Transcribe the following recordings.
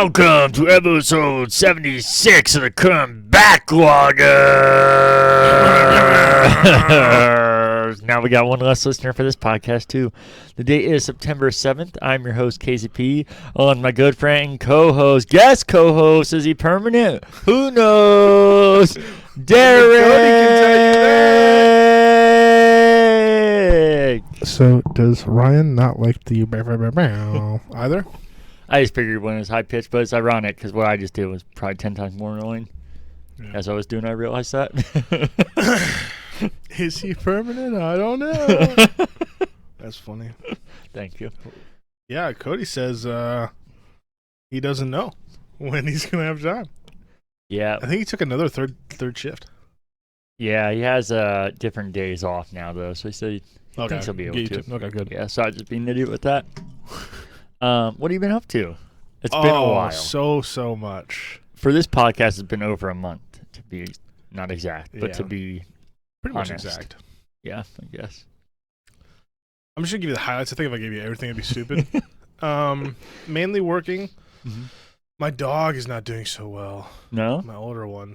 Welcome to episode 76 of the Current Backloggers. Now we got one less listener for this podcast, too. The date is September 7th. I'm your host, KZP, along with my good friend and co-host. Guest co-host, is he permanent? Who knows? Derek! So, does Ryan not like the either? I just figured when it was high pitched, but it's ironic because what I just did was probably 10 times more annoying. Yeah. As I was doing, I realized that. Is he permanent? I don't know. That's funny. Thank you. Yeah, Cody says he doesn't know when he's going to have time. Yeah. I think he took another third shift. Yeah, he has different days off now, though, so he said he thinks he'll be able to. Okay, good. Yeah, so I've just been an idiot with that. What have you been up to? It's been a while. So much. For this podcast, it's been over a month, to be not exact, but to be pretty honest. much exact. Yeah, I guess. I'm just going to give you the highlights. I think if I gave you everything, it'd be stupid. Mainly working. Mm-hmm. My dog is not doing so well. No? My older one.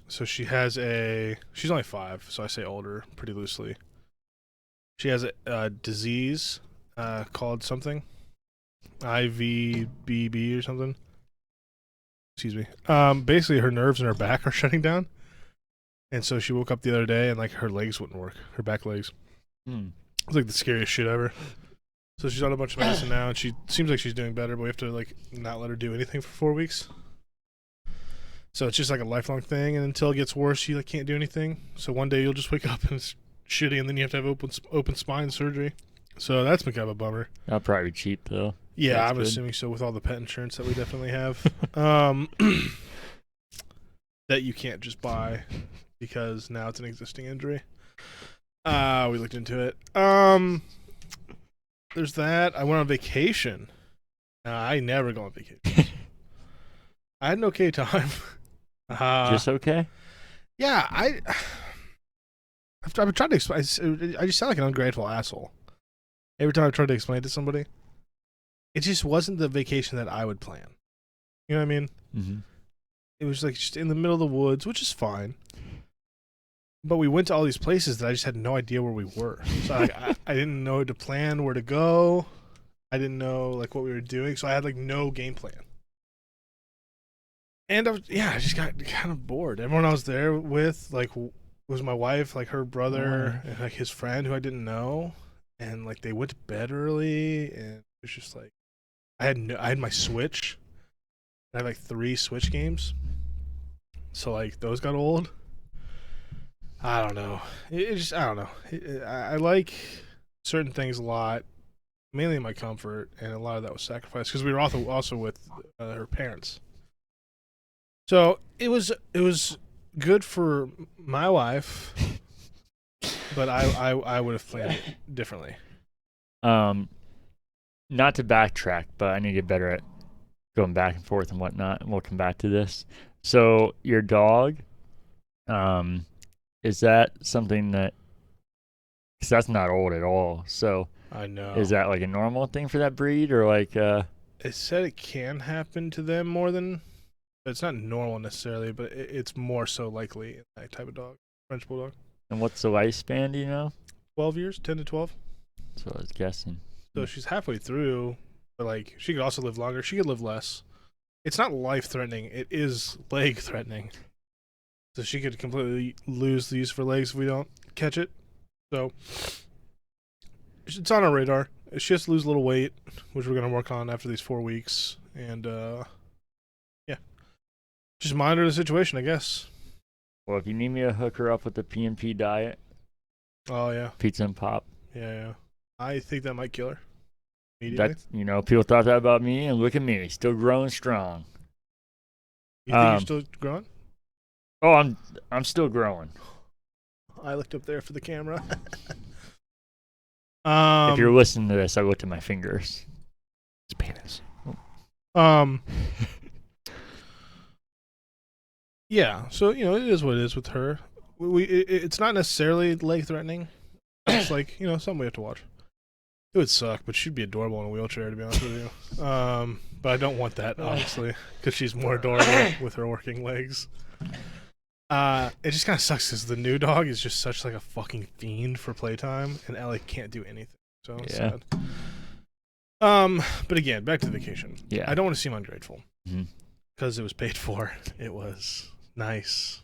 So she's only 5, so I say older pretty loosely. She has a disease called something. IVBB or something. Excuse me. Basically, her nerves in her back are shutting down. And so she woke up the other day and, like, her legs wouldn't work. Her back legs. It's like the scariest shit ever. So she's on a bunch of medicine now, and she seems like she's doing better, but we have to, like, not let her do anything for 4 weeks. So it's just like a lifelong thing, and until it gets worse, she like can't do anything. So one day you'll just wake up and it's shitty, and then you have to have open spine surgery. So that's been kind of a bummer. That'll probably be cheap, though. Yeah, that's I'm assuming so with all the pet insurance that we definitely have. That you can't just buy because now it's an existing injury. We looked into it. There's that. I went on vacation. I never go on vacation. I had an okay time. Just okay? Yeah, I've been trying to explain. I just sound like an ungrateful asshole. Every time I try to explain it to somebody, it just wasn't the vacation that I would plan. You know what I mean? Mm-hmm. It was like just in the middle of the woods, which is fine. But we went to all these places that I just had no idea where we were. So I didn't know to plan where to go. I didn't know like what we were doing. So I had like no game plan. And I just got kind of bored. Everyone I was there with, like, was my wife, like her brother, and like his friend who I didn't know, and like they went to bed early, and it was just like, I had my Switch. I had like 3 Switch games, so like those got old. I don't know. I don't know. I like certain things a lot, mainly my comfort, and a lot of that was sacrificed because we were also with her parents. So it was good for my wife, but I would have planned it differently. Not to backtrack, but I need to get better at going back and forth and whatnot, and we'll come back to this. So your dog, is that something that? Because that's not old at all. So I know. Is that like a normal thing for that breed, or like? It said it can happen to them more than. It's not normal necessarily, but it's more so likely in that type of dog, French Bulldog. And what's the lifespan, do you know? 12 years, 10 to 12. That's what I was guessing. So she's halfway through, but like she could also live longer. She could live less. It's not life-threatening. It is leg-threatening. So she could completely lose the use for legs if we don't catch it. So it's on our radar. She has to lose a little weight, which we're going to work on after these 4 weeks. And, just monitor the situation, I guess. Well, if you need me to hook her up with the PMP diet. Oh, yeah. Pizza and pop. Yeah. I think that might kill her. That's, people thought that about me, and look at me. Still growing strong. You think you're still growing? Oh, I'm still growing. I looked up there for the camera. If you're listening to this, I looked at my fingers. It's penis. Yeah, so, it is what it is with her. It's not necessarily leg threatening. It's like, something we have to watch. It would suck, but she'd be adorable in a wheelchair, to be honest with you. But I don't want that, obviously, because she's more adorable with her working legs. It just kind of sucks because the new dog is just such like a fucking fiend for playtime, and Ellie can't do anything. So it's sad. But again, back to the vacation. Yeah. I don't want to seem ungrateful Mm-hmm. because it was paid for. It was nice.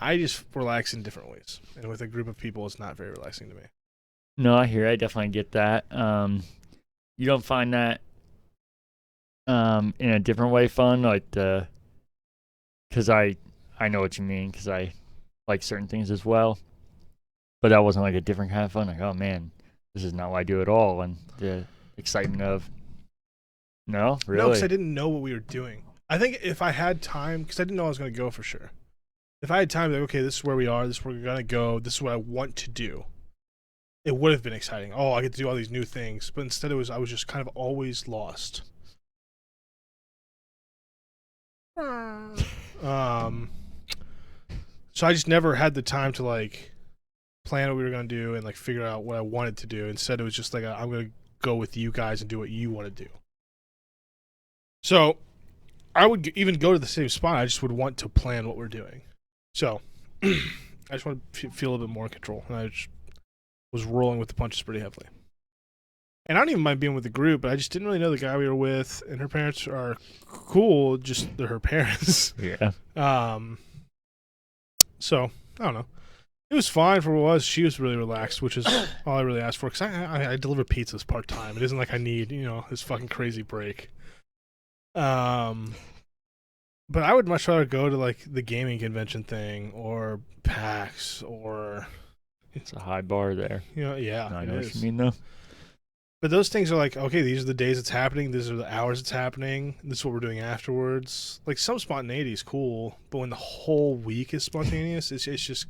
I just relax in different ways, and with a group of people, it's not very relaxing to me. No, I hear. I definitely get that. You don't find that in a different way fun, like because I know what you mean, because I like certain things as well. But that wasn't like a different kind of fun. Like, oh man, this is not what I do at all, and the excitement of no, really. No, because I didn't know what we were doing. I think if I had time, because I didn't know I was going to go for sure. If I had time, like, okay, this is where we are. This is where we're going to go. This is what I want to do. It would have been exciting. Oh, I get to do all these new things. But instead, I was just kind of always lost. So I just never had the time to like plan what we were going to do and like figure out what I wanted to do. Instead, it was just like I'm going to go with you guys and do what you want to do. So I would even go to the same spot. I just would want to plan what we're doing. So I just want to feel a little bit more in control. And I just was rolling with the punches pretty heavily. And I don't even mind being with the group, but I just didn't really know the guy we were with. And her parents are cool, just they're her parents. Yeah. So I don't know. It was fine for what it was. She was really relaxed, which is all I really asked for. Because I deliver pizzas part time. It isn't like I need this fucking crazy break. But I would much rather go to like the gaming convention thing or PAX or. It's a high bar there. Yeah. I know what you mean though. But those things are like, okay, these are the days it's happening. These are the hours it's happening. This is what we're doing afterwards. Like some spontaneity is cool, but when the whole week is spontaneous, it's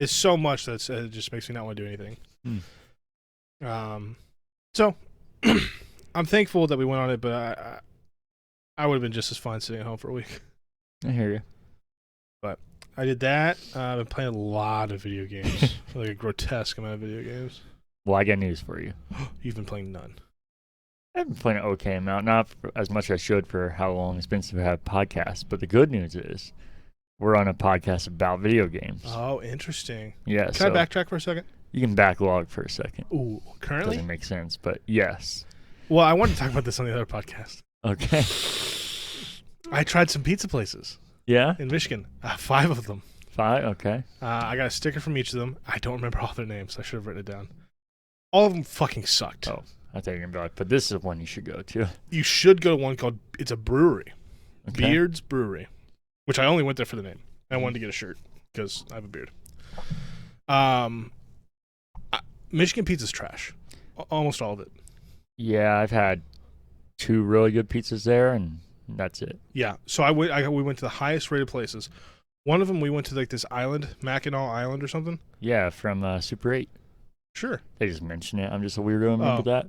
so much that it just makes me not want to do anything. So I'm thankful that we went on it, but I would have been just as fine sitting at home for a week. I hear you. But I did that. I've been playing a lot of video games, like a grotesque amount of video games. Well, I got news for you. You've been playing none. I've been playing an okay amount, not as much as I should for how long it's been since we had a podcast. But the good news is we're on a podcast about video games. Oh, interesting. Yeah. Can I backtrack for a second? You can backlog for a second. Ooh, currently? Doesn't make sense, but yes. Well, I wanted to talk about this on the other podcast. Okay. I tried some pizza places. Yeah? In Michigan. 5 of them. 5? Okay. I got a sticker from each of them. I don't remember all their names. I should have written it down. All of them fucking sucked. Oh, I thought you were going to be like, but this is one you should go to. You should go to one called, it's a brewery. Okay. Beard's Brewery. Which I only went there for the name. I wanted to get a shirt because I have a beard. Michigan pizza's trash. Almost all of it. Yeah, I've had 2 really good pizzas there, and that's it. Yeah, so we went to the highest rated places. One of them we went to like this island, Mackinac Island or something. Yeah, from Super 8. Sure. They just mention it. I'm just a weirdo. Remember that?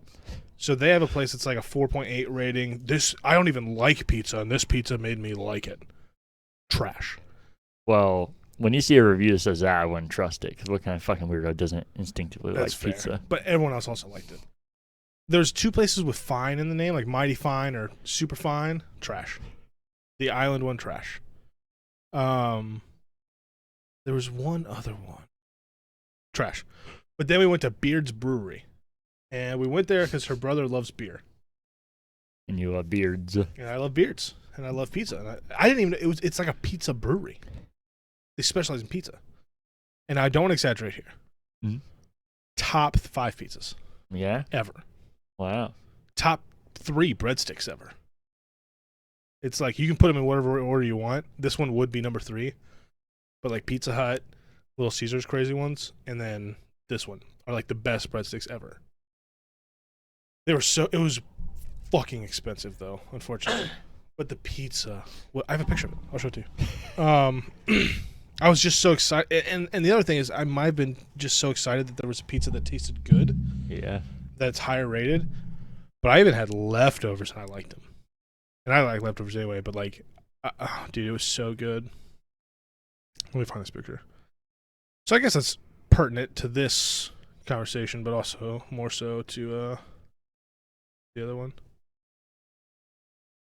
So they have a place that's like a 4.8 rating. I don't even like pizza, and this pizza made me like it. Trash. Well, when you see a review that says that, I wouldn't trust it, because what kind of fucking weirdo doesn't instinctively that's like fair. pizza? But everyone else also liked it. There's 2 places with fine in the name, like Mighty Fine or Super Fine. Trash. The island one, trash. There was one other one. Trash. But then we went to Beard's Brewery. And we went there because her brother loves beer. And you love beards. And I love beards. And I love pizza. And I didn't even know, it's like a pizza brewery. They specialize in pizza. And I don't exaggerate here. Mm-hmm. Top 5 pizzas. Yeah? Ever. Wow. Top 3 breadsticks ever. It's like you can put them in whatever order you want. This one would be number 3. But like Pizza Hut, Little Caesars crazy ones, and then this one are like the best breadsticks ever. It was fucking expensive though, unfortunately. But the pizza, well, I have a picture of it. I'll show it to you. I was just so excited. And the other thing is I might have been just so excited that there was a pizza that tasted good. Yeah. That's higher rated. But I even had leftovers and I liked them. And I like leftovers anyway, but like, dude, it was so good. Let me find this picture. So I guess that's pertinent to this conversation, but also more so to the other one.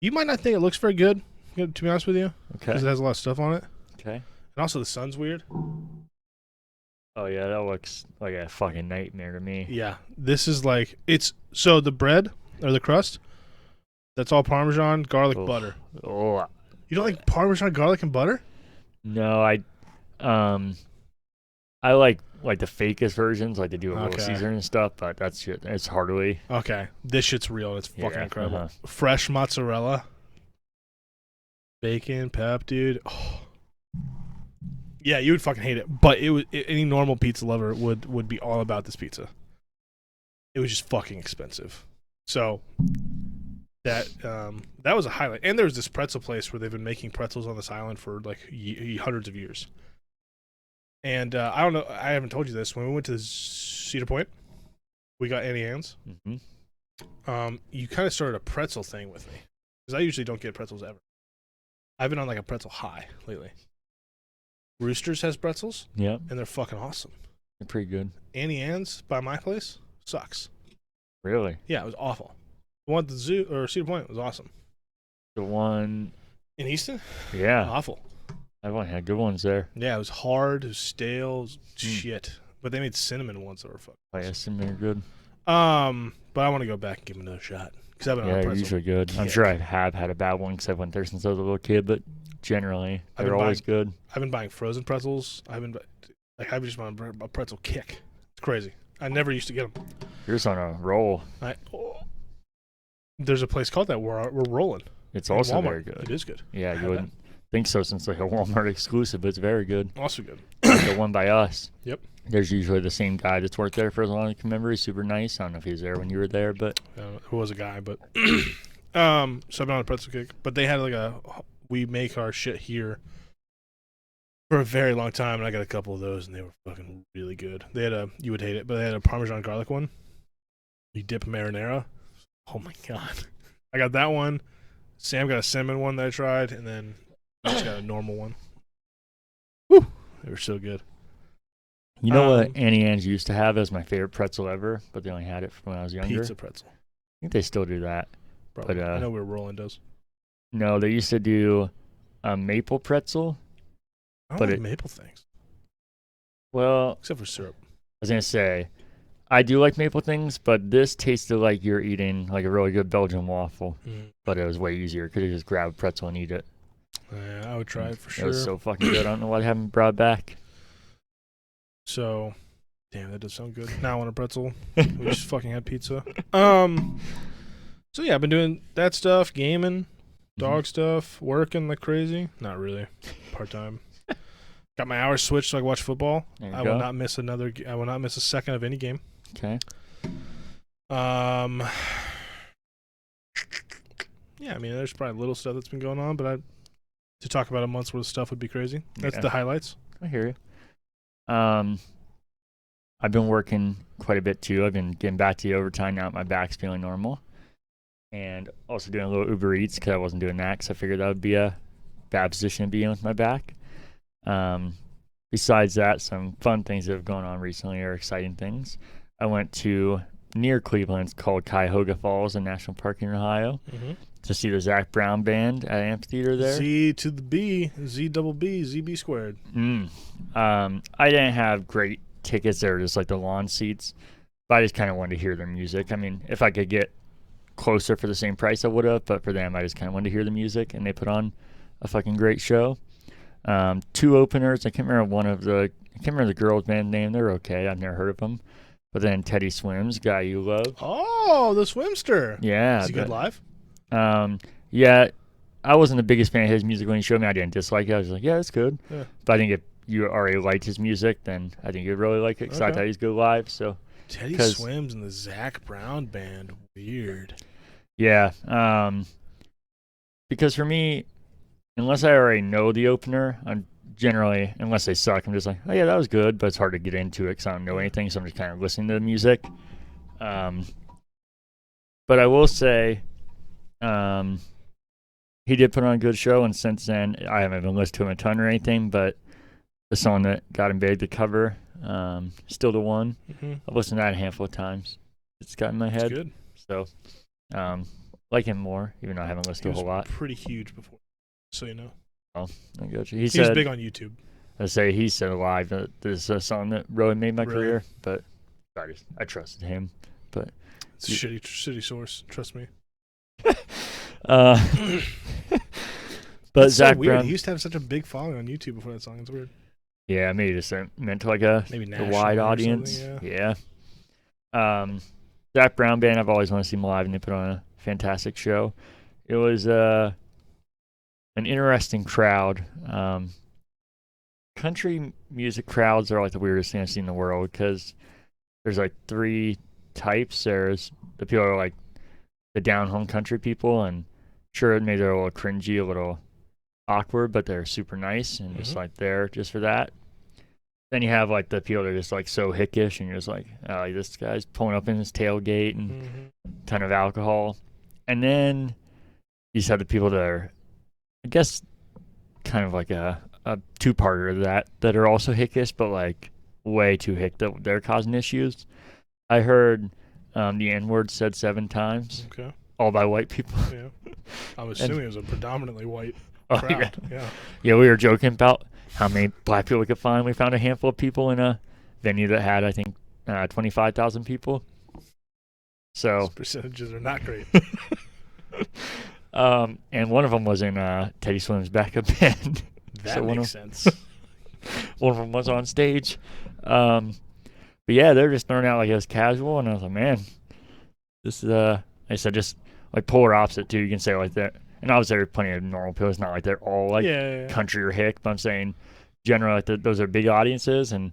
You might not think it looks very good, to be honest with you, Okay. because it has a lot of stuff on it. Okay. And also the sun's weird. Oh yeah, that looks like a fucking nightmare to me. Yeah, this is like so the bread or the crust, that's all Parmesan, garlic, butter. Oh. You don't like Parmesan, garlic, and butter? No, I like the fakest versions, like they do a Little Okay. Caesar and stuff, but that's shit. It's heartily. Okay, this shit's real. It's fucking Yeah, incredible. uh-huh. Fresh mozzarella, bacon, pep, dude. Oh. Yeah, you would fucking hate it, but any normal pizza lover would be all about this pizza. It was just fucking expensive, so that was a highlight. And there was this pretzel place where they've been making pretzels on this island for like hundreds of years. And I don't know, I haven't told you this. When we went to Cedar Point, we got Annie Ann's. Mm-hmm. You kind of started a pretzel thing with me, because I usually don't get pretzels ever. I've been on like a pretzel high lately. Roosters has pretzels, Yep, and they're fucking awesome. they're pretty good. Annie Ann's by my place sucks. Really? Yeah, it was awful. The one at the zoo or Cedar Point was awesome. The one. In Easton, Yeah, awful. everyone had good ones there. Yeah, it was hard, it was stale, it was shit. But they made cinnamon ones that were fucking. Oh, yeah, some are good. But I want to go back and give them another shot, because I've been on a Yeah, they're pretzel. usually good. I'm sure I have had a bad one because I went there since I was a little kid, but generally I've they're been always good. I've been buying frozen pretzels. I've just been on a pretzel kick. It's crazy. I never used to get them. You're just on a roll. There's a place called that where we're rolling. It's in also Walmart. very good. It is good. Yeah, had you wouldn't think so since like a Walmart exclusive, but it's very good. Also good. Like the one by us. Yep. There's usually the same guy that's worked there for as long as I can remember. He's super nice. I don't know if he was there when you were there, but Who was a guy, but so I've been on a pretzel kick. But they had we make our shit here for a very long time, and I got a couple of those, and they were fucking really good. They had you would hate it, but they had a Parmesan garlic one. You dip marinara. Oh my god. I got that one. Sam got a cinnamon one that I tried, and then I just got a normal one. Woo! They were so good. you know what Annie Ann's used to have as my favorite pretzel ever, but they only had it from when I was younger. Pizza pretzel. I think they still do that. Probably. But, I know where Roland does. No, they used to do a maple pretzel. I don't But like maple things, Well, except for syrup. I was going to say, I do like maple things, but this tasted like you're eating like a really good Belgian waffle. But it was way easier because you just grab a pretzel and eat it. Yeah, I would try it for It sure. was so fucking good. I don't know why I haven't brought it back. So, damn, that does sound good. Now I want a pretzel. We just fucking had pizza. So yeah, I've been doing that stuff, gaming, dog stuff, working like crazy. Not really, part time. Got my hours switched so I can watch football. There you I go. will not miss I will not miss a second of any game. Okay. Yeah, I mean, there's probably little stuff that's been going on, but to talk about a month's worth of stuff would be crazy. That's Yeah. the highlights. I hear you. I've been working quite a bit too. I've been getting back to the overtime now that my back's feeling normal. And also doing a little Uber Eats because I wasn't doing that because I figured that would be a bad position to be in with my back. Besides that, some fun things that have gone on recently are exciting things. I went to near Cleveland. It's called Cuyahoga Falls, a national park in Ohio, to see the Zach Brown band at amphitheater there. Z to the B, Z double B, ZB squared. I didn't have great tickets. They were just like the lawn seats, but I just kind of wanted to hear their music. I mean, if I could get closer for the same price, I would have, but for them, I just kind of wanted to hear the music, and they put on a fucking great show. 2 openers. I can't remember the girls' band name. They're okay. I've never heard of them. But then Teddy Swims, guy you love. Oh, the Swimster. Yeah. Is he good live? Yeah. I wasn't the biggest fan of his music when he showed me. I didn't dislike it. I was like, yeah, it's good. Yeah. But I think if you already liked his music, then I think you'd really like it because I thought he's good live. So Teddy Swims and the Zach Brown band. Weird. Yeah. Because for me, unless I already know the opener, I'm generally, unless they suck, I'm just like, oh yeah, that was good, but it's hard to get into it because I don't know anything, so I'm just kind of listening to the music. But I will say, he did put on a good show, and since then, I haven't been listening to him a ton or anything, but the song that got him big, the cover. Still the One. Mm-hmm. I've listened to that a handful of times. It's got in my head. It's good. So, like him more, even though I haven't listened to a whole lot. Pretty huge before, so you know. Oh, I got you. He was big on YouTube. I say he said live that this is a song that really made my career, but I trusted him. But it's a shitty source. Trust me. But it's Zach so weird. Brown, He used to have such a big following on YouTube before that song. It's weird. yeah, maybe just meant to like a wide audience. Yeah. Zach Brown Band, I've always wanted to see him live, and they put on a fantastic show. It was an interesting crowd. Country music crowds are like the weirdest thing I've seen in the world because there's like three types. There's the people who are like the down-home country people, and sure, maybe they're a little cringy, a little awkward, but they're super nice and just like there just for that. Then you have like the people that are just like so hickish, and you're just like, oh, this guy's pulling up in his tailgate and a ton of alcohol. And then you just have the people that are, I guess, kind of like a two-parter of that are also hickish, but like way too hick that they're causing issues. I heard the N-word said 7 times. Okay. All by white people. Yeah. I'm assuming it was a predominantly white crowd. Yeah, we were joking about how many black people we could find. We found a handful of people in a venue that had, I think, 25,000 people. So those percentages are not great. And one of them was in Teddy Swims' backup band. That makes sense. One of them was on stage. But yeah, they're just throwing out like it was casual, and I was like, man, this is I said just like polar opposite too. You can say like that. And obviously there are plenty of normal people. It's not like they're all like country or hick, but I'm saying generally like those are big audiences, and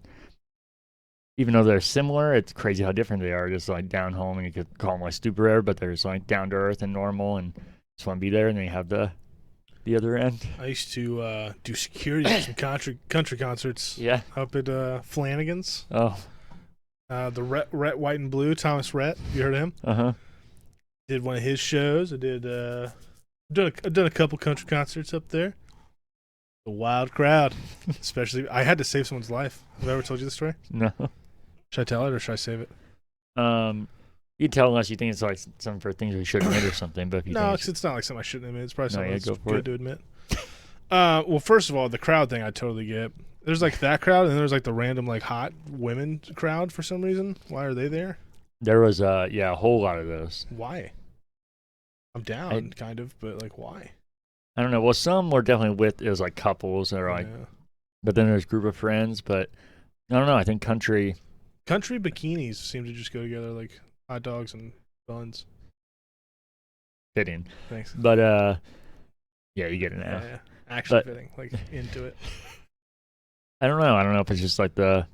even though they're similar, it's crazy how different they are. Just like down home, and you could call them like super rare, but they're just like down to earth and normal, and just want to be there. And then you have the other end. I used to do security for some country concerts. Yeah. Up at Flanagan's. Oh. The Rhett White and Blue, Thomas Rhett. You heard of him? Uh-huh. Did one of his shows. I did. I've done a couple country concerts up there. A wild crowd, especially. I had to save someone's life. Have I ever told you the story? No. Should I tell it or should I save it? You tell unless you think it's like something for things we shouldn't admit or something. But if you think it's not like something I shouldn't admit. It's probably something that's good to admit. Well, Well, first of all, the crowd thing I totally get. There's like that crowd, and then there's like the random like hot women crowd for some reason. Why are they there? There was a whole lot of those. Why? I'm down, kind of, but like why? I don't know. Well, some were definitely it was like couples or like, but then there's a group of friends. But I don't know. I think country bikinis seem to just go together like hot dogs and buns. Fitting. Thanks. But yeah, you get it now. Yeah. Actually fitting, like into it. I don't know. I don't know if it's just like the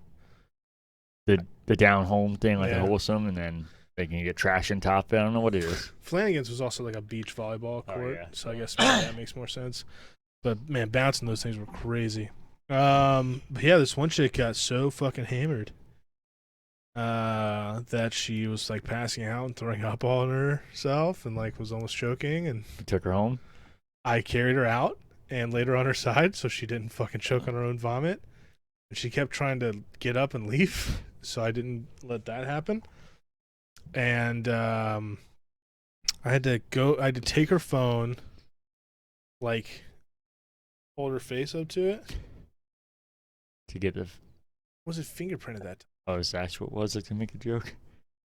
down home thing, like the wholesome, and then they can get trash on top. I don't know what it is. Flanagan's was also like a beach volleyball court, so I guess that makes more sense. But man, bouncing those things were crazy. But yeah, this one chick got so fucking hammered that she was like passing out and throwing up all on herself and like was almost choking. And you took her home. I carried her out and laid her on her side so she didn't fucking choke on her own vomit. And she kept trying to get up and leave, so I didn't let that happen. And I had to take her phone, like hold her face up to it to get the. Was it fingerprint at that time? Oh, is that what was it to make a joke?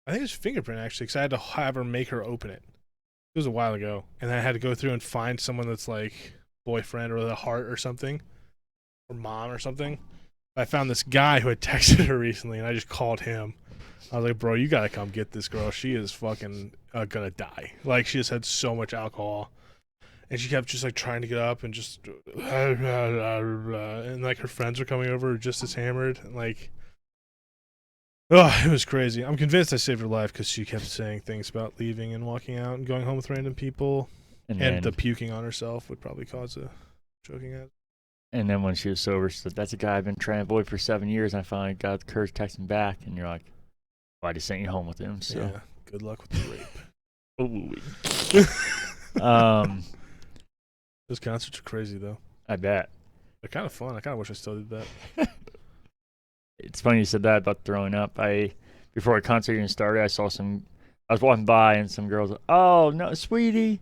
I think it was fingerprint actually, because I had to have her make her open it. It was a while ago, and then I had to go through and find someone that's like boyfriend or the heart or something, or mom or something. I found this guy who had texted her recently, and I just called him. I was like, bro, you gotta come get this girl. She is fucking gonna die. Like, she just had so much alcohol. And she kept just like trying to get up and just and like her friends were coming over just as hammered. And like, oh, it was crazy. I'm convinced I saved her life because she kept saying things about leaving and walking out and going home with random people. And the puking on herself would probably cause a choking hazard. And then when she was sober, she said, that's a guy I've been trying to avoid for 7 years. And I finally got the courage to text him back. And you're like, well, I just sent you home with him. So yeah, good luck with the rape. Those concerts are crazy, though. I bet. They're kind of fun. I kind of wish I still did that. It's funny you said that about throwing up. Before a concert even started, I was walking by and some girls, oh, no, sweetie.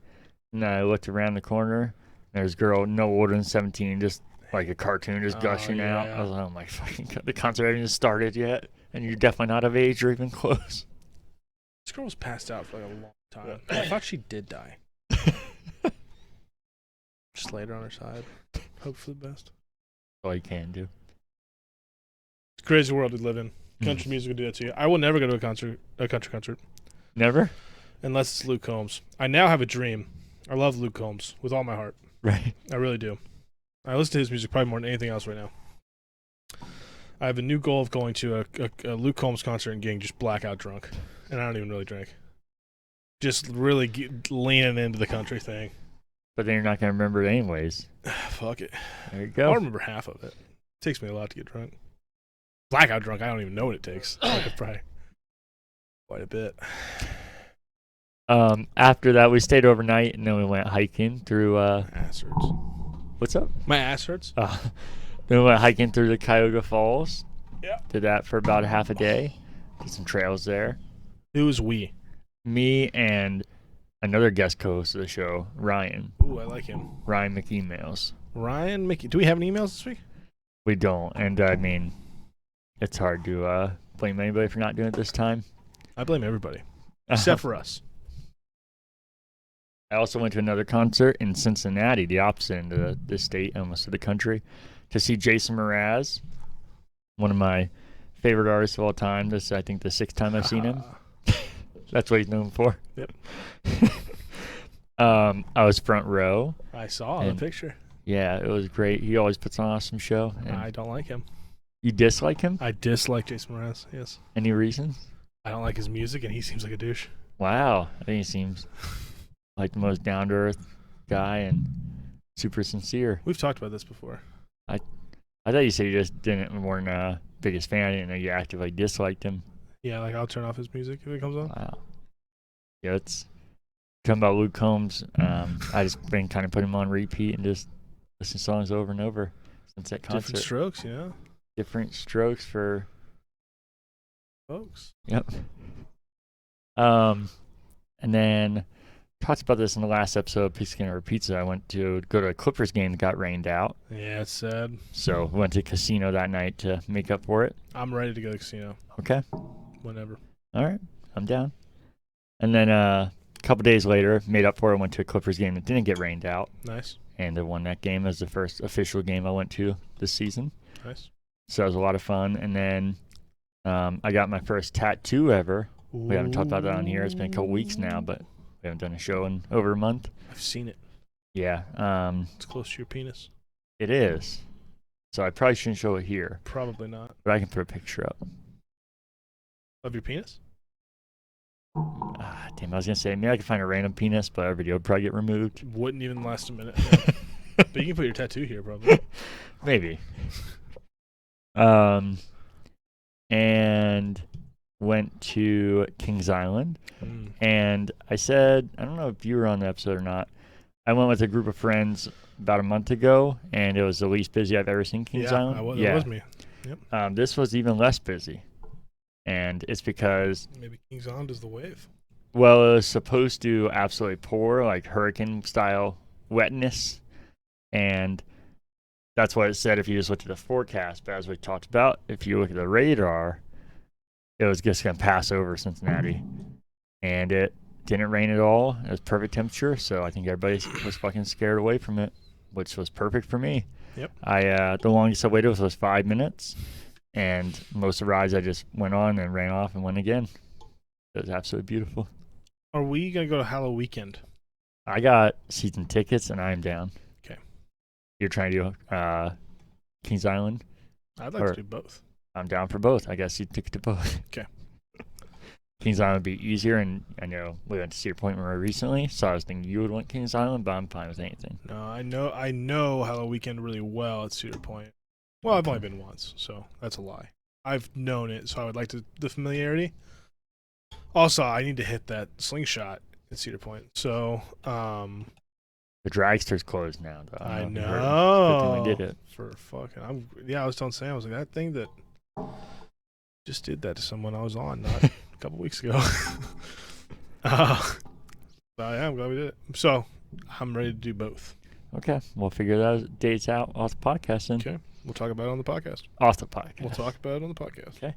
And I looked around the corner, and there's a girl no older than 17, just like a cartoon, just gushing out. I was like, oh my fucking God, the concert hasn't even started yet, and you're definitely not of age or even close. This girl was passed out for like a long time. I thought she did die. Just laid her on her side. Hope for the best. All you can do. It's a crazy world we live in. Country music will do that to you. I will never go to a country concert. Never? Unless it's Luke Combs. I now have a dream. I love Luke Combs with all my heart. Right. I really do. I listen to his music probably more than anything else right now. I have a new goal of going to a Luke Combs concert and getting just blackout drunk. And I don't even really drink. Just really leaning into the country thing. But then you're not going to remember it anyways. Fuck it. There you go. I'll remember half of it. It takes me a lot to get drunk. Blackout drunk, I don't even know what it takes. Probably quite a bit. After that, we stayed overnight, and then we went hiking through... ass hurts. What's up? My ass hurts? Then we went hiking through the Cuyahoga Falls. Yeah. Did that for about a half a day. Did some trails there. Who was we? Me and another guest co-host of the show, Ryan. Ooh, I like him. Ryan McEmails. Ryan Mickey. Do we have any emails this week? We don't, and I mean, it's hard to blame anybody for not doing it this time. I blame everybody, except for us. I also went to another concert in Cincinnati, the opposite end of the state, almost of the country, to see Jason Mraz, one of my favorite artists of all time. This is, I think, the 6th time I've seen him. That's what he's known for. Yep. I was front row. I saw the picture. Yeah, it was great. He always puts on an awesome show. I don't like him. You dislike him? I dislike Jason Mraz, yes. Any reasons? I don't like his music, and he seems like a douche. Wow. I think he seems like the most down-to-earth guy and super sincere. We've talked about this before. I thought you said you just weren't a biggest fan. I didn't know you actively disliked him. Yeah, like I'll turn off his music if it comes on. Wow. Yeah, it's talking about Luke Combs. I just been kind of putting him on repeat and just listen to songs over and over since that concert. Different strokes, Different strokes for folks. Yep. And then talked about this in the last episode of Pigskin or Pizza. I went to go to a Clippers game that got rained out. Yeah, it's sad. So went to casino that night to make up for it. I'm ready to go to the casino. Okay. Whenever. All right. I'm down. And then a couple days later, made up for it, went to a Clippers game that didn't get rained out. Nice. And I won that game as the first official game I went to this season. Nice. So it was a lot of fun. And then I got my first tattoo ever. Ooh. We haven't talked about that on here. It's been a couple weeks now, but we haven't done a show in over a month. I've seen it. Yeah. It's close to your penis. It is. So I probably shouldn't show it here. Probably not. But I can put a picture up. Of your penis? Damn, I was going to say, maybe I could find a random penis, but our video would probably get removed. Wouldn't even last a minute. Yeah. But you can put your tattoo here, probably. Maybe. And went to Kings Island. And I said, I don't know if you were on the episode or not, I went with a group of friends about a month ago, and it was the least busy I've ever seen Kings Island. It was me. Yep. This was even less busy. And it's because... Maybe Kings Island is the wave. Well, it was supposed to absolutely pour, like hurricane-style wetness. And that's what it said if you just looked at the forecast. But as we talked about, if you look at the radar, it was just going to pass over Cincinnati. And it didn't rain at all. It was perfect temperature. So I think everybody was fucking scared away from it, which was perfect for me. Yep. The longest I waited was 5 minutes. And most of the rides I just went on and ran off and went again. It was absolutely beautiful. Are we going to go to Halloween weekend? I got season tickets and I'm down. Okay. You're trying to do Kings Island? I'd like to do both. I'm down for both. I got season ticket to both. Okay. Kings Island would be easier, and I know we went to Cedar Point more recently, so I was thinking you would want Kings Island, but I'm fine with anything. No, I know Halloween weekend really well at Cedar Point. Well, I've only been once, so that's a lie. I've known it, so I would like the familiarity. Also, I need to hit that slingshot at Cedar Point. So, The dragster's closed now, though. I Good thing know. we did it. For fucking, I was telling Sam, I was like, that thing that just did that to someone I was on not a couple weeks ago. I'm glad we did it. So I'm ready to do both. Okay, we'll figure those dates out off the podcast then. Okay, we'll talk about it on the podcast. Off the podcast. We'll talk about it on the podcast. Okay.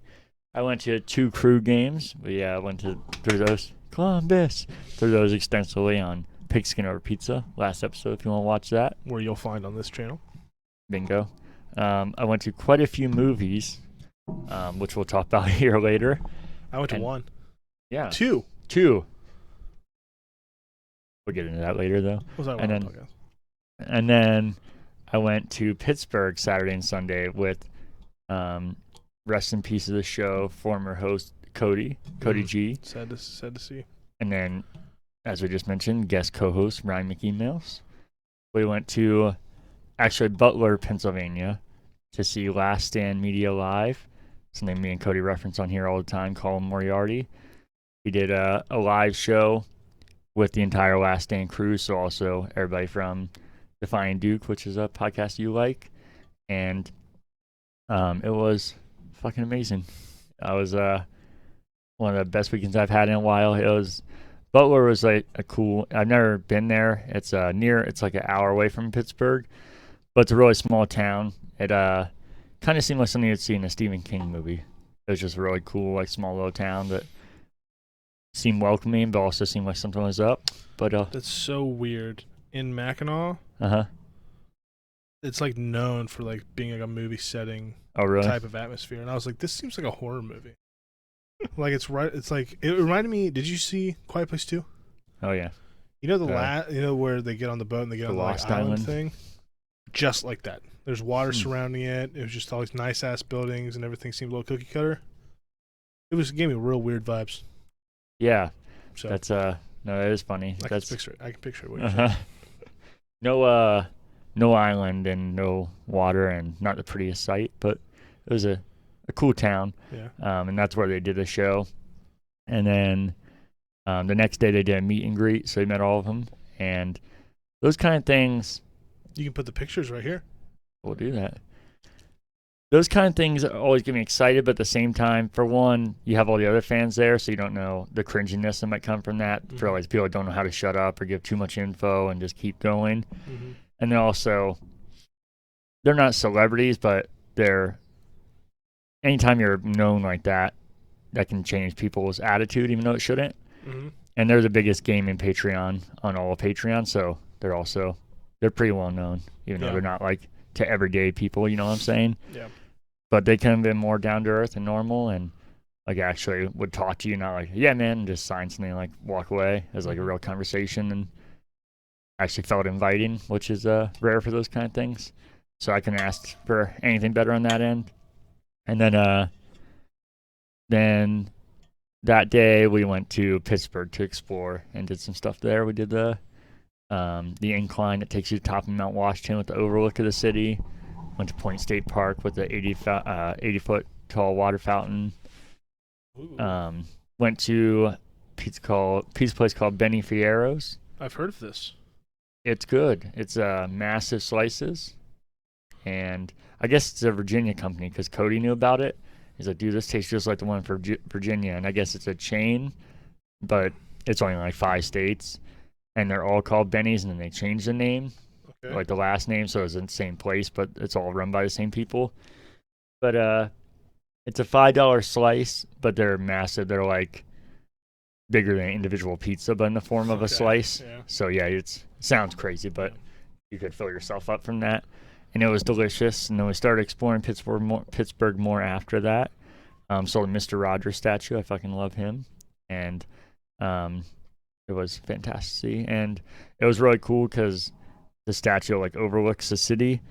I went to 2 crew games. I went through those extensively on Pigskin Over Pizza last episode if you want to watch that. Where you'll find on this channel. Bingo. I went to quite a few movies, which we'll talk about here later. I went to 1. Yeah. 2. 2. We'll get into that later, though. Was that and on then, the podcast? And then I went to Pittsburgh Saturday and Sunday with rest in peace of the show, former host Cody G. Sad to see. And then, as we just mentioned, guest co-host Ryan McEmails. We went to Butler, Pennsylvania, to see Last Stand Media Live. Something me and Cody reference on here all the time, Colin Moriarty. He did a live show with the entire Last Stand crew, so also everybody from Defying Duke, which is a podcast you like. And it was fucking amazing. It was one of the best weekends I've had in a while. Butler was like a cool. I've never been there. It's it's like an hour away from Pittsburgh, but it's a really small town. It kind of seemed like something you'd see in a Stephen King movie. It was just a really cool, like small little town that seemed welcoming, but also seemed like something was up. But that's so weird. In Mackinac, it's like known for like being like a movie setting type of atmosphere, and I was like, this seems like a horror movie. Like it's right. It's like it reminded me. Did you see Quiet Place 2? Oh yeah. You know you know where they get on the boat and they get on the Lost island thing? Just like that. There's water surrounding it. It was just all these nice ass buildings and everything seemed a little cookie cutter. It gave me real weird vibes. Yeah. So that's no, that is funny. I can picture it. What you're saying. No island and no water and not the prettiest sight, but it was a cool town. Yeah. And that's where they did the show. And then the next day they did a meet and greet, so we met all of them. And those kind of things. You can put the pictures right here. We'll do that. Those kind of things always get me excited, but at the same time, for one, you have all the other fans there, so you don't know the cringiness that might come from that. Mm-hmm. For like people that don't know how to shut up or give too much info and just keep going. Mm-hmm. And then also, they're not celebrities, but anytime you're known like that, that can change people's attitude, even though it shouldn't. Mm-hmm. And they're the biggest gaming Patreon on all of Patreon, so they're pretty well known, even though they're not like to everyday people, you know what I'm saying? Yeah. But they kind of been more down to earth and normal, and like actually would talk to you, not like, yeah, man, and just sign something and like walk away as like a real conversation, and actually felt inviting, which is rare for those kind of things. So I couldn't ask for anything better on that end. And then that day we went to Pittsburgh to explore and did some stuff there. We did the incline that takes you to the top of Mount Washington with the overlook of the city. Went to Point State Park with the 80-foot tall water fountain. Went to a pizza place called Benny Fierro's. I've heard of this. It's good. It's massive slices. And I guess it's a Virginia company because Cody knew about it. He's like, dude, this tastes just like the one for Virginia. And I guess it's a chain, but it's only like 5 states. And they're all called Benny's, and then they changed the name, like the last name, so it's in the same place, but it's all run by the same people. But it's a $5 slice, but they're massive. They're like bigger than an individual pizza, but in the form of a slice. Yeah. So yeah, it sounds crazy, but you could fill yourself up from that. And it was delicious. And then we started exploring Pittsburgh more after that. Saw the Mr. Rogers statue. I fucking love him. And it was fantastic to see. And it was really cool because the statue like overlooks the city.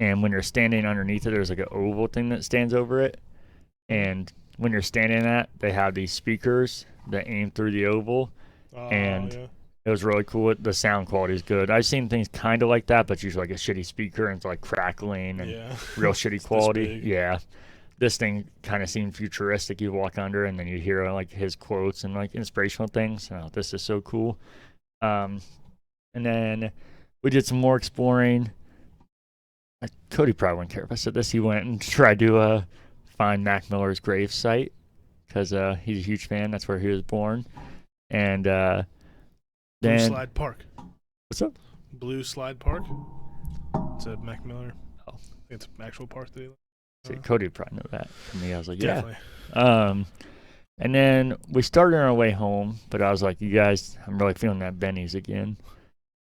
And when you're standing underneath it, there's like an oval thing that stands over it. And when you're standing in that, they have these speakers that aim through the oval. It was really cool. The sound quality is good. I've seen things kind of like that, but it's usually like a shitty speaker and it's like crackling and real shitty quality. Yeah. This thing kind of seemed futuristic. You walk under and then you hear like his quotes and like inspirational things. Oh, this is so cool. And then we did some more exploring. Cody probably wouldn't care if I said this. He went and tried to find Mac Miller's grave site because he's a huge fan. That's where he was born. And Blue then Slide Park. what's up? Blue Slide Park. It's a Mac Miller. Oh. It's an actual park that he lives. See, Cody would probably know that. For me, I was like, Definitely. yeah. And then we started on our way home, but I was like, you guys, I'm really feeling that Benny's again.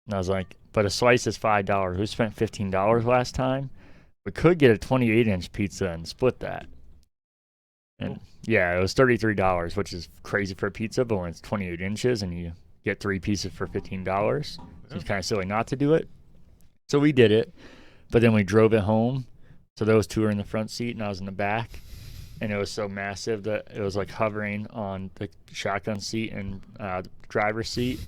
And I was like, but a slice is $5. We spent $15 last time. We could get a 28-inch pizza and split that. And yeah, it was $33, which is crazy for a pizza, but when it's 28 inches and you get 3 pieces for $15, so it's kind of silly not to do it. So we did it, but then we drove it home. So those two were in the front seat and I was in the back. And it was so massive that it was like hovering on the shotgun seat and the driver's seat.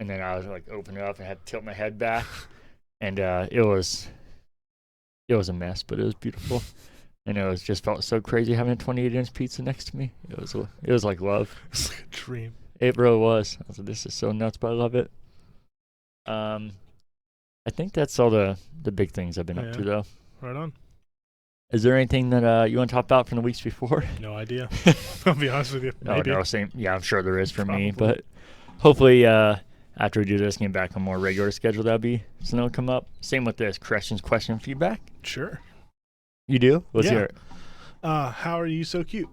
And then I was like opening it up and had to tilt my head back. And it was a mess, but it was beautiful. And it was just felt so crazy having a 28-inch pizza next to me. It was like love. It's like a dream. It really was. I was like, this is so nuts, but I love it. I think that's all the big things I've been up to, though. Right on. Is there anything that you want to talk about from the weeks before? No idea. I'll be honest with you. Maybe. No, same. Yeah, I'm sure there is for me, but hopefully after we do this, get back on a more regular schedule, that'll be something that'll come up. Same with this, question, feedback. Sure. You do? Let's hear it. How are you so cute?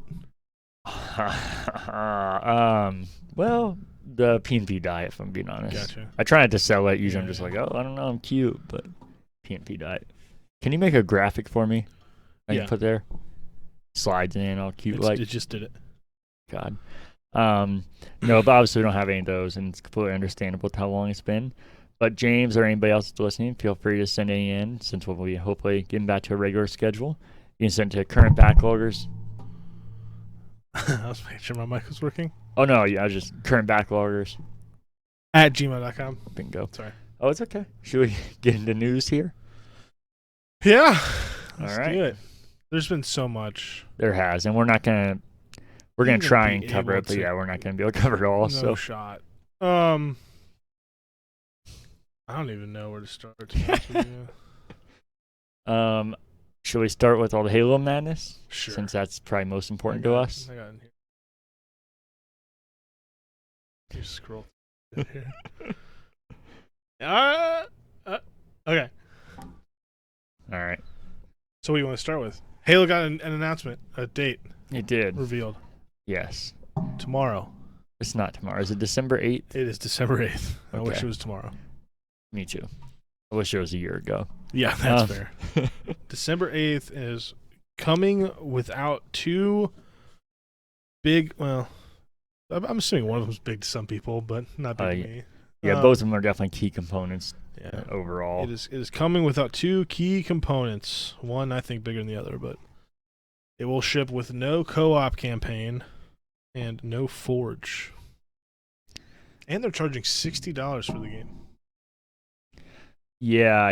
Well, the P&P diet, if I'm being honest. Gotcha. I try not to sell it. Usually I'm just like, oh, I don't know, I'm cute, but P&P diet. Can you make a graphic for me? I can put there. Slides in, all cute like. It just did it. God. No, but obviously we don't have any of those, and it's completely understandable with how long it's been. But James or anybody else that's listening, feel free to send any in, since we'll be hopefully getting back to a regular schedule. You can send it to currentbackloggers. I was making sure my mic was working. Oh, no, yeah, just currentbackloggers. At gmail.com. Bingo. Sorry. Oh, it's okay. Should we get into news here? Yeah. All Let's right. do it. There's been so much. There has, and we're gonna try and cover it, but yeah, we're not gonna be able to cover it all. No shot. I don't even know where to start. To be honest with you. Should we start with all the Halo madness? Sure. Since that's probably most important to us. I got in here. You scroll through here. Okay. All right. So what do you want to start with? Halo got an announcement, a date It did. revealed. Yes. Tomorrow. It's not tomorrow. Is it December 8th? It is December 8th. I wish Okay. it was tomorrow. Me too. I wish it was a year ago. Yeah, that's fair. December 8th is coming without two big, well, I'm assuming one of them is big to some people, but not big to me. Yeah, both of them are definitely key components Yeah. overall. It is coming without two key components. One, I think, bigger than the other, but it will ship with no co-op campaign and no forge. And they're charging $60 for the game. Yeah,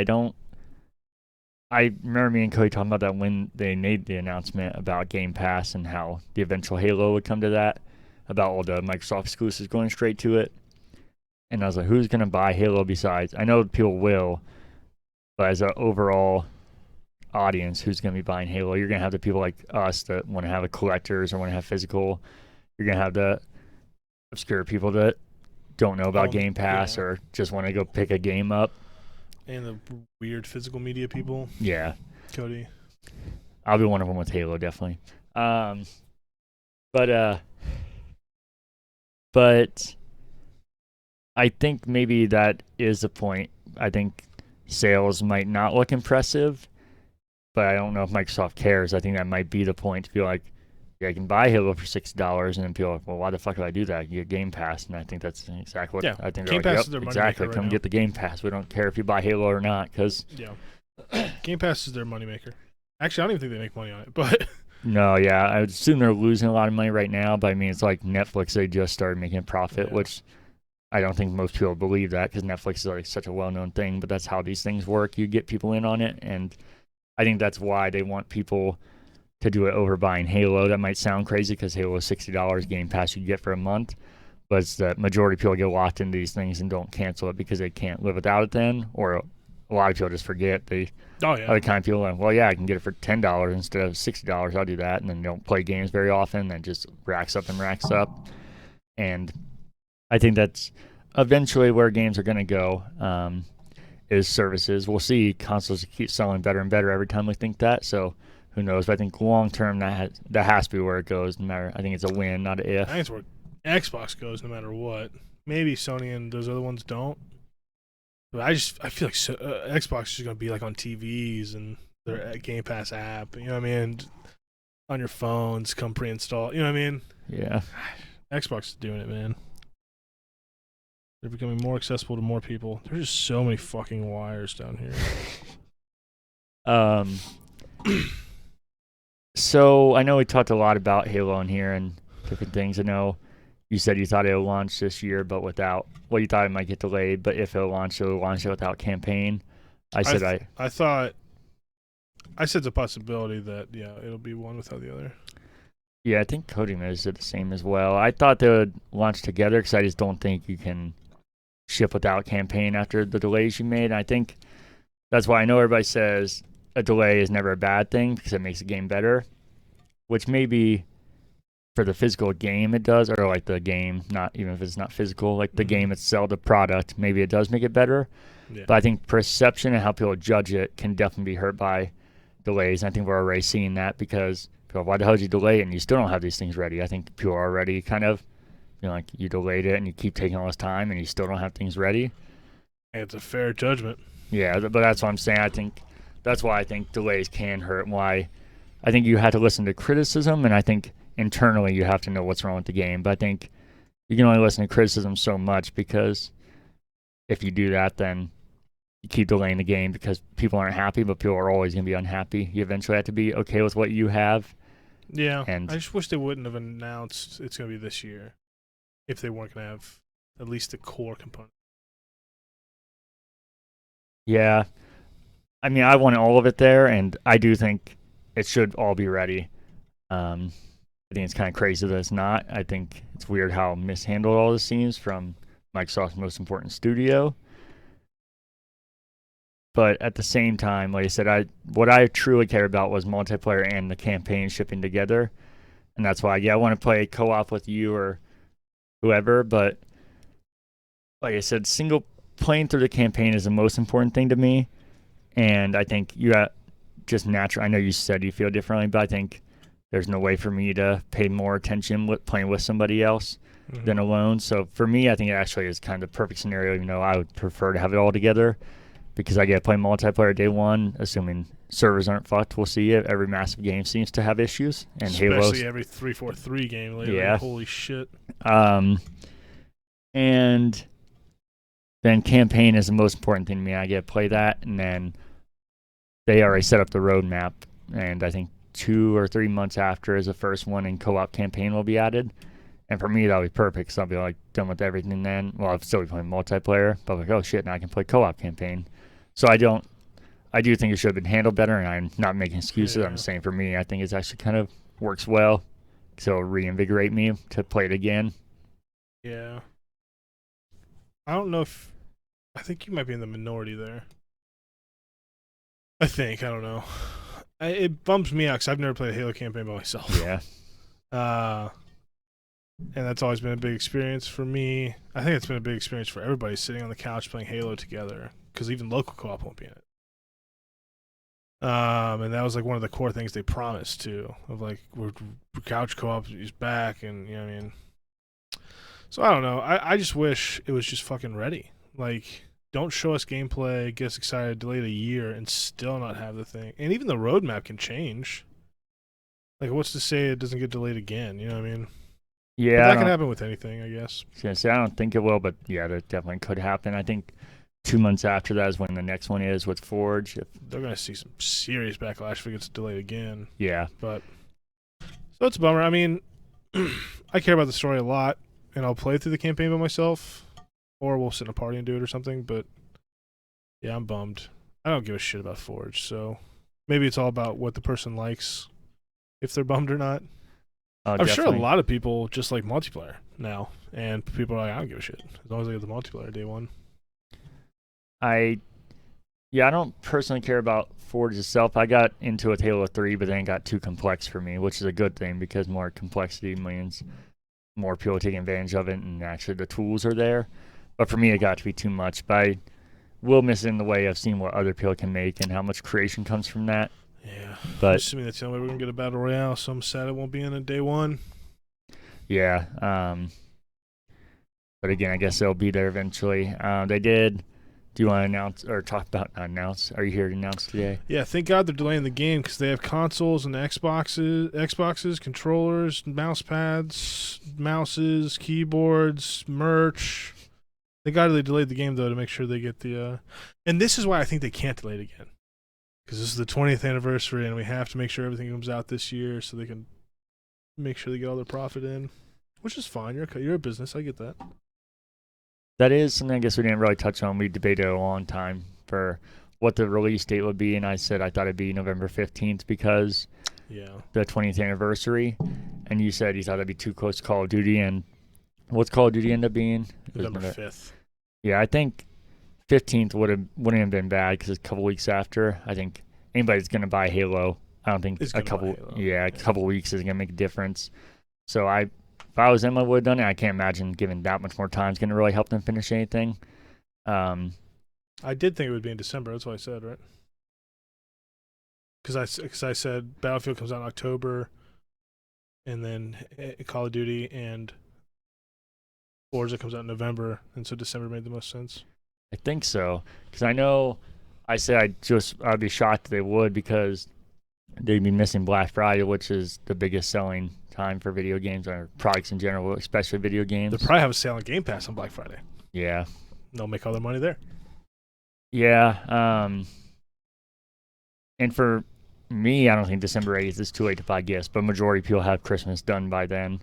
I remember me and Cody talking about that when they made the announcement about Game Pass and how the eventual Halo would come to that, about all the Microsoft exclusives going straight to it. And I was like, who's going to buy Halo besides? I know people will, but as an overall audience, who's going to be buying Halo? You're going to have the people like us that want to have a collectors or want to have physical. You're going to have the obscure people that don't know about Game Pass or just want to go pick a game up. And the weird physical media people. Yeah. Cody. I'll be one of them with Halo, definitely. But I think maybe that is the point. I think sales might not look impressive, but I don't know if Microsoft cares. I think that might be the point to be like, yeah, I can buy Halo for $60, and then people are like, well, why the fuck would I do that? You get Game Pass, and I think that's exactly what I think. Game Pass like, is their money exactly. maker Come right get the Game Pass. We don't care if you buy Halo or not, because Game Pass is their moneymaker. Actually, I don't even think they make money on it, but no, yeah, I would assume they're losing a lot of money right now. But I mean, it's like Netflix; they just started making a profit, which I don't think most people believe that because Netflix is like such a well-known thing. But that's how these things work. You get people in on it, and I think that's why they want people to do it over buying Halo. That might sound crazy because Halo is $60 Game Pass you get for a month, But it's the majority of people get locked into these things and don't cancel it because they can't live without it then, or a lot of people just forget. Other kind of people are like, well, yeah, I can get it for $10 instead of $60. I'll do that, and then they don't play games very often. And just racks up and racks up. And I think that's eventually where games are going to go. Is services. We'll see consoles keep selling better and better every time we think that. So who knows? But I think long term that has to be where it goes. No matter, I think it's a win, not an if. I think it's where Xbox goes no matter what. Maybe Sony and those other ones don't. But I feel like Xbox is just gonna be like on TVs and their Game Pass app. You know what I mean? On your phones, come pre-installed. You know what I mean? Yeah. Xbox is doing it, man. They're becoming more accessible to more people. There's just so many fucking wires down here. So I know we talked a lot about Halo in here and different things. I know you said you thought it would launch this year, but without. Well, you thought it might get delayed, but if it'll launch it without campaign. I said it's a possibility that it'll be one without the other. Yeah, I think Cody Mraz did the same as well. I thought they would launch together because I just don't think you can ship without campaign after the delays you made. And I think that's why I know everybody says a delay is never a bad thing because it makes the game better, which maybe for the physical game it does, or like the game, not even if it's not physical, like the game itself, the product, maybe it does make it better. Yeah. But I think perception and how people judge it can definitely be hurt by delays. And I think we're already seeing that because people, why the hell did you delay it and you still don't have these things ready? I think people are already kind of, like you delayed it and you keep taking all this time and you still don't have things ready. It's a fair judgment. Yeah, but that's what I'm saying. I think that's why I think delays can hurt and why I think you have to listen to criticism, and I think internally you have to know what's wrong with the game. But I think you can only listen to criticism so much because if you do that, then you keep delaying the game because people aren't happy, but people are always going to be unhappy. You eventually have to be okay with what you have. Yeah, and I just wish they wouldn't have announced it's going to be this year if they weren't going to have at least the core component. Yeah. I mean, I want all of it there, and I do think it should all be ready. I think it's kind of crazy that it's not. I think it's weird how mishandled all this seems from Microsoft's most important studio. But at the same time, like I said, what I truly care about was multiplayer and the campaign shipping together. And that's why, I want to play co-op with you or whoever. But like I said, playing through the campaign is the most important thing to me. And I think you got just natural. I know you said you feel differently, but I think there's no way for me to pay more attention with playing with somebody else than alone. So for me, I think it actually is kind of the perfect scenario. Even though I would prefer to have it all together because I get to play multiplayer day one, assuming servers aren't fucked. We'll see it. Every massive game seems to have issues, and especially every 343 game lately. Yeah, holy shit. And then campaign is the most important thing to me. I get to play that, and then they already set up the roadmap, and I think 2 or 3 months after is the first one, and co-op campaign will be added. And for me, that'll be perfect, because I'll be like done with everything then. Well, I'll still be playing multiplayer, but like, oh shit, now I can play co-op campaign. So I do think it should have been handled better, and I'm not making excuses. Yeah. I'm saying for me, I think it actually kind of works well, so it'll reinvigorate me to play it again. Yeah. I don't know if... I think you might be in the minority there. I don't know. It bumps me out because I've never played a Halo campaign by myself. Yeah. And that's always been a big experience for me. I think it's been a big experience for everybody sitting on the couch playing Halo together, because even local co-op won't be in it. And that was like one of the core things they promised too, of like, we're couch co-op is back, and you know what I mean. So I don't know. I just wish it was just fucking ready. Like, don't show us gameplay, get us excited, delay it a year, and still not have the thing. And even the roadmap can change. Like, what's to say it doesn't get delayed again? You know what I mean? Yeah, but that can happen with anything, I guess. I don't think it will, but yeah, that definitely could happen. I think 2 months after that is when the next one is with Forge. They're going to see some serious backlash if it gets delayed again. Yeah. So it's a bummer. I mean, I care about the story a lot, and I'll play through the campaign by myself, or we'll sit in a party and do it or something, but yeah, I'm bummed. I don't give a shit about Forge, so maybe it's all about what the person likes, if they're bummed or not. I'm sure a lot of people just like multiplayer now, and people are like, I don't give a shit as long as I get the multiplayer day one. I don't personally care about Forge itself. I got into it with Halo 3, but then it got too complex for me, which is a good thing because more complexity means more people taking advantage of it, and actually the tools are there. But for me, it got to be too much. But I will miss it in the way of seeing what other people can make and how much creation comes from that. Yeah. But assuming that's the only way we're going to get a Battle Royale, so I'm sad it won't be in a day one. Yeah. But again, I guess they'll be there eventually. They did. Do you want to announce or talk about announce? Are you here to announce today? Yeah, thank God they're delaying the game because they have consoles and Xboxes, controllers, mouse pads, mouses, keyboards, merch. Thank God they delayed the game, though, to make sure they get the... And this is why I think they can't delay it again. Because this is the 20th anniversary, and we have to make sure everything comes out this year so they can make sure they get all their profit in. Which is fine. You're a business. I get that. That is something I guess we didn't really touch on. We debated a long time for what the release date would be, and I said I thought it'd be November 15th because the 20th anniversary, and you said you thought it'd be too close to Call of Duty, and what's Call of Duty end up being? November 5th. Yeah, I think 15th wouldn't have been bad because it's a couple weeks after. I think anybody's going to buy Halo. I don't think a couple weeks is going to make a difference. So if I was them, I would have done it. I can't imagine giving that much more time is going to really help them finish anything. I did think it would be in December. That's what I said, right? Because I said Battlefield comes out in October, and then Call of Duty and Forza comes out in November, and so December made the most sense. I think so, because I know I said I'd be shocked if they would because they'd be missing Black Friday, which is the biggest selling time for video games or products in general, especially video games. They'll probably have a sale on Game Pass on Black Friday. Yeah. They'll make all their money there. Yeah. And for me, I don't think December 8th is too late to buy gifts, but majority of people have Christmas done by then.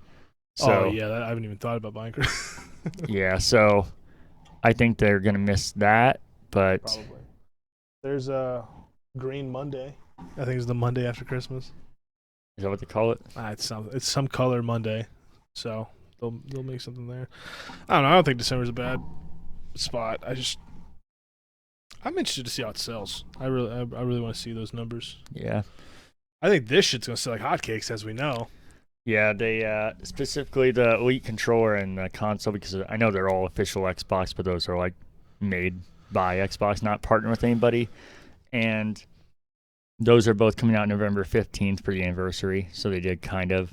So, I haven't even thought about buying Christmas. Yeah, so I think they're going to miss that, but... Probably. There's a Green Monday. I think it's the Monday after Christmas. Is that what they call it? It's some color Monday, so they'll make something there. I don't know. I don't think December's a bad spot. I'm interested to see how it sells. I really want to see those numbers. Yeah. I think this shit's gonna sell like hotcakes, as we know. Yeah, they specifically the Elite controller and the console, because I know they're all official Xbox, but those are like made by Xbox, not partnered with anybody, and those are both coming out November 15th for the anniversary, so they did kind of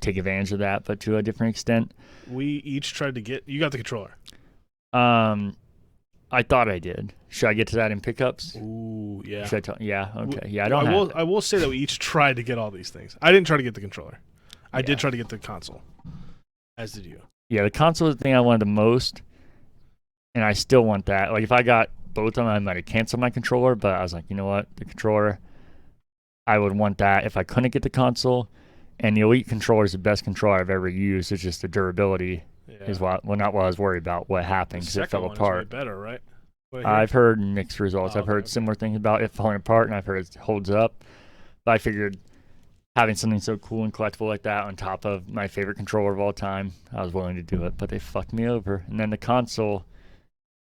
take advantage of that, but to a different extent. We each tried to get... You got the controller. I thought I did. Should I get to that in pickups? Ooh, yeah. Should I yeah, okay. Yeah, I will say that we each tried to get all these things. I didn't try to get the controller. I did try to get the console, as did you. Yeah, the console is the thing I wanted the most, and I still want that. Like, if I got both of them, I might have canceled my controller, but I was like, you know what? The controller, I would want that if I couldn't get the console. And the Elite controller is the best controller I've ever used. It's just the durability is not what I was worried about, what happened, because it fell apart. Better, right? I've heard mixed results. I've heard similar things about it falling apart, and I've heard it holds up. But I figured having something so cool and collectible like that on top of my favorite controller of all time, I was willing to do it. But they fucked me over. And then the console.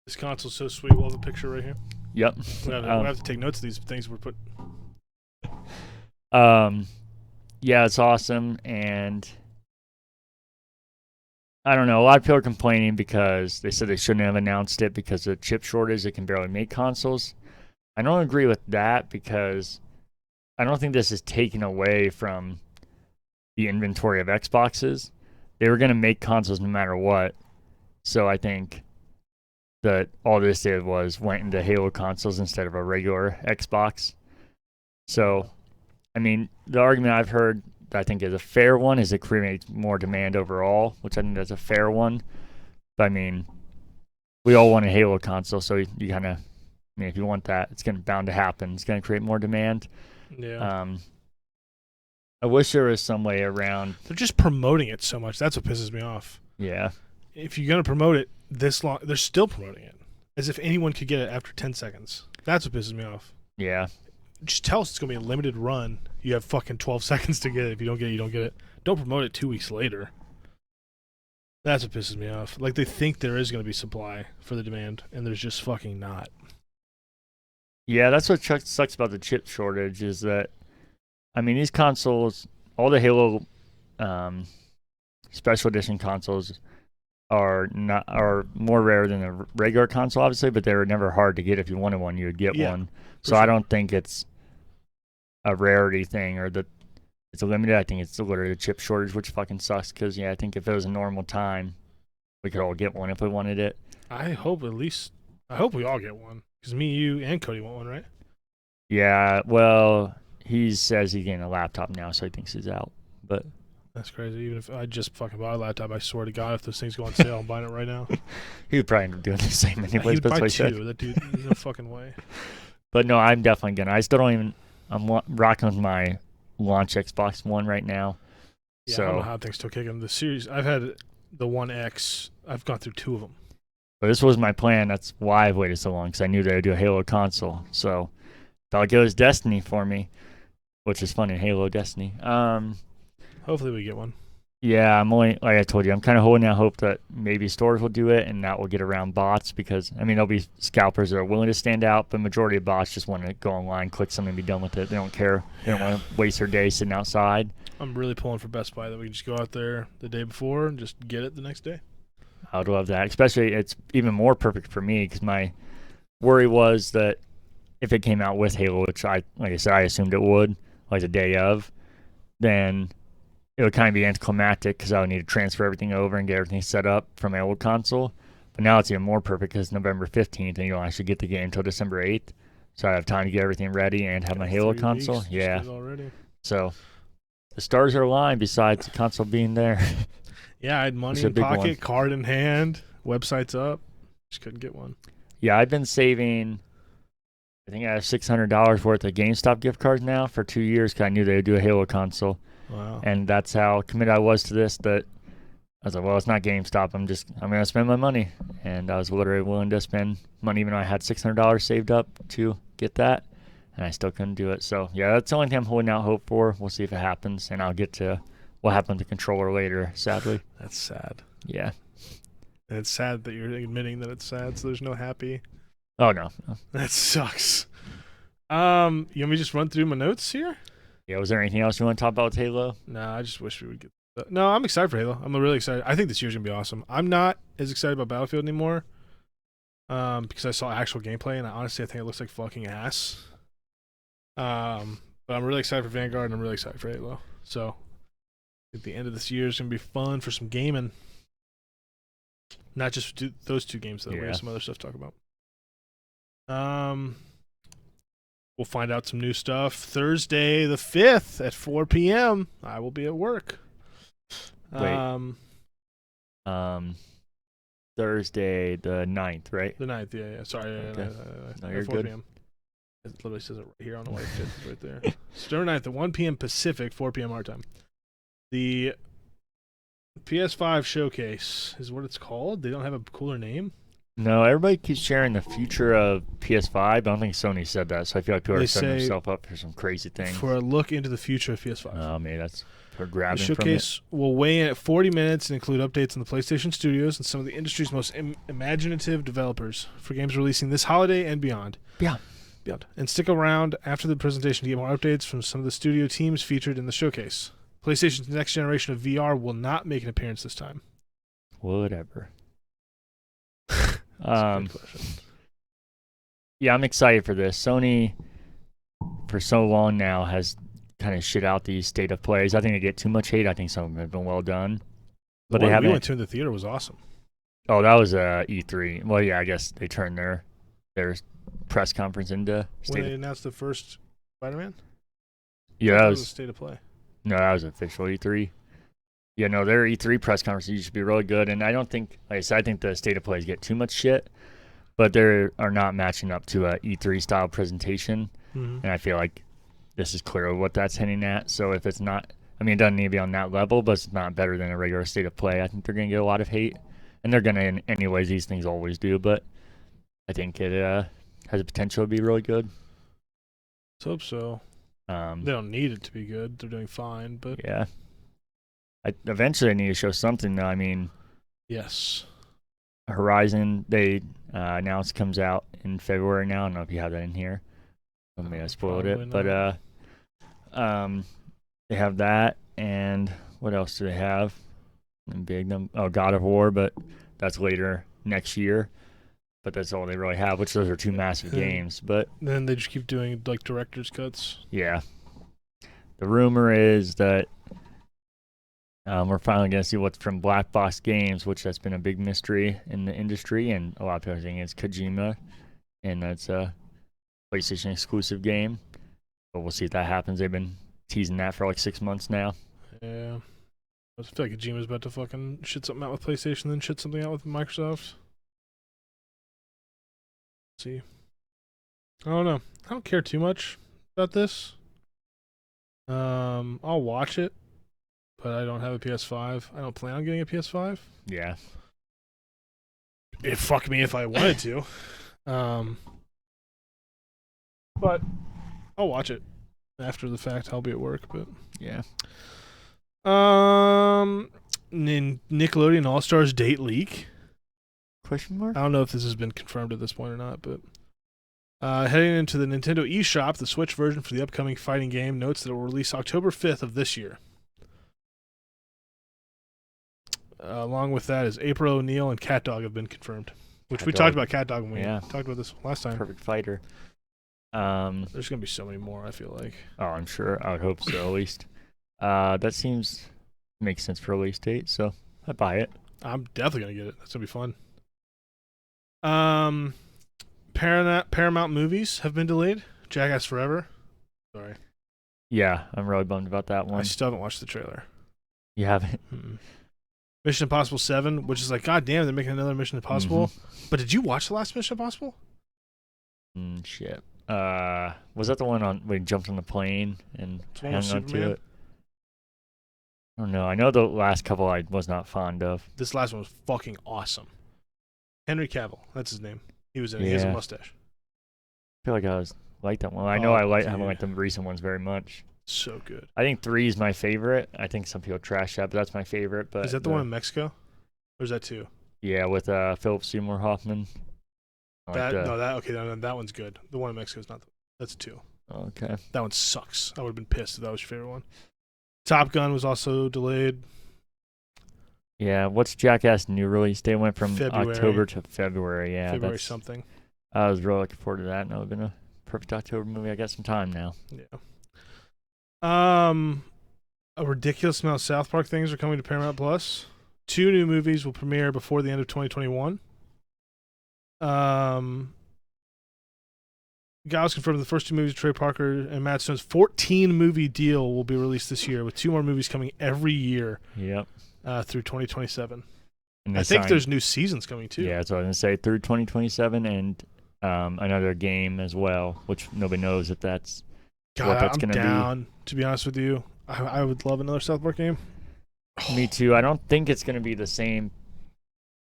This console's so sweet. We'll have a picture right here. Yep. We'll have to take notes of these things we're putting. Yeah, it's awesome, and I don't know. A lot of people are complaining because they said they shouldn't have announced it because of the chip shortage. They can barely make consoles. I don't agree with that because I don't think this is taken away from the inventory of Xboxes. They were going to make consoles no matter what, so I think that all this did was went into Halo consoles instead of a regular Xbox. So, I mean, the argument I've heard that I think is a fair one is it creates more demand overall, which I think that's a fair one. But, I mean, we all want a Halo console, so you kind of, I mean, if you want that, it's bound to happen. It's going to create more demand. Yeah. I wish there was some way around. They're just promoting it so much. That's what pisses me off. Yeah. If you're going to promote it this long, they're still promoting it as if anyone could get it after 10 seconds. That's what pisses me off. Yeah. Just tell us it's going to be a limited run. You have fucking 12 seconds to get it. If you don't get it, you don't get it. Don't promote it 2 weeks later. That's what pisses me off. Like, they think there is going to be supply for the demand, and there's just fucking not. Yeah, that's what sucks about the chip shortage is that, I mean, these consoles, all the Halo special edition consoles are more rare than a regular console, obviously, but they were never hard to get. If you wanted one, you would get one. So sure. I don't think it's a rarity thing or that it's a limited. I think it's literally a chip shortage, which fucking sucks because, I think if it was a normal time, we could all get one if we wanted it. I hope we all get one because me, you, and Cody want one, right? Yeah, well, he says he's getting a laptop now, so he thinks he's out. But that's crazy. Even if I just fucking buy a laptop, I swear to God, if those things go on sale, I'm buying it right now. He would probably end up doing the same anyways. He would buy two. That dude, there's no fucking way. But no, I'm definitely gonna. I still don't even. I'm rocking with my launch Xbox One right now. Yeah, so I don't know how things still kick them. The series, I've had the One X. I've gone through 2 of them. But this was my plan. That's why I've waited so long because I knew they would do a Halo console. So felt like it was destiny for me, which is funny. Halo Destiny. Hopefully we get one. Yeah, I'm only, like I told you, I'm kind of holding out hope that maybe stores will do it and that will get around bots because, I mean, there'll be scalpers that are willing to stand out, but majority of bots just want to go online, click something, and be done with it. They don't care. They don't want to waste their day sitting outside. I'm really pulling for Best Buy that we can just go out there the day before and just get it the next day. I would love that. Especially, it's even more perfect for me because my worry was that if it came out with Halo, which like I said, I assumed it would, like the day of, then it would kind of be anticlimactic because I would need to transfer everything over and get everything set up from my old console. But now it's even more perfect because November 15th, and you don't actually get the game until December 8th. So I have time to get everything ready and have my Halo console. Yeah. So the stars are aligned besides the console being there. Yeah, I had money in pocket, card in hand, website's up. Just couldn't get one. Yeah, I've been saving, I think I have $600 worth of GameStop gift cards now for 2 years because I knew they would do a Halo console. Wow. And that's how committed I was to this, that I was like, well, it's not GameStop. I'm going to spend my money. And I was literally willing to spend money even though I had $600 saved up to get that. And I still couldn't do it. So, yeah, that's the only thing I'm holding out hope for. We'll see if it happens. And I'll get to what happened to the controller later, sadly. That's sad. Yeah. And it's sad that you're admitting that it's sad, so there's no happy. Oh, no. That sucks. You want me to just run through my notes here? Yeah, was there anything else you want to talk about with Halo? No, I just wish we would get that. No, I'm excited for Halo. I'm really excited. I think this year's going to be awesome. I'm not as excited about Battlefield anymore because I saw actual gameplay, and honestly, I think it looks like fucking ass. But I'm really excited for Vanguard, and I'm really excited for Halo. So at the end of this year is going to be fun for some gaming. Not just those 2 games, though. Yeah. We have some other stuff to talk about. We'll find out some new stuff Thursday the 5th at 4 p.m. I will be at work. Wait. Thursday the 9th, right? The 9th, yeah. Sorry. Okay. No, you're 4 good. p.m. It literally says it right here on the white shit right there. September 9th at 1 p.m. Pacific, 4 p.m. our time. The PS5 Showcase is what it's called. They don't have a cooler name. No, everybody keeps sharing the future of PS5. I don't think Sony said that, so I feel like people are setting themselves up for some crazy things. For a look into the future of PS5. Oh, man, that's for grabbing from it. The showcase will weigh in at 40 minutes and include updates on the PlayStation Studios and some of the industry's most imaginative developers for games releasing this holiday and beyond. Beyond. And stick around after the presentation to get more updates from some of the studio teams featured in the showcase. PlayStation's next generation of VR will not make an appearance this time. Whatever. That's a good question. Yeah, I'm excited for this. Sony, for so long now, has kind of shit out these state of plays. I think they get too much hate. I think some of them have been well done. But they haven't. We went to in the theater was awesome. Oh, that was E3. Well, yeah, I guess they turned their press conference into when they announced the first Spider-Man? Yeah, that was a state of play. No, that was official E3. Yeah, no, their E3 press conferences used to be really good, and I don't think, like I said, I think the state of plays get too much shit, but they are not matching up to a E3 style presentation, and I feel like this is clearly what that's hinting at. So if it's not, I mean, it doesn't need to be on that level, but it's not better than a regular state of play. I think they're going to get a lot of hate, and they're going to, anyways. These things always do, but I think it has the potential to be really good. Let's hope so. They don't need it to be good. They're doing fine, but yeah. Eventually, I need to show something, though. I mean, Yes. Horizon, they announced comes out in February now. I don't know if you have that in here. I may have spoiled it, but they have that, and what else do they have? God of War, but that's later next year. But that's all they really have, which those are two massive games. But then they just keep doing like director's cuts. Yeah. The rumor is that we're finally going to see what's from Black Box Games, which has been a big mystery in the industry, and a lot of people think it's Kojima, and that's a PlayStation exclusive game. But we'll see if that happens. They've been teasing that for like 6 months now. Yeah. I feel like Kojima's about to fucking shit something out with PlayStation, then shit something out with Microsoft. Let's see. I don't know. I don't care too much about this. I'll watch it, but I don't have a PS5. I don't plan on getting a PS5. Yeah. It fuck me if I wanted to. But I'll watch it after the fact. I'll be at work, but yeah. Nickelodeon All Stars date leak? Question mark? I don't know if this has been confirmed at this point or not, but heading into the Nintendo eShop, the Switch version for the upcoming fighting game notes that it will release October 5th of this year. Along with that is April O'Neil and Cat Dog have been confirmed. Which we talked about Cat Dog when we talked about this last time. Perfect fighter. There's going to be so many more, I feel like. Oh, I'm sure. I would hope so, at least. That seems makes sense for a release date, so I buy it. I'm definitely going to get it. That's going to be fun. Paramount movies have been delayed. Jackass Forever. Sorry. Yeah, I'm really bummed about that one. I still haven't watched the trailer. You haven't? Mission Impossible 7, which is like, god damn, they're making another Mission Impossible. Mm-hmm. But did you watch the last Mission Impossible? Shit. Was that the one on when he jumped on the plane and hung on to it? I don't know. I know the last couple I was not fond of. This last one was fucking awesome. Henry Cavill, that's his name. He was in it. He has a mustache. I feel like I like that one. I know haven't liked the recent ones very much. So good. I think 3 is my favorite. I think some people trash that, but that's my favorite. But is that the one in Mexico? Or is that 2? Yeah, with Philip Seymour Hoffman. That one's good. The one in Mexico is not. That's 2. Okay. That one sucks. I would have been pissed if that was your favorite one. Top Gun was also delayed. Yeah, what's Jackass new release? They went from February. October to February. Yeah, February something. I was really looking forward to that, and it would have been a perfect October movie. I got some time now. Yeah. A ridiculous amount of South Park things are coming to Paramount Plus. 2 new movies will premiere before the end of 2021. Gauss confirmed the first 2 movies of Trey Parker and Matt Stone's 14-movie deal will be released this year, with 2 more movies coming every year. Yep. Through 2027. And I think there's new seasons coming too. Yeah, that's what I was gonna say. Through 2027, and another game as well, which nobody knows if that's what that's I'm gonna down, to be honest with you. I would love another South Park game. Me too. I don't think it's gonna be the same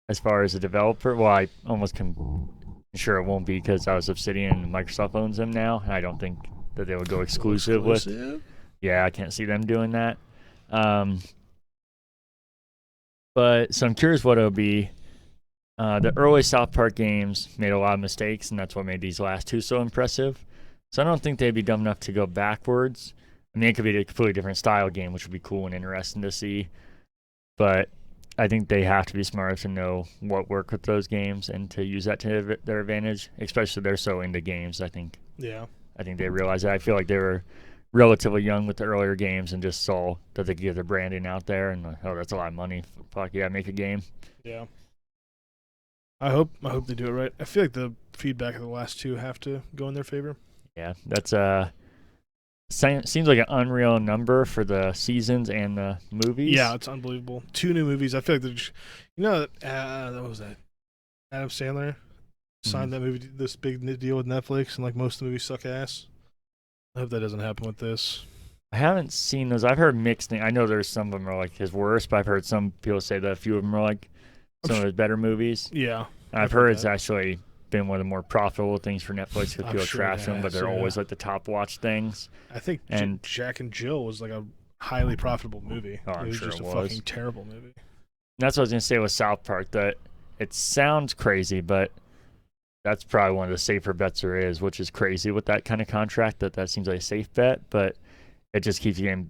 as far as a developer. Well, I almost can sure it won't be because I was Obsidian and Microsoft owns them now, and I don't think that they would go exclusive with. Yeah, I can't see them doing that. But so I'm curious what it'll be. The early South Park games made a lot of mistakes, and that's what made these last 2 so impressive. So I don't think they'd be dumb enough to go backwards. I mean, it could be a completely different style game, which would be cool and interesting to see. But I think they have to be smart to know what worked with those games and to use that to their advantage, especially they're so into games, I think. Yeah. I think they realize that. I feel like they were relatively young with the earlier games and just saw that they could get their branding out there and that's a lot of money. Fuck yeah, make a game. Yeah. I hope they do it right. I feel like the feedback of the last 2 have to go in their favor. Yeah, that's seems like an unreal number for the seasons and the movies. Yeah, it's unbelievable. 2 new movies. I feel like they're just, what was that? Adam Sandler signed that movie, this big deal with Netflix, and like most of the movies suck ass. I hope that doesn't happen with this. I haven't seen those. I've heard mixed things. I know there's some of them are like his worst, but I've heard some people say that a few of them are like some of his better movies. Yeah. And I've heard it's actually been one of the more profitable things for Netflix because people trash them, but they're always like the top watch things. I think Jack and Jill was like a highly profitable movie. Oh, I'm it was sure just it a was. fucking terrible movie. that's what I was gonna say with South Park. That it sounds crazy, but that's probably one of the safer bets there is, which is crazy with that kind of contract. That seems like a safe bet, but it just keeps getting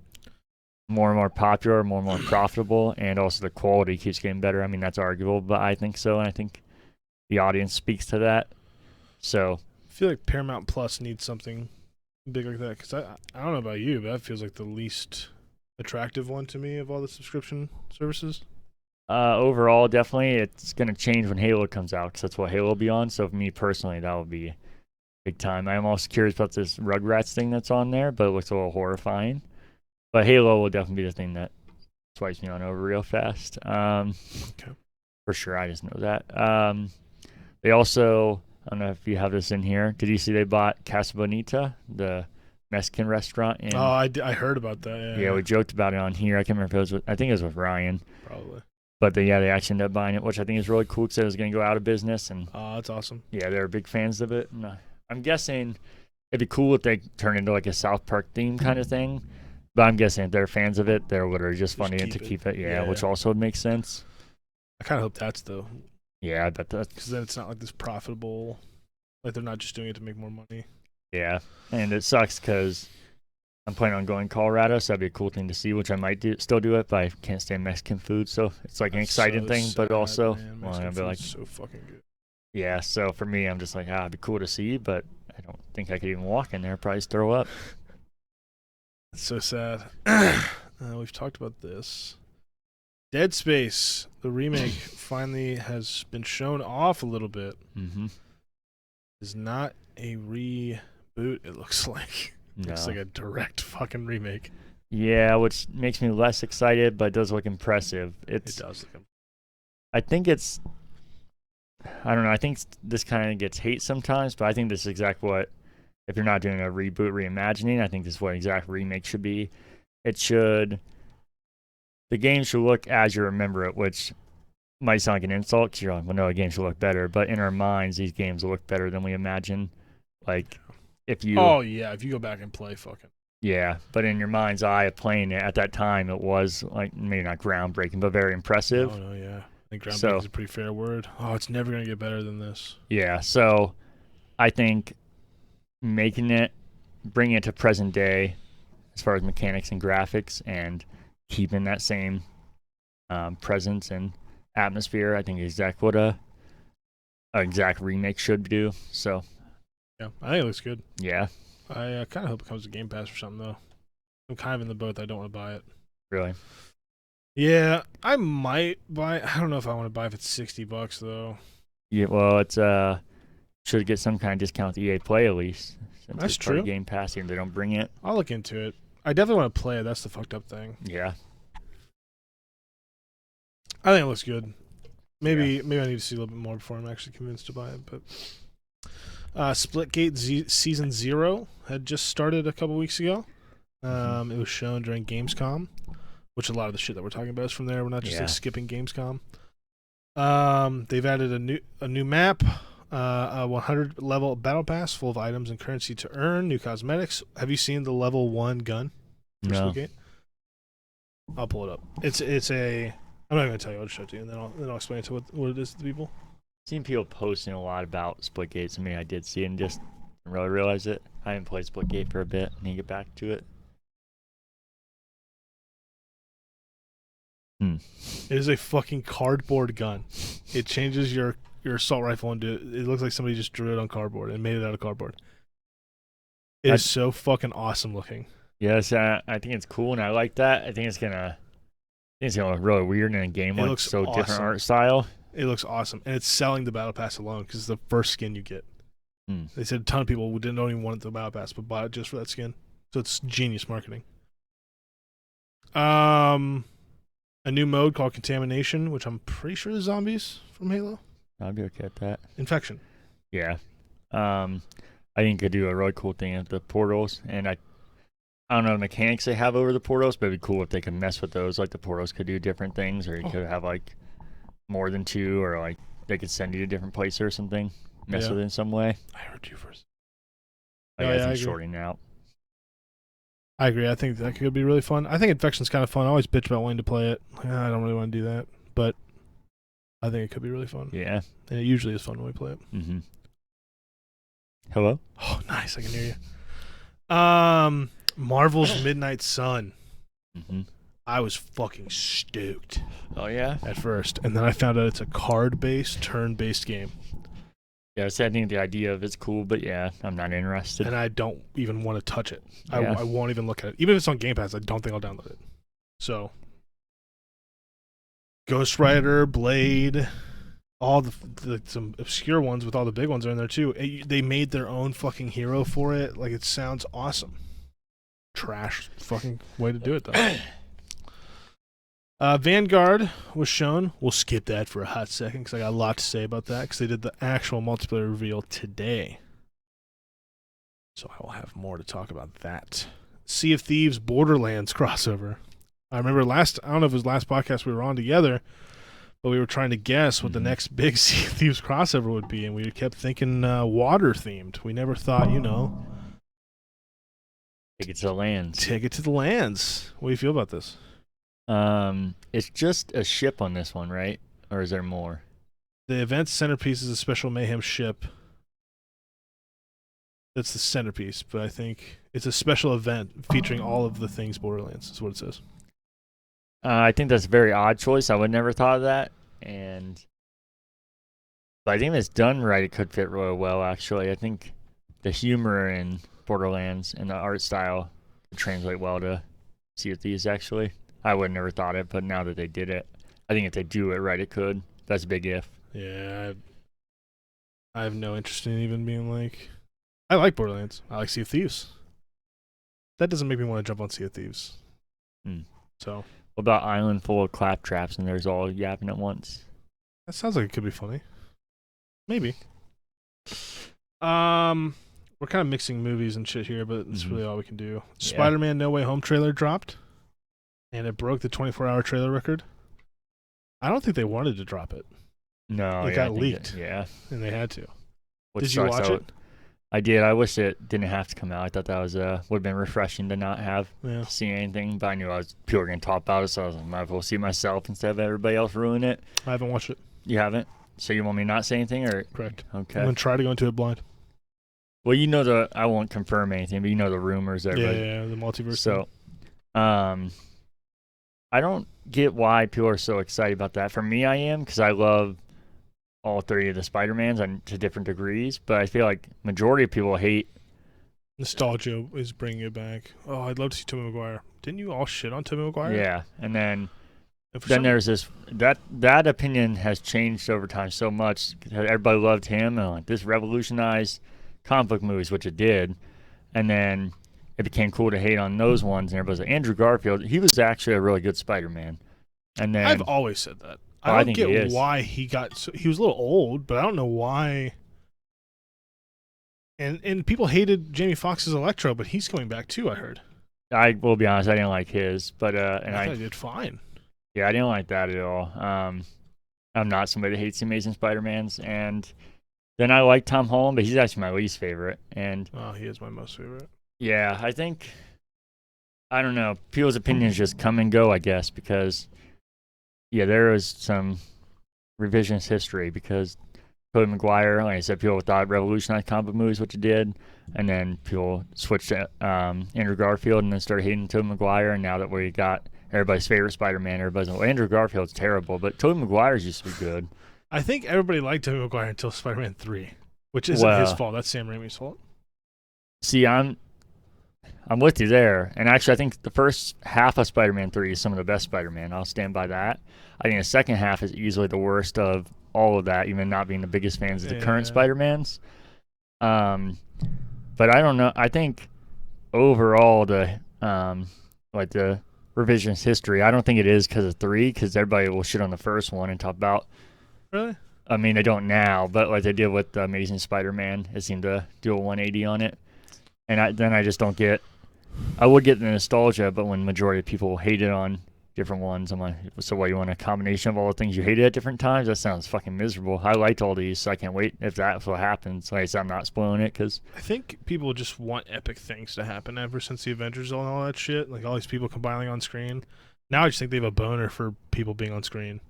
more and more popular, more and more profitable, and also the quality keeps getting better. I mean, that's arguable, but I think so, and I think the audience speaks to that. So I feel like Paramount Plus needs something big like that, because I don't know about you, but that feels like the least attractive one to me of all the subscription services. overall, definitely, it's gonna change when Halo comes out because that's what Halo will be on. So for me personally, that would be big time. I'm also curious about this Rugrats thing that's on there, but it looks a little horrifying. But Halo will definitely be the thing that swipes me on over real fast. Okay. For sure, I just know that. They also, I don't know if you have this in here. Did you see they bought Casa Bonita, the Mexican restaurant? I heard about that. Yeah, we joked about it on here. I can't remember if it was with, I think it was with Ryan. Probably. But they actually ended up buying it, which I think is really cool because it was going to go out of business. And that's awesome. yeah, they're big fans of it. And I'm guessing it'd be cool if they turn into like a South Park theme kind of thing. But I'm guessing if they're fans of it, they're literally just funding it to keep it. Yeah, which also would make sense. I kind of hope that's though. Yeah, I bet that. Because then it's not like this profitable. Like they're not just doing it to make more money. Yeah, and it sucks because I'm planning on going to Colorado, so that'd be a cool thing to see, which I might still do it, but I can't stand Mexican food, so it's like an exciting thing, sad, but also, Mexican food is so fucking good. Yeah, so for me, I'm just like, it'd be cool to see, but I don't think I could even walk in there, probably throw up. It's so sad. We've talked about this. Dead Space, the remake, finally has been shown off a little bit. Mm-hmm. It's not a reboot, it looks like. It looks like a direct fucking remake. Yeah, which makes me less excited, but it does look impressive. It does look impressive. I think it's, I don't know, I think this kind of gets hate sometimes, but I think this is exactly what, if you're not doing a reboot reimagining, I think this is what exact remake should be. The game should look as you remember it, which might sound like an insult because you're like, well, no, a game should look better. But in our minds, these games will look better than we imagine. Like, if you... Oh, yeah, if you go back and play fucking... Yeah, but in your mind's eye of playing it, at that time, it was, like, maybe not groundbreaking, but very impressive. Oh, no, yeah. I think groundbreaking is a pretty fair word. Oh, it's never going to get better than this. Yeah, so I think bringing it to present day as far as mechanics and graphics and keeping that same presence and atmosphere, I think is exactly what an exact remake should do. So yeah, I think it looks good. Yeah, I kind of hope it comes to Game Pass or something though. I'm kind of in the boat that I don't want to buy it. Really? Yeah, I might buy. I don't know if I want to buy if it's $60 though. Yeah, well, it's should get some kind of discount with EA Play at least. That's true. Game Pass, and they don't bring it. I'll look into it. I definitely want to play it. That's the fucked up thing. Yeah. I think it looks good. Maybe I need to see a little bit more before I'm actually convinced to buy it. But Splitgate Season 0 had just started a couple weeks ago. It was shown during Gamescom, which a lot of the shit that we're talking about is from there. We're not just like skipping Gamescom. They've added a new map, a 100-level battle pass full of items and currency to earn, new cosmetics. Have you seen the level 1 gun? No. Splitgate? I'll pull it up. It's a... I'm not going to tell you. I'll just show it to you, and then I'll explain it to what it is to the people. I've seen people posting a lot about Splitgate. I mean, I did see it and just didn't really realize it. I haven't played Splitgate for a bit. I need to get back to it. It is a fucking cardboard gun. It changes your assault rifle into... It looks like somebody just drew it on cardboard and made it out of cardboard. It is so fucking awesome looking. Yes, I think it's cool, and I like that. I think it's gonna look really weird in a game with so awesome. Different art style. It looks awesome, and it's selling the battle pass alone because it's the first skin you get. They said a ton of people who don't even want the battle pass, but bought it just for that skin. So it's genius marketing. A new mode called Contamination, which I'm pretty sure is zombies from Halo. I'd be okay with that. Infection. Yeah. I think it could do a really cool thing at the portals, and I don't know the mechanics they have over the portals, but it'd be cool if they could mess with those. Like the portals could do different things, or you could have like more than two, or like they could send you to different places or something. Mess with it in some way. I heard you first. I think shorting out. I agree. I think that could be really fun. I think Infection's kind of fun. I always bitch about wanting to play it. I don't really want to do that. but I think it could be really fun. Yeah. And it usually is fun when we play it. Mm-hmm. Hello? Oh, nice. I can hear you. Marvel's Midnight Sun. Mm-hmm. I was fucking stoked Oh, yeah? at first, and then I found out it's a card-based, turn-based game. Yeah, I think the idea of it's cool, but yeah, I'm not interested. And I don't even want to touch it. Yeah. I won't even look at it. Even if it's on Game Pass, I don't think I'll download it. So, Ghost Rider, Blade, all some obscure ones with all the big ones are in there too. They made their own fucking hero for it. Like, it sounds awesome. Trash fucking way to do it, though. Vanguard was shown. We'll skip that for a hot second because I got a lot to say about that because they did the actual multiplayer reveal today. So I will have more to talk about that. Sea of Thieves Borderlands crossover. I remember I don't know if it was last podcast we were on together, but we were trying to guess what the next big Sea of Thieves crossover would be, and we kept thinking water themed. We never thought, Take it to the lands. Take it to the lands. What do you feel about this? It's just a ship on this one, right? Or is there more? The event's centerpiece is a special mayhem ship. That's the centerpiece, but I think it's a special event featuring all of the things Borderlands, is what it says. I think that's a very odd choice. I would never thought of that. But I think if it's done right, it could fit really well, actually. I think the humor in Borderlands and the art style would translate well to Sea of Thieves, actually. I would have never thought it, but now that they did it, I think if they do it right, it could. That's a big if. Yeah, I have no interest in even being like... I like Borderlands. I like Sea of Thieves. That doesn't make me want to jump on Sea of Thieves. So... What about Island full of claptraps and there's all yapping at once? That sounds like it could be funny. Maybe. We're kind of mixing movies and shit here, but that's really all we can do. Yeah. Spider-Man No Way Home trailer dropped, and it broke the 24-hour trailer record. I don't think they wanted to drop it. No, it got leaked. Yeah. And they had to. Which did you watch it? I did. I wish it didn't have to come out. I thought that was would have been refreshing to not have seen anything, but I knew people were going to talk about it, so I was like, might as well see myself instead of everybody else ruin it. I haven't watched it. You haven't? So you want me to not say anything? Or correct. Okay. I'm going to try to go into it blind. Well, I won't confirm anything, but you know the rumors. Yeah, the multiverse. So, I don't get why people are so excited about that. For me, I am, because I love all three of the Spider-Mans to different degrees, but I feel like majority of people hate... Nostalgia is bringing it back. Oh, I'd love to see Tobey Maguire. Didn't you all shit on Tobey Maguire? Yeah, and then there's this... That opinion has changed over time so much. Everybody loved him, and like, this revolutionized comic book movies, which it did, and then it became cool to hate on those ones, and everybody's like, Andrew Garfield, he was actually a really good Spider-Man. And then I've always said that. I don't get why he got... he was a little old, but I don't know why... And people hated Jamie Foxx's Electro, but he's coming back too, I heard. I will be honest, I didn't like his, but I thought he did fine. Yeah, I didn't like that at all. I'm not somebody that hates the Amazing Spider-Mans, and then I like Tom Holland, but he's actually my least favorite. And he is my most favorite. Yeah, I don't know. People's opinions just come and go, I guess, because there is some revisionist history because Tobey Maguire, like I said, people thought revolutionized comic book movies, which it did, and then people switched to Andrew Garfield and then started hating Tobey Maguire, and now that we got everybody's favorite Spider-Man, everybody's like, well, Andrew Garfield's terrible, but Tobey Maguire's used to be good. I think everybody liked Tobey Maguire until Spider-Man 3, which isn't his fault. That's Sam Raimi's fault. See, I'm with you there, and actually I think the first half of Spider-Man 3 is some of the best Spider-Man. I'll stand by that. I think the second half is easily the worst of all of that, even not being the biggest fans of the current Spider-Mans. But I don't know. I think overall the revisionist history, I don't think it is because of 3, because everybody will shit on the first one and talk about... Really? I mean, they don't now, but like they did with the Amazing Spider-Man, it seemed to do a 180 on it. And I just don't get... I would get the nostalgia, but when majority of people hate it on different ones, I'm like, so what, you want a combination of all the things you hated at different times? That sounds fucking miserable. I liked all these, so I can't wait if that's what happens. Like I said, I'm not spoiling it, because... I think people just want epic things to happen ever since the Avengers and all that shit. Like all these people combining on screen. Now I just think they have a boner for people being on screen.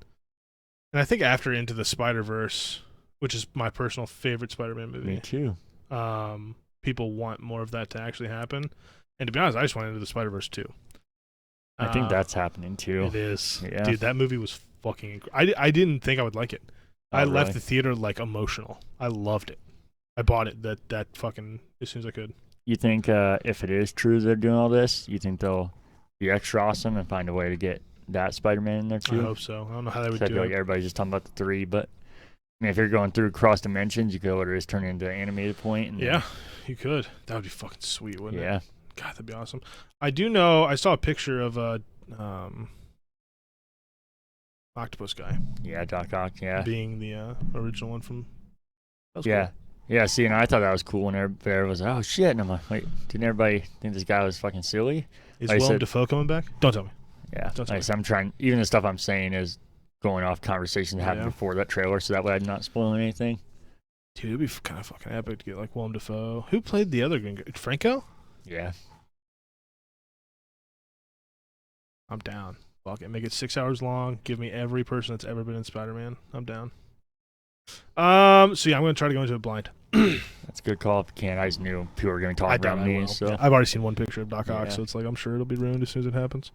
And I think after Into the Spider-Verse, which is my personal favorite Spider-Man movie. Me too. People want more of that to actually happen. And to be honest, I just went Into the Spider-Verse too. I think that's happening too. It is. Yeah. Dude, that movie was fucking I didn't think I would like it. I left really? the theater like emotional. I loved it. I bought it that fucking as soon as I could. You think if it is true they're doing all this, you think they'll be extra awesome and find a way to get that Spider-Man in there too? I hope so. I don't know how they would I do feel it. like everybody's just talking about the 3, but I mean, if you're going through cross dimensions, you could order this turn into an animated point. And Yeah, you could. That would be fucking sweet, wouldn't it? Yeah. God, that'd be awesome. I do know. I saw a picture of a octopus guy. Yeah, Doc Ock. Yeah. Being the original one from. That was Yeah. cool. Yeah. See, and I thought that was cool when everybody was like, "Oh shit!" And I'm like, "Wait, didn't everybody think this guy was fucking silly?" Is Like I Willem said- Dafoe coming back? Don't tell me. Yeah. Don't Like I said, I'm trying. Even the stuff I'm saying is going off conversations that happened Yeah. before that trailer, so that way I'm not spoiling anything. Dude, it'd be kind of fucking epic to get like Willem Dafoe. Who played the other Green Goblin? Franco? Yeah. I'm down. Fuck it. Make it 6 hours long. Give me every person that's ever been in Spider-Man. I'm down. So yeah, I'm gonna try to go into it blind. That's a good call. If you can't, I just knew people were going to talk doubt about I me. will. So Yeah, I've already seen one picture of Doc Ock, Yeah. so it's like I'm sure it'll be ruined as soon as it happens.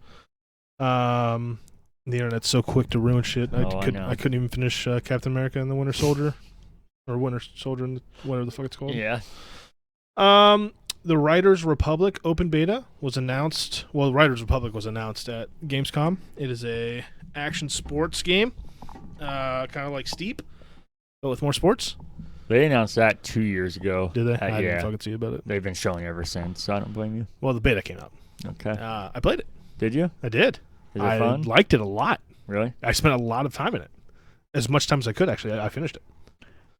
The internet's so quick to ruin shit. I know. I couldn't even finish Captain America and the Winter Soldier, or Winter Soldier and whatever the fuck it's called. yeah. The Riders Republic open beta was announced. Well, Riders Republic was announced at Gamescom. It is a action sports game, kind of like Steep, but with more sports. They announced that 2 years ago. Did they? I yeah. didn't fucking see about it. They've been showing it ever since, so I don't blame you. Well, the beta came out. Okay. I played it. Did you? I did. Is it I fun? liked it a lot. Really? I spent a lot of time in it. As much time as I could, actually. I finished it.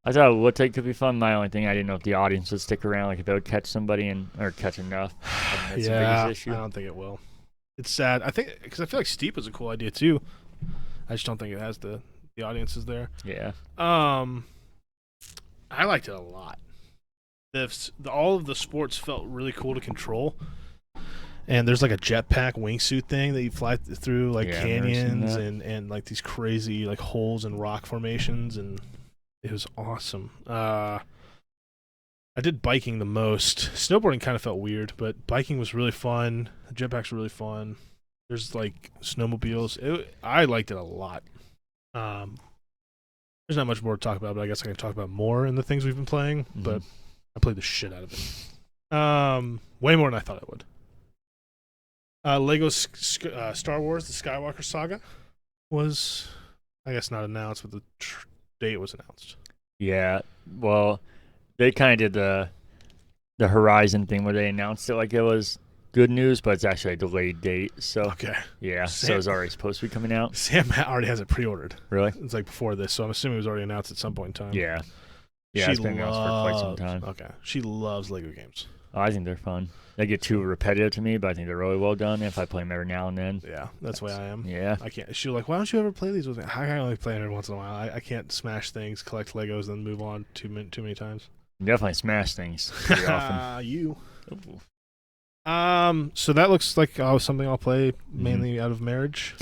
I thought it looked like it could be fun. My only thing, I didn't know if the audience would stick around, like if they would catch somebody or catch enough. I think that's the biggest issue. I don't think it will. It's sad. I think because I feel like Steep was a cool idea too. I just don't think it has the audiences there. Yeah. I liked it a lot. All of the sports felt really cool to control. And there's like a jetpack wingsuit thing that you fly through like Yeah, I've never seen canyons that. and like these crazy like holes and rock formations, and it was awesome. I did biking the most. Snowboarding kind of felt weird, but biking was really fun. The jetpacks were really fun. There's like snowmobiles. I liked it a lot. There's not much more to talk about, but I guess I can talk about more in the things we've been playing. Mm-hmm. But I played the shit out of it. Way more than I thought I would. Lego Star Wars: The Skywalker Saga was, I guess, not announced, but the date was announced. Yeah. Well, they kind of did the Horizon thing where they announced it like it was good news, but it's actually a delayed date. So Okay. yeah, so it's already supposed to be coming out. Sam already has it pre-ordered. Really? It's like before this, so I'm assuming it was already announced at some point in time. Yeah. Yeah, it's been announced for quite some time. Okay. She loves Lego games. Oh, I think they're fun. They get too repetitive to me, but I think they're really well done if I play them every now and then. Yeah, that's the way I am. Yeah. I can't. She was like, "Why don't you ever play these with me?" I can only play it every once in a while. I can't smash things, collect Legos, then move on too many times. Definitely smash things pretty often. You. Ooh. So that looks like something I'll play mainly out of marriage.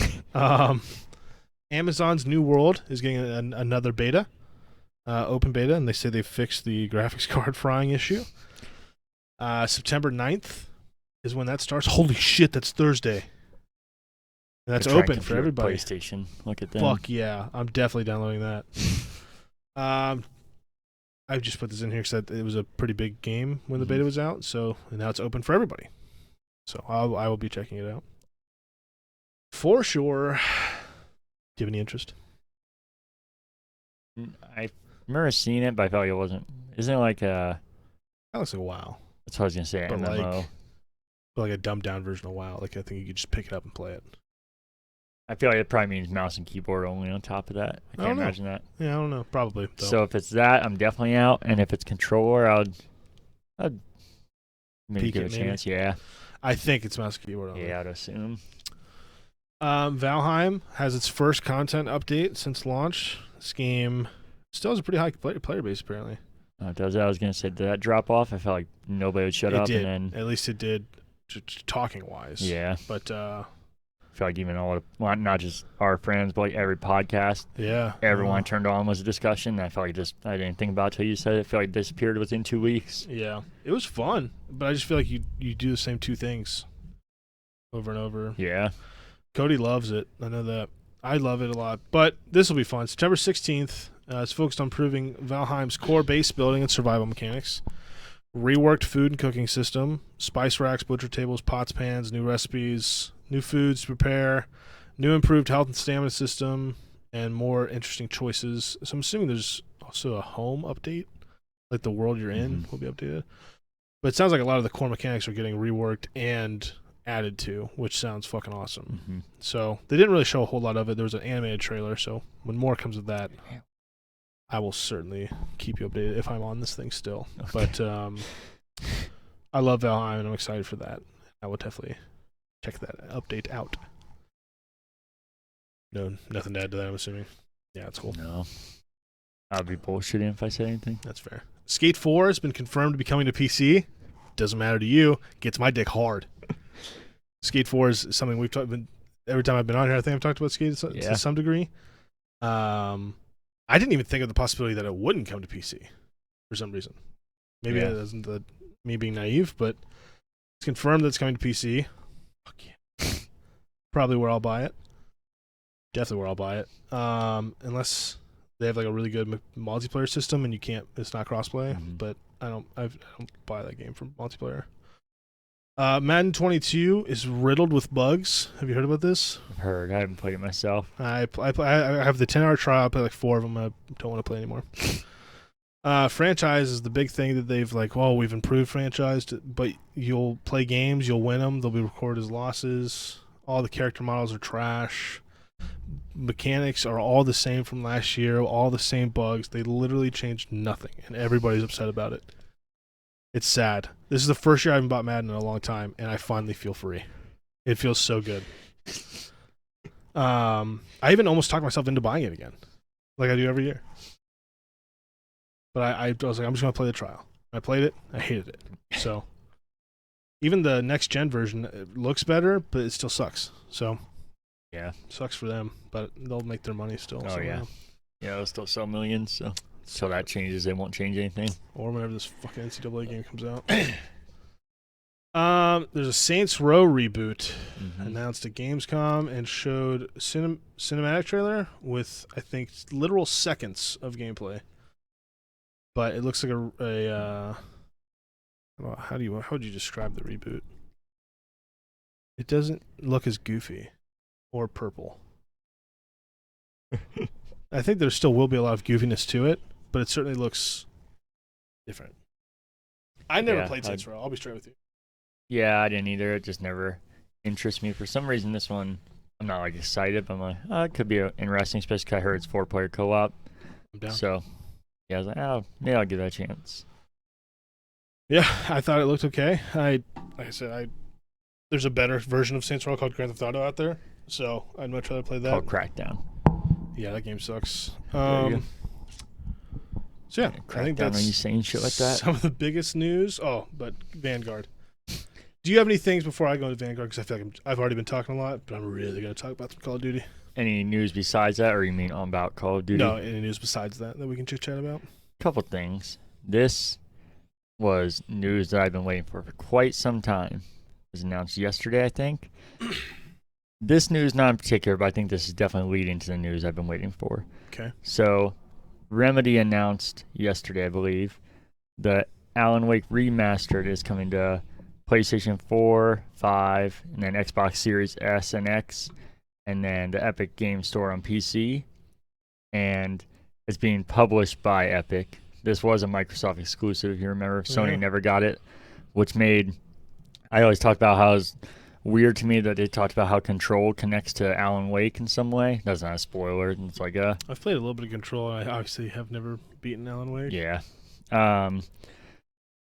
Amazon's New World is getting another beta, open beta, and they say they fixed the graphics card frying issue. September 9th is when that starts. Holy shit, that's Thursday. And that's They're trying to open for compete with everybody. PlayStation. Look at them. Fuck yeah, I'm definitely downloading that. I just put this in here because it was a pretty big game when the beta was out. So and now it's open for everybody. So I will be checking it out for sure. Do you have any interest? I remember seeing it, but I felt like it wasn't. Isn't it like a? That looks like a WoW, That's what I was gonna say. but MMO. like a dumbed down version of WoW. Like I think you could just pick it up and play it. I feel like it probably means mouse and keyboard only on top of that. I I don't can't know. imagine that. Yeah, I don't know. Probably. Though. So if it's that, I'm definitely out. And if it's controller, I'd maybe Peek give it, it a maybe? chance. Yeah. I think it's mouse and keyboard only. Yeah, I'd assume. Valheim has its first content update since launch. This game still has a pretty high player base, apparently. Does I was gonna say, did that drop off? I felt like nobody would shut It up, did. and then At least it did, talking wise. yeah, But feel like even all, well, not just our friends, but like every podcast, everyone turned on was a discussion. I felt like I didn't think about it till you said it. I feel like it disappeared within 2 weeks. Yeah, it was fun, but I just feel like you do the same two things over and over. Yeah. Cody loves it. I know that. I love it a lot. But this will be fun. September 16th, it's focused on improving Valheim's core base building and survival mechanics. Reworked food and cooking system. Spice racks, butcher tables, pots, pans, new recipes, new foods to prepare, new improved health and stamina system, and more interesting choices. So I'm assuming there's also a home update. Like the world you're in will be updated. But it sounds like a lot of the core mechanics are getting reworked and added to, which sounds fucking awesome. So they didn't really show a whole lot of it. There was an animated trailer, so when more comes of that, I will certainly keep you updated if I'm on this thing still. Okay. But I love Valheim and I'm excited for that. I will definitely check that update out. No, nothing to add to that, I'm assuming. Yeah, it's cool. No. I'd be bullshitting if I said anything. That's fair. Skate 4 has been confirmed to be coming to PC. Doesn't matter to you. Gets my dick hard. Skate 4 is something we've talked about every time I've been on here. I think I've talked about Skate to some degree. I didn't even think of the possibility that it wouldn't come to PC for some reason. Maybe that isn't me being naive, but it's confirmed that it's coming to PC. Fuck yeah. Probably where I'll buy it. Definitely where I'll buy it. Unless they have like a really good multiplayer system and it's not crossplay. But I don't buy that game for multiplayer. Madden 22 is riddled with bugs. Have you heard about this? I've heard. I haven't played it myself. I have the 10-hour trial. I play like 4 of them. I don't want to play anymore. Franchise is the big thing that they've we've improved franchise, but you'll play games, you'll win them, they'll be recorded as losses. All the character models are trash. Mechanics are all the same from last year, all the same bugs. They literally changed nothing, and everybody's upset about it. It's sad. This is the first year I haven't bought Madden in a long time, and I finally feel free. It feels so good. I even almost talked myself into buying it again, like I do every year. But I was like, I'm just going to play the trial. I played it. I hated it. So even the next-gen version it looks better, but it still sucks. So yeah, sucks for them, but they'll make their money still. Oh, yeah. Yeah, they'll still sell millions, so. Until that changes, they won't change anything. Or whenever this fucking NCAA game comes out. There's a Saints Row reboot announced at Gamescom and showed cinematic trailer with, I think, literal seconds of gameplay. But it looks like how would you describe the reboot? It doesn't look as goofy or purple. I think there still will be a lot of goofiness to it, but it certainly looks different. I never played Saints Row. I'll be straight with you. Yeah, I didn't either. It just never interests me. For some reason, this one, I'm not like excited, but I'm like, it could be interesting, especially because I heard it's 4-player co-op. I'm down. So, yeah, I was like, maybe I'll give that a chance. Yeah, I thought it looked okay. Like I said, there's a better version of Saints Row called Grand Theft Auto out there, so I'd much rather play that. Called Crackdown. Yeah, that game sucks. So yeah, I think that's you saying shit like that. Some of the biggest news. Oh, but Vanguard. Do you have any things before I go to Vanguard? Because I feel like I've already been talking a lot, but I'm really going to talk about some Call of Duty. Any news besides that, or you mean about Call of Duty? No, any news besides that we can chit chat about? Couple things. This was news that I've been waiting for quite some time. It was announced yesterday, I think. This news, not in particular, but I think this is definitely leading to the news I've been waiting for. Okay. So, Remedy announced yesterday, I believe, that Alan Wake Remastered is coming to PlayStation 4, 5, and then Xbox Series S and X, and then the Epic Game Store on PC. And it's being published by Epic. This was a Microsoft exclusive, if you remember. Sony never got it, which made... I always talked about how it's weird to me that they talked about how Control connects to Alan Wake in some way. That's not a spoiler. It's like I've played a little bit of Control, and I obviously have never beaten Alan Wake. Yeah.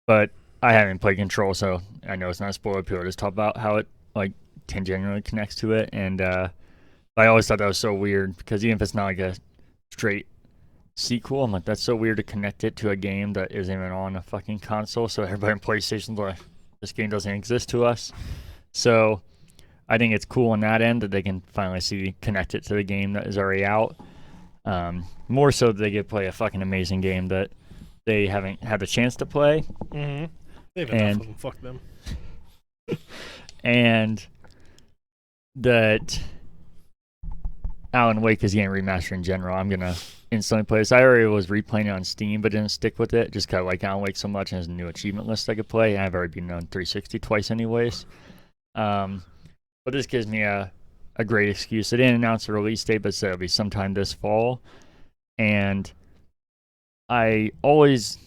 But I haven't played Control, so I know it's not a spoiler. People just talk about how it like tangentially connects to it, and I always thought that was so weird because even if it's not like a straight sequel, I'm like, that's so weird to connect it to a game that isn't even on a fucking console. So everybody on PlayStation's like, this game doesn't exist to us. So I think it's cool on that end that they can finally connect it to the game that is already out. More so that they get to play a fucking amazing game that they haven't had the chance to play. Mm-hmm. They have enough of them. Fuck them. And that Alan Wake is getting remastered in general. I'm gonna instantly play this. I already was replaying it on Steam, but didn't stick with it. Just 'cause I like Alan Wake so much, and there's a new achievement list I could play. I've already been on 360 twice, anyways. But this gives me a great excuse. They didn't announce a release date, but said it'll be sometime this fall. And I always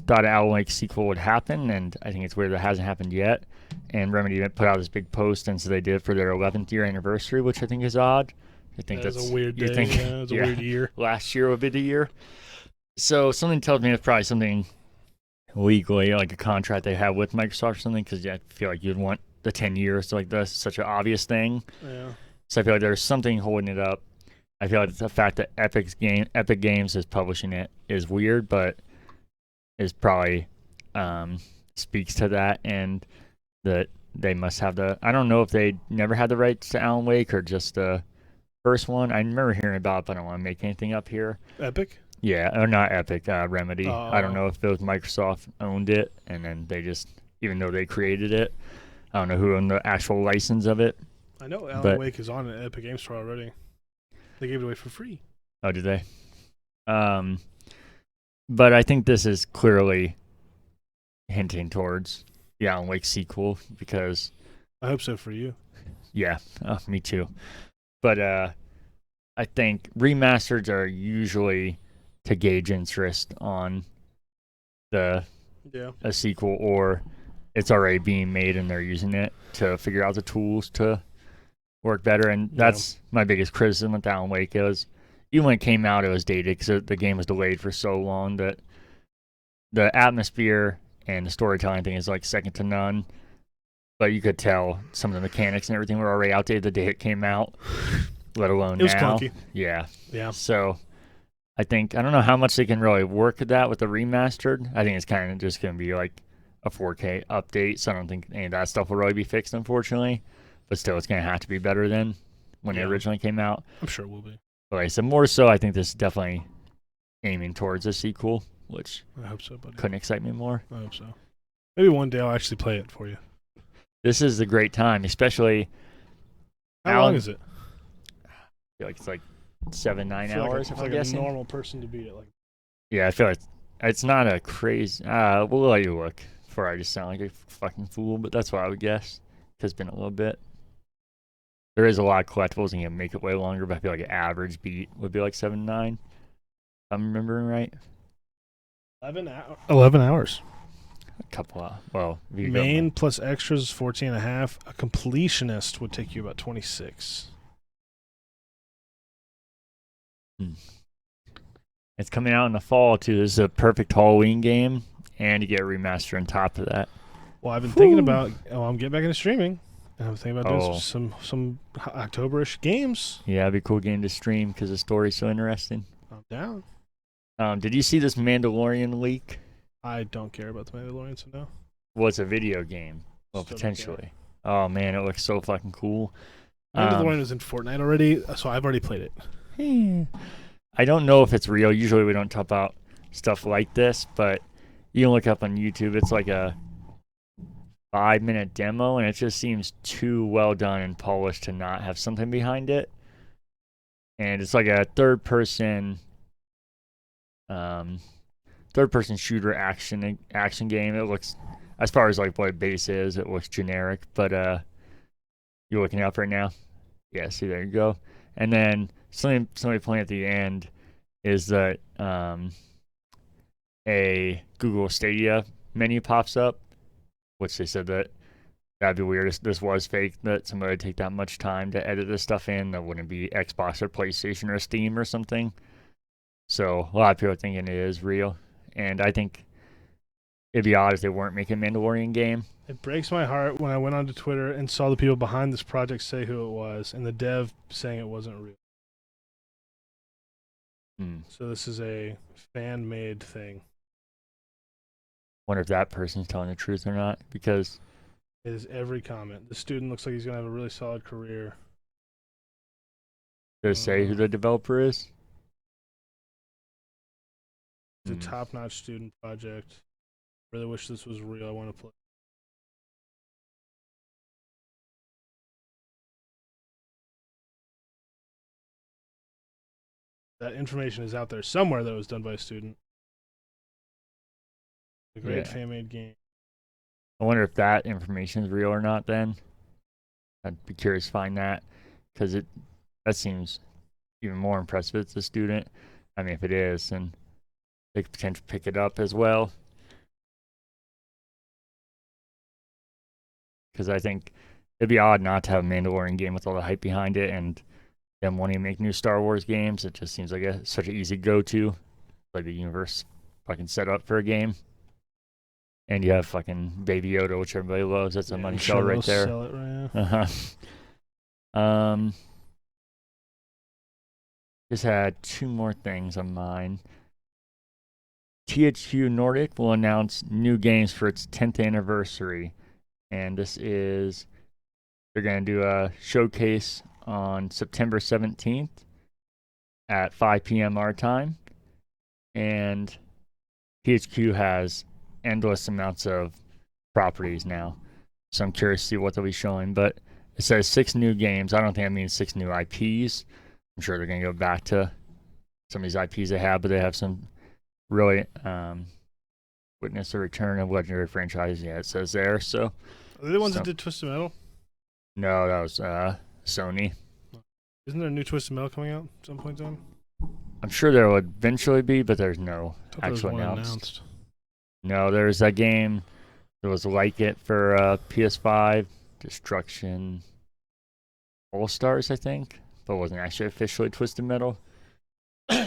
thought an Alan Wake sequel would happen, and I think it's weird that it hasn't happened yet. And Remedy put out this big post, and so they did it for their 11th year anniversary, which I think is odd. I think that's a weird day. It's a weird year. Last year would be the year. So something tells me it's probably something legally, like a contract they have with Microsoft or something, because I feel like you'd want the 10 years. Like that's such an obvious thing. Yeah. So I feel like there's something holding it up. I feel like the fact that Epic Games is publishing it is weird, but is probably speaks to that, and that they must have I don't know if they never had the rights to Alan Wake or just the first one. I remember hearing about it, but I don't want to make anything up here. Epic? Yeah, or not Epic, Remedy. I don't know if it was Microsoft owned it, and then they just, even though they created it, I don't know who owned the actual license of it. I know Alan Wake is on an Epic Games Store already. They gave it away for free. Oh, did they? But I think this is clearly hinting towards the Alan Wake sequel, because I hope so for you. Yeah, me too. But I think remasters are usually to gauge interest on a sequel, or it's already being made and they're using it to figure out the tools to work better. And that's my biggest criticism with Alan Wake is, even when it came out, it was dated because the game was delayed for so long that the atmosphere and the storytelling thing is like second to none. But you could tell some of the mechanics and everything were already outdated the day it came out, let alone now. It was clunky. Yeah. So I think, I don't know how much they can really work at that with the remastered. I think it's kind of just going to be like a 4K update, so I don't think any of that stuff will really be fixed, unfortunately. But still, it's going to have to be better than when it originally came out. I'm sure it will be. But like I said, more so, I think this is definitely aiming towards a sequel, which I hope so, buddy. Couldn't excite me more. I hope so. Maybe one day I'll actually play it for you. This is a great time, especially. How long is it? I feel like it's like 7-9 hours. I feel like a normal person to beat it. Like. Yeah, I feel like it's not a crazy. We'll let you look before I just sound like a fucking fool, but that's what I would guess. It's been a little bit. There is a lot of collectibles, and you can make it way longer, but I feel like an average beat would be like 7-9. If I'm remembering right. 11 hours. A couple of, main plus extras is 14.5. A completionist would take you about 26. It's coming out in the fall too. This is a perfect Halloween game, and you get a remaster on top of that. Well, I've been thinking about. I'm getting back into streaming. I'm thinking about doing some October-ish games. Yeah, it'd be a cool game to stream because the story's so interesting. I'm down. Did you see this Mandalorian leak? I don't care about the Mandalorian, so no. Well, it's a video game. Well, still potentially. Oh, man, it looks so fucking cool. Mandalorian was in Fortnite already, so I've already played it. I don't know if it's real. Usually we don't talk about stuff like this, but you can look up on YouTube. It's like a 5-minute demo, and it just seems too well done and polished to not have something behind it. And it's like a third-person shooter action game. It looks, as far as like what base is, it looks generic, but you're looking up right now. Yeah, see, there you go. And then somebody playing at the end is that a Google Stadia menu pops up, which they said that'd be weird. This was fake, that somebody would take that much time to edit this stuff in. That wouldn't be Xbox or PlayStation or Steam or something. So a lot of people are thinking it is real. And I think it'd be odd if they weren't making a Mandalorian game. It breaks my heart when I went onto Twitter and saw the people behind this project say who it was, and the dev saying it wasn't real. So this is a fan-made thing. Wonder if that person's telling the truth or not, because It is every comment. The student looks like he's gonna have a really solid career. Does it say who the developer is? It's a top-notch student project. Really wish this was real. I want to play. That information is out there somewhere that was done by a student. A great fan-made game. I wonder if that information is real or not then. I'd be curious to find that, because that seems even more impressive. It's a student. I mean, if it is, then they could potentially pick it up as well. Because I think it'd be odd not to have a Mandalorian game with all the hype behind it, and them wanting to make new Star Wars games. It just seems like such an easy go-to, like the universe fucking set up for a game. And you have fucking Baby Yoda, which everybody loves. That's a money shell right there. Sell it right now. Just had 2 more things on mine. THQ Nordic will announce new games for its 10th anniversary. And they're going to do a showcase on September 17th at 5 p.m. our time. And THQ has endless amounts of properties now. So I'm curious to see what they'll be showing. But it says 6 new games. I don't think that means 6 new IPs. I'm sure they're going to go back to some of these IPs they have, but they have some really witness the return of legendary franchises. Yeah, it says there. So are they the ones that did Twisted Metal? No, that was Sony. Isn't there a new Twisted Metal coming out at some point in time? I'm sure there will eventually be, but there's no actual announced. No, there's a game that was like it for PS5, Destruction All-Stars, I think, but wasn't actually officially Twisted Metal. But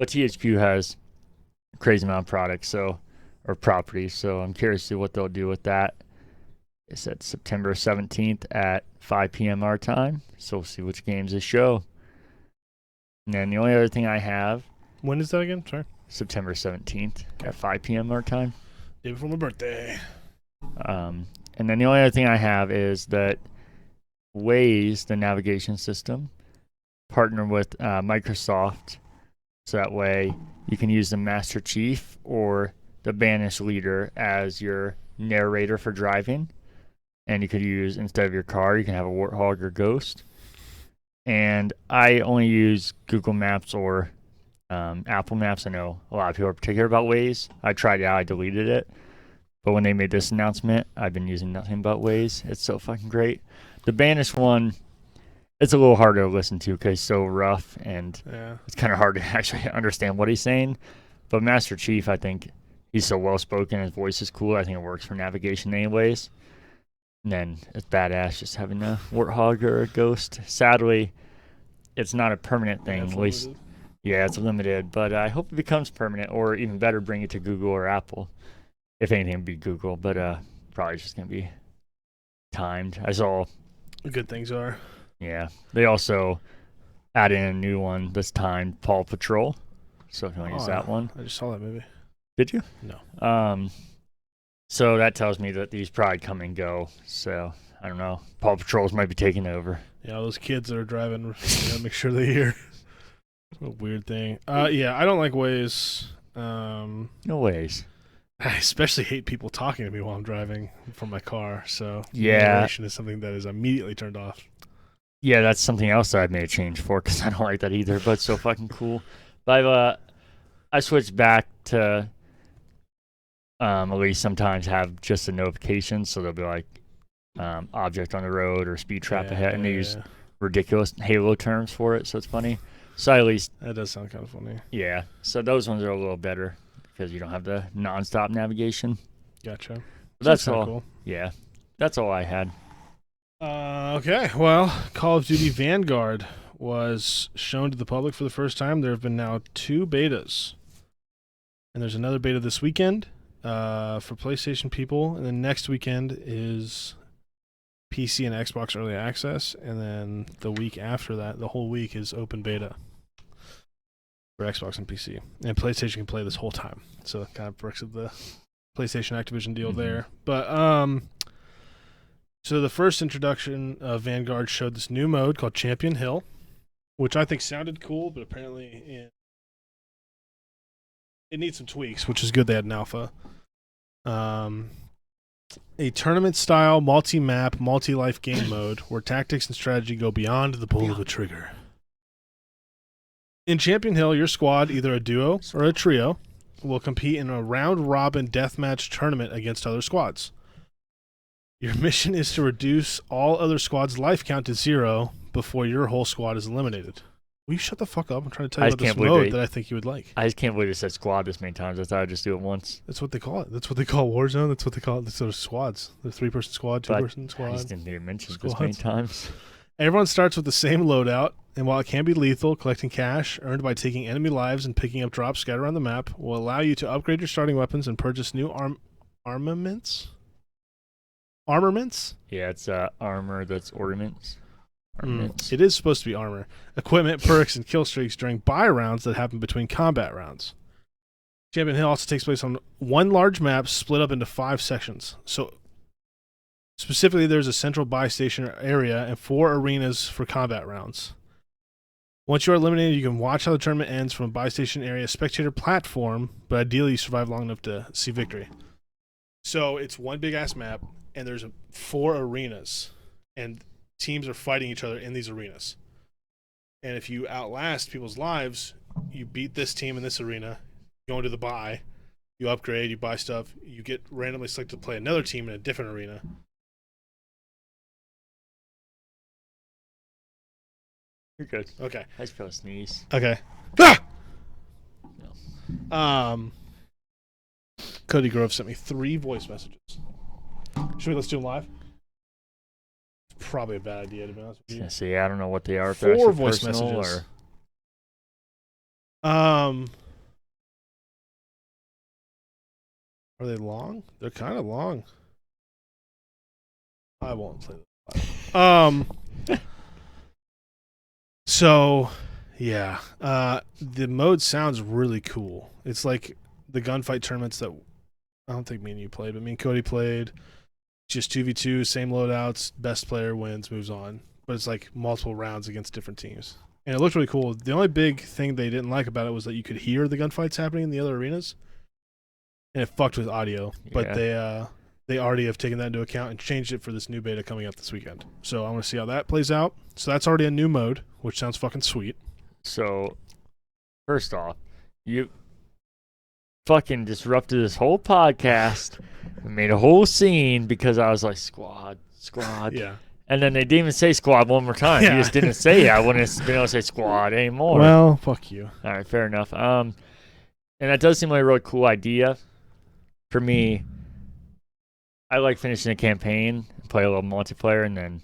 THQ has a crazy amount of products, or properties, so I'm curious to see what they'll do with that. It said September 17th at 5 p.m. our time, so we'll see which games they show. And then the only other thing I have... When is that again? Sorry. September 17th at 5 p.m. our time. Day before my birthday. And then the only other thing I have is that Waze, the navigation system, partnered with Microsoft, so that way you can use the Master Chief or the Banished Leader as your narrator for driving. And you could use, instead of your car, you can have a Warthog or Ghost. And I only use Google Maps or Apple Maps. I know a lot of people are particular about Waze. I tried it out, I deleted it. But when they made this announcement, I've been using nothing but Waze. It's so fucking great. The Banished one, it's a little harder to listen to because it's so rough and it's kind of hard to actually understand what he's saying. But Master Chief, I think he's so well spoken, his voice is cool. I think it works for navigation anyways. And then it's badass just having a Warthog or a Ghost. Sadly, it's not a permanent thing. At least, yeah, it's limited. But I hope it becomes permanent, or even better, bring it to Google or Apple. If anything, it'd be Google. But probably just gonna be timed. I saw. Good things are. Yeah, they also added in a new one this time, Paw Patrol. So if you want to use that one, I just saw that movie. Did you? No. So that tells me that these probably come and go. So I don't know. Paw Patrols might be taking over. Yeah, those kids that are driving, gotta make sure they hear. What a weird thing. Yeah, I don't like Waze. No ways. I especially hate people talking to me while I'm driving from my car. So narration is something that is immediately turned off. Yeah, that's something else that I've made a change for because I don't like that either. But it's so fucking cool. But I switched back to at least sometimes have just a notification, so they'll be like object on the road or speed trap ahead, and they use ridiculous Halo terms for it, so it's funny. So at least that does sound kind of funny. Yeah, so those ones are a little better because you don't have the non-stop navigation. Gotcha. That's all. Cool. Yeah, that's all I had. Okay, well, Call of Duty Vanguard was shown to the public for the first time. There have been now 2 betas, and there's another beta this weekend for PlayStation people, and then next weekend is PC and Xbox Early Access, and then the week after that, the whole week is open beta for Xbox and PC. And PlayStation can play this whole time, so it kind of works with the PlayStation Activision deal there. But So the first introduction of Vanguard showed this new mode called Champion Hill, which I think sounded cool, but apparently it needs some tweaks, which is good they had an alpha. A tournament-style multi-map, multi-life game mode where tactics and strategy go beyond the pull of a trigger. In Champion Hill, your squad, either a duo or a trio, will compete in a round-robin deathmatch tournament against other squads. Your mission is to reduce all other squads' life count to 0 before your whole squad is eliminated. Will you shut the fuck up? I'm trying to tell you about this mode that I think you would like. I just can't believe it said squad this many times. I thought I'd just do it once. That's what they call it. That's what they call Warzone. That's what they call it. That's those squads. The 3-person squad, 2-person squad. I just didn't hear it mentioned this many times. Everyone starts with the same loadout, and while it can be lethal, collecting cash earned by taking enemy lives and picking up drops scattered around the map will allow you to upgrade your starting weapons and purchase new armaments? Armaments? Yeah, it's armor that's ornaments. It is supposed to be armor. Equipment, perks, and kill streaks during buy rounds that happen between combat rounds. Champion Hill also takes place on one large map split up into 5 sections. So, specifically, there's a central buy station area and 4 arenas for combat rounds. Once you are eliminated, you can watch how the tournament ends from a buy station area spectator platform, but ideally you survive long enough to see victory. So, it's one big-ass map, and there's 4 arenas, and teams are fighting each other in these arenas. And if you outlast people's lives, you beat this team in this arena, go into the buy, you upgrade, you buy stuff, you get randomly selected to play another team in a different arena. You're good. Okay. I just felt a sneeze. Okay. No. Cody Grove sent me 3 voice messages. Should we let's do them live? Probably a bad idea, to be honest with you. See, I don't know what they are. 4 voice messages. Are they long? They're kind of long. I won't play them. So, yeah. The mode sounds really cool. It's like the gunfight tournaments that I don't think me and you played, but me and Cody played. Just 2v2, same loadouts, best player wins, moves on. But it's like multiple rounds against different teams. And it looked really cool. The only big thing they didn't like about it was that you could hear the gunfights happening in the other arenas. And it fucked with audio. But they already have taken that into account and changed it for this new beta coming up this weekend. So I want to see how that plays out. So that's already a new mode, which sounds fucking sweet. So, first off, you fucking disrupted this whole podcast. Made a whole scene because I was like, squad. Yeah. And then they didn't even say squad one more time. Yeah. You just didn't say it. I wouldn't have been able to say squad anymore. Well, fuck you. All right, fair enough. And that does seem like a really cool idea. For me, I like finishing a campaign, play a little multiplayer, and then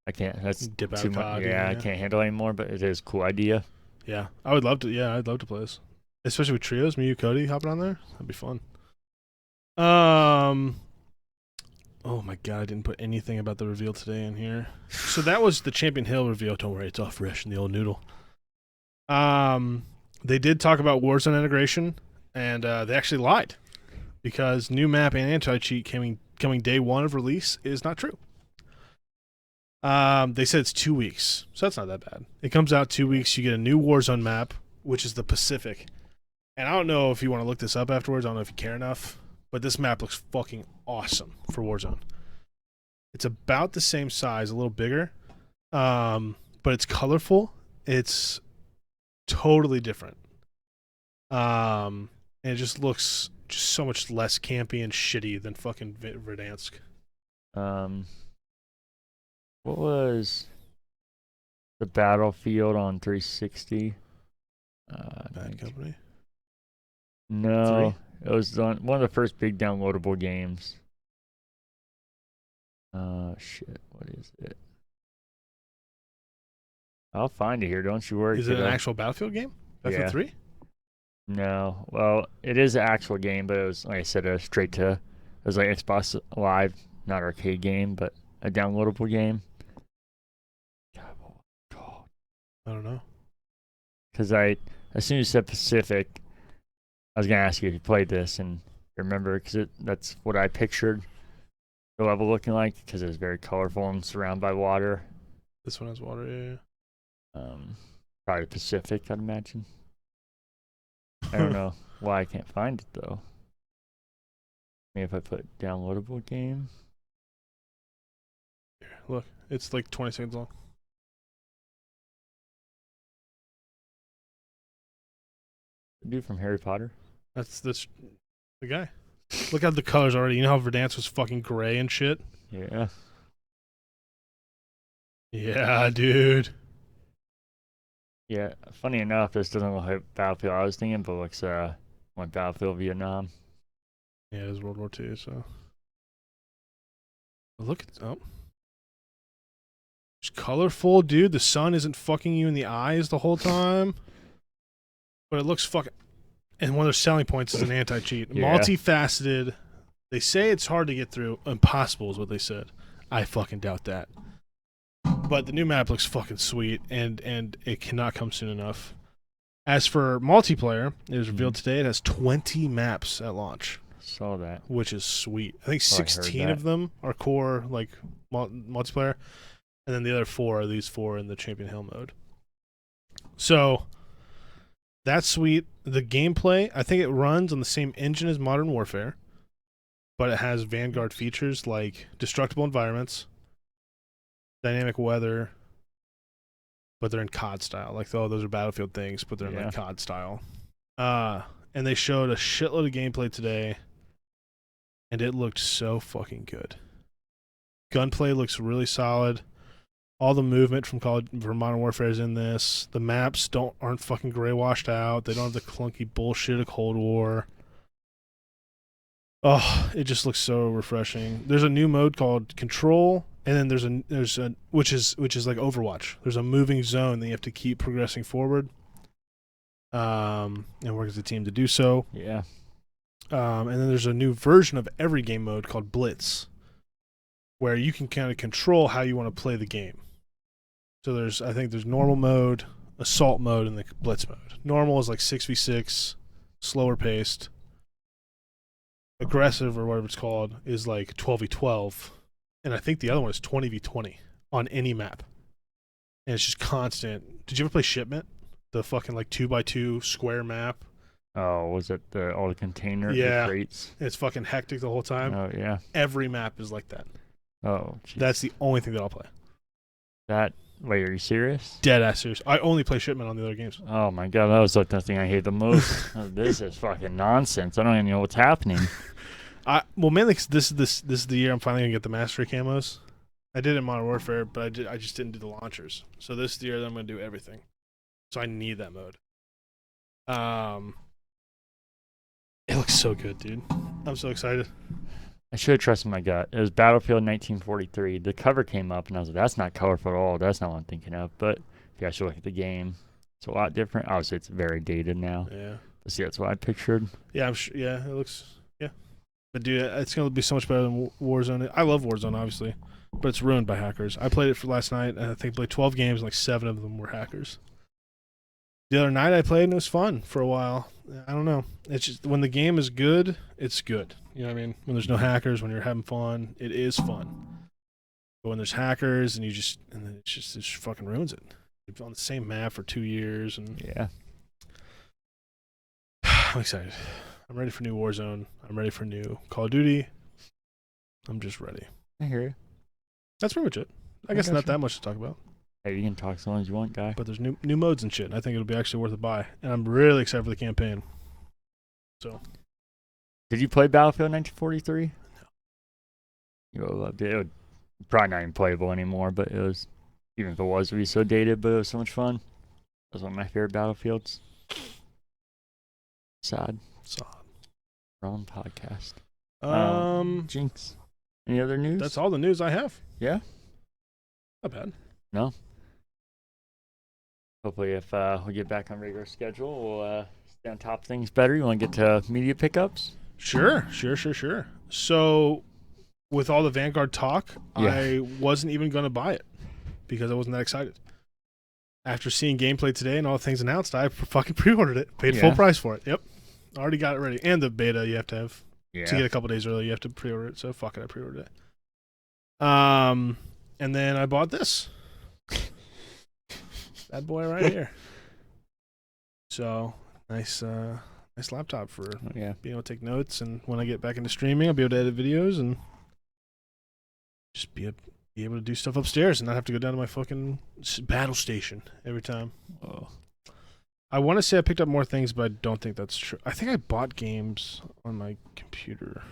I can't. That's Dip out too of much. COD, Yeah, I can't handle it anymore, but it is a cool idea. Yeah. I would love to. Yeah, I'd love to play this. Especially with trios. Me, you, Cody hopping on there. That'd be fun. Oh my god, I didn't put anything about the reveal today in here. So that was the Champion Hill reveal. Don't worry, it's all fresh in the old noodle. They did talk about Warzone integration, and they actually lied. Because new map and anti-cheat coming day 1 of release is not true. They said it's 2 weeks, so that's not that bad. It comes out 2 weeks, you get a new Warzone map, which is the Pacific. And I don't know if you want to look this up afterwards, I don't know if you care enough. But this map looks fucking awesome for Warzone. It's about the same size, a little bigger. But it's colorful. It's totally different. And it just looks just so much less campy and shitty than fucking Verdansk. What was the Battlefield on 360? Bad Company? No. 3? It was one of the first big downloadable games. Shit, what is it? I'll find it here, don't you worry. Is it an actual Battlefield game? Battlefield 3? No. Well, it is an actual game, but it was, like I said, it was like Xbox Live, not arcade game, but a downloadable game. God. I don't know. Because as soon as you said Pacific, I was going to ask you if you played this and remember, because that's what I pictured. the level looking like? Because it's very colorful and surrounded by water. This one has water, yeah. Probably Pacific, I'd imagine. I don't know why I can't find it, though. Maybe if I put downloadable game. Here, look, it's like 20 seconds long. The dude from Harry Potter. That's the guy. Look at the colors already. You know how Verdansk was fucking gray and shit? Yeah. Yeah, dude. Yeah, funny enough, this doesn't look like Battlefield I was thinking, but looks like Battlefield Vietnam. Yeah, it is World War II, so. Look at it's colorful, dude. The sun isn't fucking you in the eyes the whole time. But it looks fucking. And one of their selling points is an anti-cheat. Yeah. Multifaceted. They say it's hard to get through. Impossible is what they said. I fucking doubt that. But the new map looks fucking sweet, and it cannot come soon enough. As for multiplayer, it was revealed today it has 20 maps at launch. Saw that. Which is sweet. I think Oh, I heard 16 that. of them are core like multiplayer, and then the other 4 are these 4 in the Champion Hill mode. So that's sweet. The gameplay, I think it runs on the same engine as Modern Warfare, but it has Vanguard features like destructible environments, dynamic weather, but they're in COD style. Like, oh, those are Battlefield things, but they're in like COD style. And they showed a shitload of gameplay today, and it looked so fucking good. Gunplay looks really solid. All the movement from Modern Warfare is in this. The maps aren't fucking gray washed out. They don't have the clunky bullshit of Cold War. Oh, it just looks so refreshing. There's a new mode called Control, and then there's a which is like Overwatch. There's a moving zone that you have to keep progressing forward. And work as a team to do so. Yeah. And then there's a new version of every game mode called Blitz, where you can kind of control how you want to play the game. So I think there's normal mode, assault mode, and the Blitz mode. Normal is like 6v6, slower paced. Aggressive, or whatever it's called, is like 12v12. And I think the other one is 20v20 on any map. And it's just constant. Did you ever play Shipment? The fucking like 2x2 square map. Oh, was it all the container crates? It's fucking hectic the whole time. Oh, yeah. Every map is like that. Oh, geez. That's the only thing that I'll play. Wait, are you serious? Dead ass serious. I only play Shipment on the other games. Oh my god, that was like the thing I hate the most. This is fucking nonsense. I don't even know what's happening. Well, mainly because this is the year I'm finally gonna get the mastery camos. I did it in Modern Warfare, but I just didn't do the launchers. So this is the year that I'm gonna do everything. So I need that mode. It looks so good, dude. I'm so excited. I should have trusted my gut. It was Battlefield 1943. The cover came up, and I was like, that's not colorful at all. That's not what I'm thinking of. But if you actually look at the game, it's a lot different. Obviously, it's very dated now. Yeah. But see, that's what I pictured. Yeah, I'm sure. Yeah, it looks. Yeah. But dude, it's gonna be so much better than Warzone. I love Warzone, obviously, but it's ruined by hackers. I played it for last night, and I think I played 12 games, and like 7 of them were hackers. The other night I played, and it was fun for a while. I don't know. It's just when the game is good, it's good. You know what I mean? When there's no hackers, when you're having fun, it is fun. But when there's hackers, and then it just fucking ruins it. You're on the same map for 2 years, and Yeah. I'm excited. I'm ready for new Warzone. I'm ready for new Call of Duty. I'm just ready. I hear you. That's pretty much it. I guess gotcha. not that much to talk about. Hey, you can talk as long as you want, guy. But there's new modes and shit. I think it'll be actually worth a buy. And I'm really excited for the campaign. So. Did you play Battlefield 1943? No. You would have loved it. It would probably not even playable anymore, but it was, even if it was, it would be so dated, but it was so much fun. That was one of my favorite Battlefields. Sad. Wrong podcast. Jinx. Any other news? That's all the news I have. Yeah? Not bad. No. Hopefully if we get back on regular schedule, we'll stay on top of things better. You want to get to media pickups? Sure. So, with all the Vanguard talk, Yeah. I wasn't even going to buy it because I wasn't that excited. After seeing gameplay today and all the things announced, I fucking pre-ordered it. Paid full price for it. Yep. Already got it ready. And the beta you have to have. Yeah. To get a couple days early, you have to pre-order it. So, fuck it, I pre-ordered it. And then I bought this bad boy right here. So nice laptop for being able to take notes, and when I get back into streaming, I'll be able to edit videos and just be able to do stuff upstairs and not have to go down to my fucking battle station every time. Oh. I want to say I picked up more things, but I don't think that's true. I think I bought games on my computer.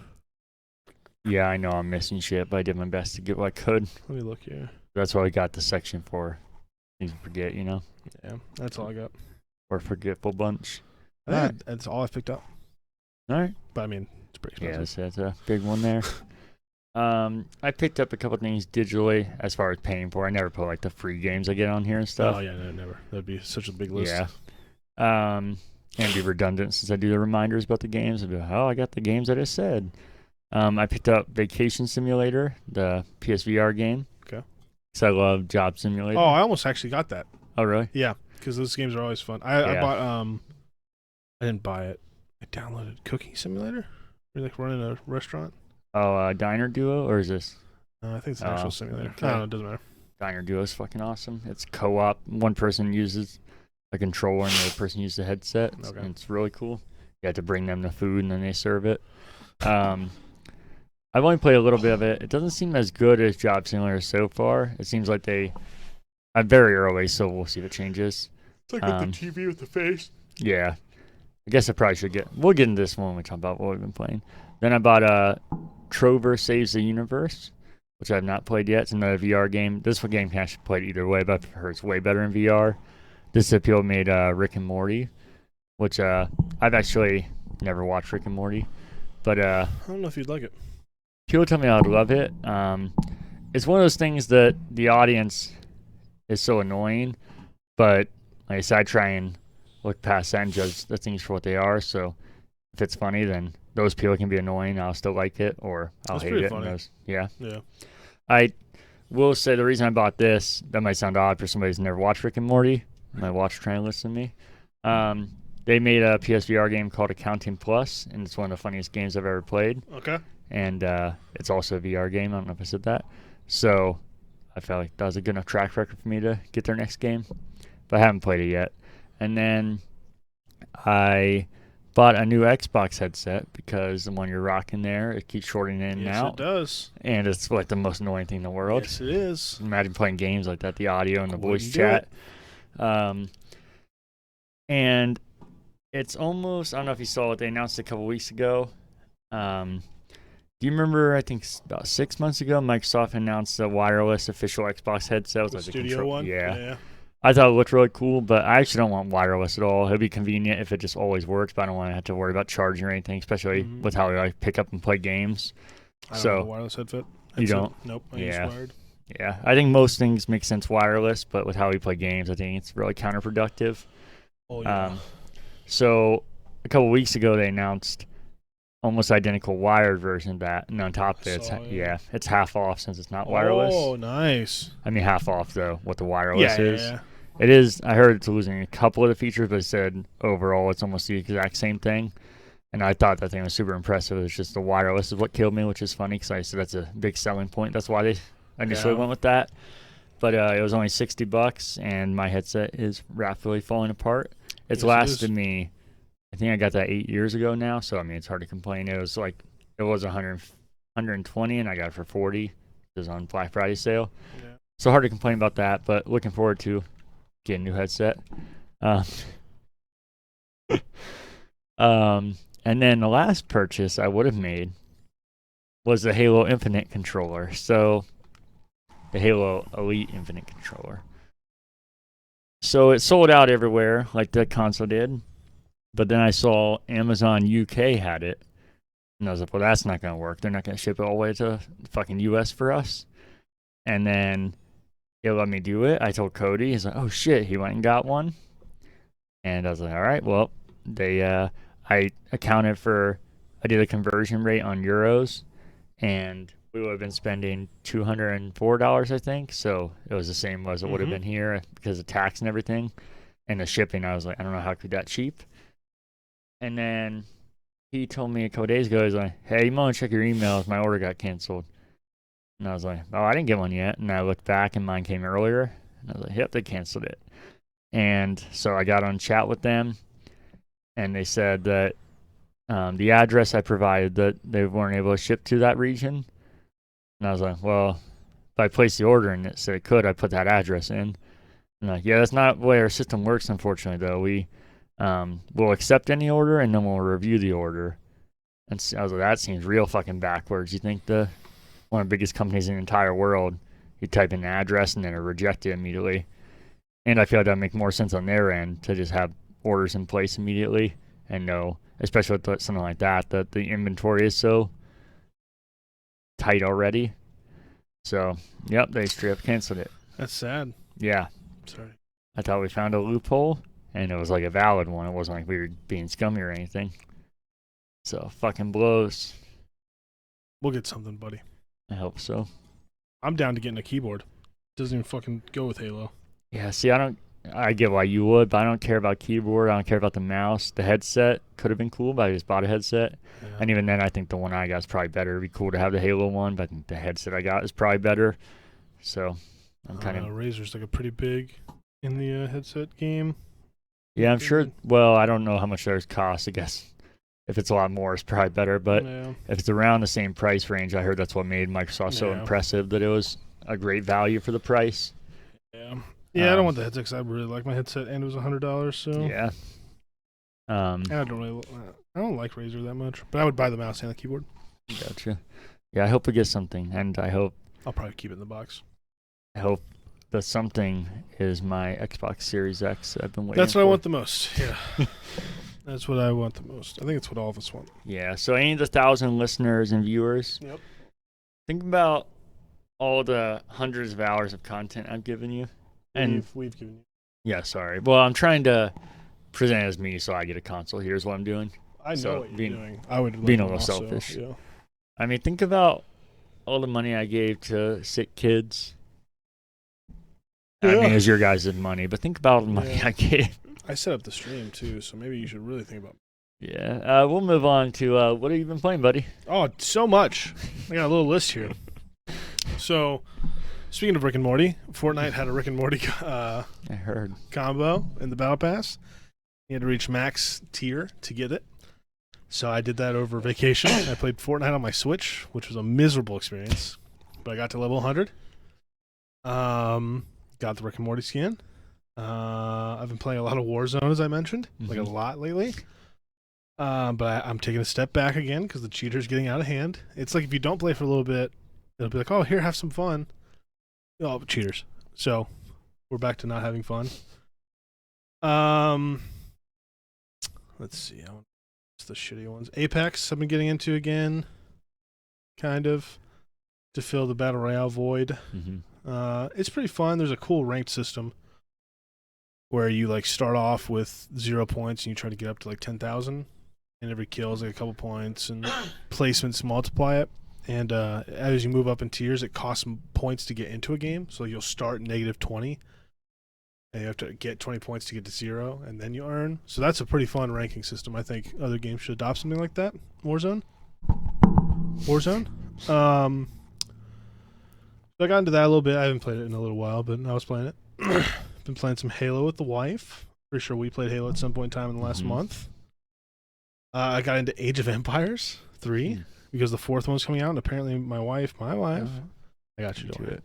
Yeah, I know I'm missing shit, but I did my best to get what I could. Let me look here. That's what I got the section for. Things to forget, you know? Yeah, that's all I got. Or forgetful bunch. That's all I picked up. All right. But I mean, it's pretty expensive. Yeah, that's a big one there. I picked up a couple things digitally as far as paying for. I never put like the free games I get on here and stuff. Oh yeah, no, never. That'd be such a big list. Yeah. And be redundant since I do the reminders about the games. I'd be like, oh, I got the games I just said. I picked up Vacation Simulator, the PSVR game. Okay. Because I love Job Simulator. Oh, I almost actually got that. Oh, really? Yeah, because those games are always fun. I bought I didn't buy it. I downloaded Cooking Simulator. You're like running a restaurant. Oh, Diner Duo, or is this? I think it's an actual simulator. Okay. I don't know. It doesn't matter. Diner Duo is fucking awesome. It's co-op. One person uses a controller and the other person uses a headset. Okay. And it's really cool. You have to bring them the food and then they serve it. I've only played a little bit of it. It doesn't seem as good as Job Simulator so far. It seems like I'm very early, so we'll see if it changes. It's like with the TV with the face. Yeah. I guess I probably should we'll get into this one when we talk about what we've been playing. Then I bought Trover Saves the Universe, which I have not played yet. It's another VR game. This game can actually play either way, but I've heard it's way better in VR. This appeal made Rick and Morty, which I've actually never watched Rick and Morty. But I don't know if you'd like it. People tell me I would love it. It's one of those things that the audience is so annoying, but like I said, I try and look past that and judge the things for what they are. So if it's funny, then those people can be annoying. I'll still like it, or I'll hate it. Funny. Yeah. I will say the reason I bought this, that might sound odd for somebody who's never watched Rick and Morty. My watch trying to listen to me. They made a PSVR game called Accounting Plus, and it's one of the funniest games I've ever played. Okay. And it's also a VR game. I don't know if I said that. So I felt like that was a good enough track record for me to get their next game. But I haven't played it yet. And then I bought a new Xbox headset because the one you're rocking there, it keeps shorting in and out. Yes, it does. And it's like the most annoying thing in the world. Yes, it is. Imagine playing games like that, the audio and the voice chat. And it's almost, I don't know if you saw it, they announced it a couple weeks ago. Do you remember, I think about 6 months ago, Microsoft announced the wireless official Xbox headset. It was The like studio one? Yeah. I thought it looked really cool, but I actually don't want wireless at all. It'd be convenient if it just always works, but I don't want to have to worry about charging or anything, especially with how I pick up and play games. I don't have a wireless headset. You don't? Nope. I use wired. Yeah. I think most things make sense wireless, but with how we play games, I think it's really counterproductive. Oh, yeah. So a couple weeks ago, they announced almost identical wired version of that, and on top of it, it's half off since it's not wireless. Oh, nice. I mean, half off though, what the wireless is. Yeah. It is. I heard it's losing a couple of the features, but it said overall it's almost the exact same thing. And I thought that thing was super impressive. It's just the wireless is what killed me, which is funny because I said that's a big selling point. That's why they initially went with that. But it was only $60, and my headset is rapidly falling apart. It's lasted me. I think I got that 8 years ago now, so I mean it's hard to complain. It was 120, and I got it for 40. It was on Black Friday sale, so hard to complain about that. But looking forward to getting a new headset. And then the last purchase I would have made was the Halo Infinite controller. So the Halo Elite Infinite controller. So it sold out everywhere like the console did. But then I saw Amazon UK had it. And I was like, well, that's not going to work. They're not going to ship it all the way to fucking US for us. And then it let me do it. I told Cody. He's like, oh, shit. He went and got one. And I was like, all right, well, I accounted for, I did a conversion rate on euros. And we would have been spending $204, I think. So it was the same as it would have been here because of tax and everything. And the shipping, I was like, I don't know how it could be that cheap. And then he told me a couple days ago, he's like, hey, you want to check your emails? My order got canceled. And I was like, oh, I didn't get one yet. And I looked back and mine came earlier. And I was like, yep, they canceled it. And so I got on chat with them, and they said that the address I provided, that they weren't able to ship to that region. And I was like, well, if I placed the order and it said it could, I put that address in. And like, yeah, that's not the way our system works, unfortunately, though. We will accept any order, and then we'll review the order. And so I was like, that seems real fucking backwards. You think one of the biggest companies in the entire world, you type in an address and then it reject it immediately. And I feel like that would make more sense on their end to just have orders in place immediately and know, especially with something like that the inventory is so tight already. So, yep, they straight up canceled it. That's sad. Yeah. Sorry. I thought we found a loophole, and it was like a valid one. It wasn't like we were being scummy or anything. So, fucking blows. We'll get something, buddy. I hope so. I'm down to getting a keyboard. Doesn't even fucking go with Halo. Yeah, see, I get why you would, but I don't care about keyboard. I don't care about the mouse. The headset could have been cool, but I just bought a headset. Yeah. And even then, I think the one I got is probably better. It'd be cool to have the Halo one, but I think the headset I got is probably better. So, I'm kind of... Razer's like a pretty big in the headset game. Yeah, I'm sure. Well, I don't know how much theirs cost. I guess if it's a lot more, it's probably better. But if it's around the same price range, I heard that's what made Microsoft so impressive, that it was a great value for the price. Yeah. Yeah, I don't want the headset because I really like my headset, and it was $100. So yeah. And I don't like Razer that much, but I would buy the mouse and the keyboard. Gotcha. Yeah, I hope we get something, and I hope I'll probably keep it in the box. I hope that something is my Xbox Series X. I've been waiting. That's what I want the most. Yeah. That's what I want the most. I think it's what all of us want. Yeah. So any of the 1,000 listeners and viewers, think about all the hundreds of hours of content I've given you. And we've given you. Yeah, sorry. Well, I'm trying to present it as me, so I get a console. Here's what I'm doing. I know what you're doing. I would being a little selfish. Yeah. I mean, think about all the money I gave to sick kids. Yeah. I mean, it's your guys' money, but think about all the money I gave. I set up the stream too, so maybe you should really think about it. Yeah. We'll move on to what have you been playing, buddy? Oh, so much. I got a little list here. So, speaking of Rick and Morty, Fortnite had a Rick and Morty I heard combo in the Battle Pass. You had to reach max tier to get it. So I did that over vacation. I played Fortnite on my Switch, which was a miserable experience. But I got to level 100. Got the Rick and Morty skin. I've been playing a lot of Warzone, as I mentioned, like a lot lately. But I'm taking a step back again because the cheater's getting out of hand. It's like if you don't play for a little bit, it'll be like, oh, here, have some fun. Oh, cheaters. So we're back to not having fun. Let's see. What's the shitty ones? Apex I've been getting into again, kind of, to fill the Battle Royale void. It's pretty fun. There's a cool ranked system where you like start off with 0 points and you try to get up to like 10,000, and every kill is like a couple points, and placements multiply it. And as you move up in tiers, it costs points to get into a game. So you'll start -20, and you have to get 20 points to get to 0, and then you earn. So that's a pretty fun ranking system. I think other games should adopt something like that. Warzone. So I got into that a little bit. I haven't played it in a little while, but I was playing it. Been playing some Halo with the wife. Pretty sure we played Halo at some point in time in the last month. I got into Age of Empires 3 because the 4th one was coming out, and apparently my wife, I got you to it,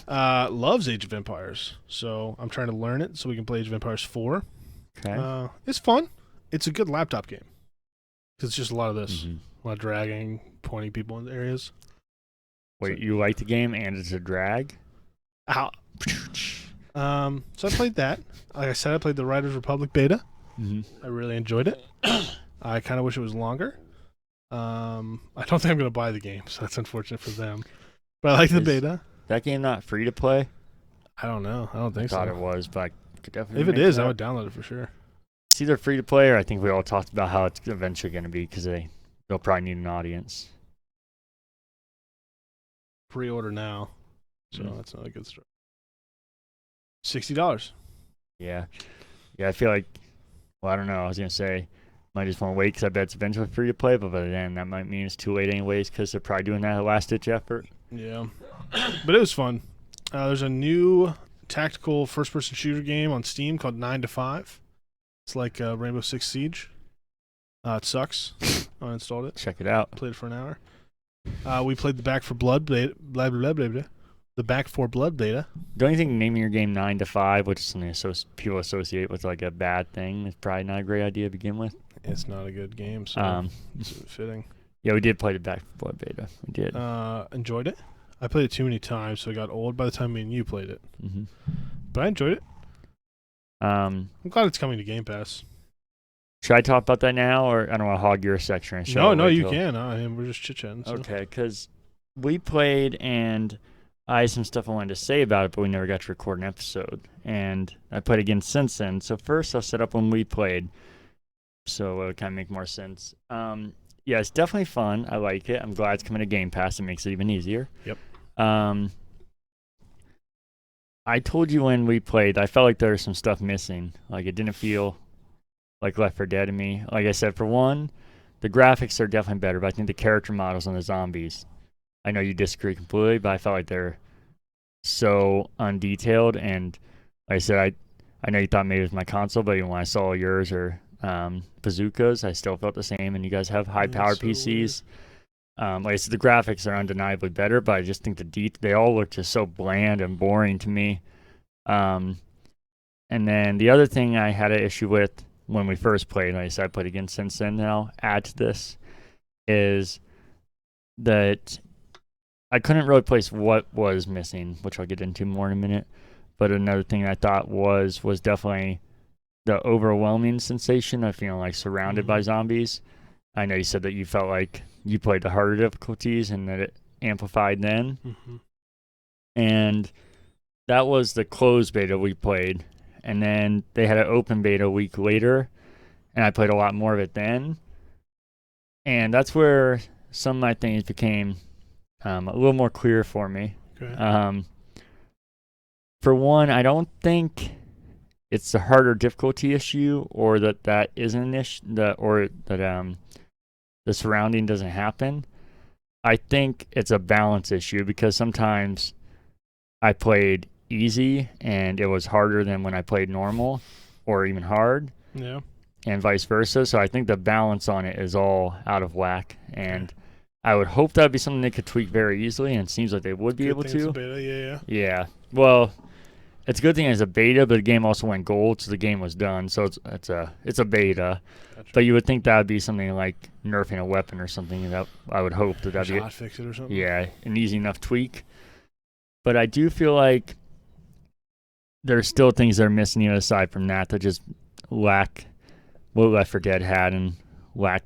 loves Age of Empires. So I'm trying to learn it so we can play Age of Empires 4. Okay. It's fun. It's a good laptop game. It's just a lot of this. A lot of dragging, pointing people in areas. Wait, you like the game and it's a drag? Ow. So I played that. Like I said, I played the Riders Republic beta. I really enjoyed it. I kind of wish it was longer. I don't think I'm going to buy the game, so that's unfortunate for them. But I like the beta. That game not free to play? I don't know. I don't think so. I thought it was, but I could definitely. If it is, I would download it for sure. It's either free to play, or I think we all talked about how it's eventually going to be because they'll probably need an audience. Pre-order now, so that's not a good start. $60. Yeah, I feel like. Well, I don't know. I was gonna say, might just want to wait because I bet it's eventually free to play, but by then that might mean it's too late anyways because they're probably doing that last ditch effort. Yeah, but it was fun. There's a new tactical first-person shooter game on Steam called 9 to 5. It's like Rainbow Six Siege. It sucks. I uninstalled it. Check it out. Played it for an hour. We played the Back for Blood beta. The Back for Blood beta. Don't you think naming your game 9 to 5, which is something people associate with like a bad thing, is probably not a great idea to begin with? It's not a good game, so it's fitting. Yeah, we did play the Back for Blood beta. We did. Enjoyed it. I played it too many times, so it got old by the time me and you played it. Mm-hmm. But I enjoyed it. I'm glad it's coming to Game Pass. Should I talk about that now, or I don't want to hog your section? No, you can. We're just chit-chatting. So. Okay, because we played, and I had some stuff I wanted to say about it, but we never got to record an episode. And I played again since then. So first, I'll set up when we played, so it would kind of make more sense. Yeah, it's definitely fun. I like it. I'm glad it's coming to Game Pass. It makes it even easier. Yep. I told you when we played, I felt like there was some stuff missing. Like, it didn't feel like Left 4 Dead to me. Like I said, for one, the graphics are definitely better, but I think the character models on the zombies, I know you disagree completely, but I felt like they're so undetailed. And like I said, I know you thought maybe it was my console, but when I saw yours or bazookas, I still felt the same. And you guys have high-powered PCs. Like I said, the graphics are undeniably better, but I just think they all look just so bland and boring to me. And then the other thing I had an issue with when we first played, like I said, I played again since then, and I'll add to this, is that I couldn't really place what was missing, which I'll get into more in a minute. But another thing I thought was definitely the overwhelming sensation of feeling like surrounded by zombies. I know you said that you felt like you played the harder difficulties and that it amplified then. Mm-hmm. And that was the closed beta we played. And then they had an open beta a week later, and I played a lot more of it then. And that's where some of my things became a little more clear for me. Okay. For one, I don't think it's a harder difficulty issue, or that isn't an issue, or that the surrounding doesn't happen. I think it's a balance issue, because sometimes I played easy and it was harder than when I played normal or even hard. Yeah. And vice versa. So I think the balance on it is all out of whack. And I would hope that would be something they could tweak very easily, and it seems like they would be able to. It's a beta, Yeah. Well, it's a good thing it's a beta, but the game also went gold, so the game was done. So it's a beta. Gotcha. But you would think that would be something like nerfing a weapon or something. That I would hope that'd be hotfix it or something. Yeah, an easy enough tweak. But I do feel like there's still things that are missing, even aside from that just lack what Left 4 Dead had, and lack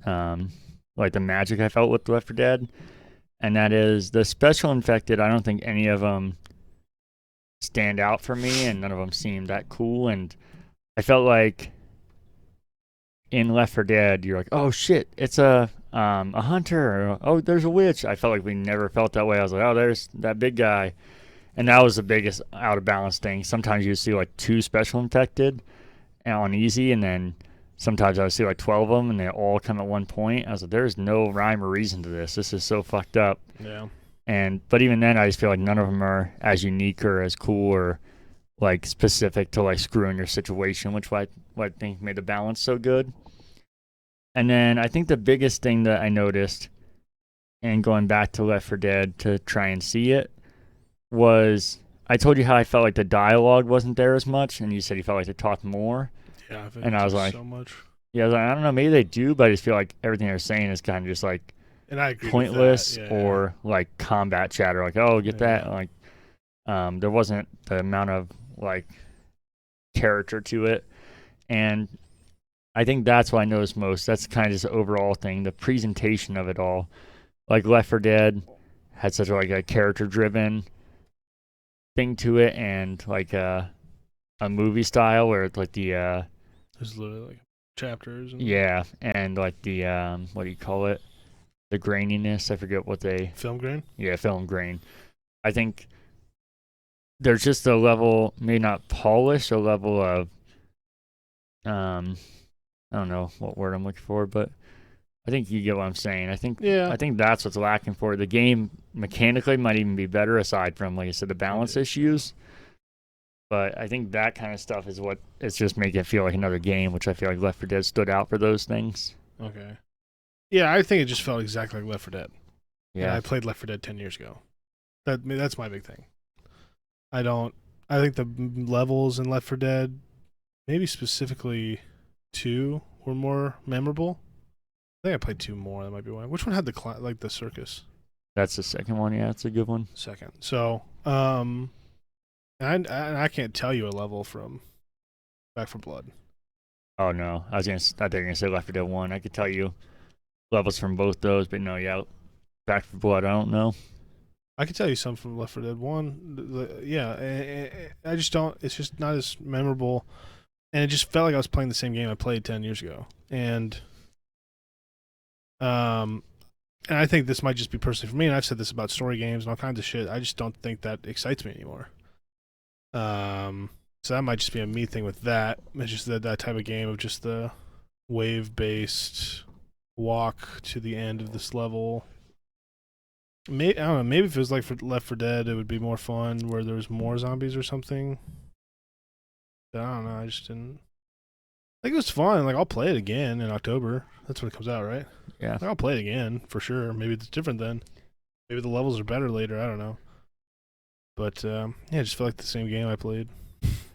like the magic I felt with Left 4 Dead. And that is the special infected. I don't think any of them stand out for me, and none of them seem that cool. And I felt like in Left 4 Dead, you're like, oh shit, it's a hunter, or, oh, there's a witch. I felt like we never felt that way. I was like, oh, there's that big guy. And that was the biggest out of balance thing. Sometimes you see like 2 special infected on easy, and then sometimes I would see like 12 of them, and they all come at one point. I was like, there's no rhyme or reason to this. This is so fucked up. Yeah. But even then, I just feel like none of them are as unique or as cool or like specific to like screwing your situation, which I think made the balance so good. And then I think the biggest thing that I noticed, and going back to Left 4 Dead to try and see it, was I told you how I felt like the dialogue wasn't there as much, and you said you felt like they talked more. Yeah, and I was like, so much. Yeah, I was like, I don't know, maybe they do, but I just feel like everything they're saying is kind of just like and I agree pointless, with that. Yeah. or like combat chatter, like, oh, get that, like there wasn't the amount of like character to it. And I think that's what I noticed most. That's kind of just the overall thing, the presentation of it all. Like Left 4 Dead had such a character driven thing to it, and like a movie style where it's like the there's literally like chapters and and like the what do you call it, the graininess, I forget what they film grain. Film grain. I think there's just a level, maybe not polish, a level of I don't know what word I'm looking for, but I think you get what I'm saying. I think Yeah. I think that's what's lacking for it. The game mechanically might even be better aside from, like I said, the balance issues. But I think that kind of stuff is what it's just making it feel like another game, which I feel like Left 4 Dead stood out for those things. Okay. Yeah, I think it just felt exactly like Left 4 Dead. Yeah. I played Left 4 Dead 10 years ago. That's my big thing. I think the levels in Left 4 Dead, maybe specifically 2, were more memorable. I think I played 2 more. That might be one. Which one had the circus? That's the second one. Yeah, it's a good one. Second. So, and I can't tell you a level from Back 4 Blood. Oh no, I thought they were gonna say Left 4 Dead 1. I could tell you levels from both those, but no, yeah, Back 4 Blood, I don't know. I could tell you some from Left 4 Dead 1. Yeah, I just don't. It's just not as memorable, and it just felt like I was playing the same game I played 10 years ago. And I think this might just be personally for me, and I've said this about story games and all kinds of shit. I just don't think that excites me anymore. So that might just be a me thing with that. It's just that type of game of just the wave-based walk to the end of this level. I don't know. Maybe if it was like for Left 4 Dead, it would be more fun, where there was more zombies or something. But I don't know. I just didn't. I think it was fun. Like, I'll play it again in October. That's when it comes out, right? Yeah. Like, I'll play it again for sure. Maybe it's different then. Maybe the levels are better later. I don't know. But yeah, it just felt like the same game I played,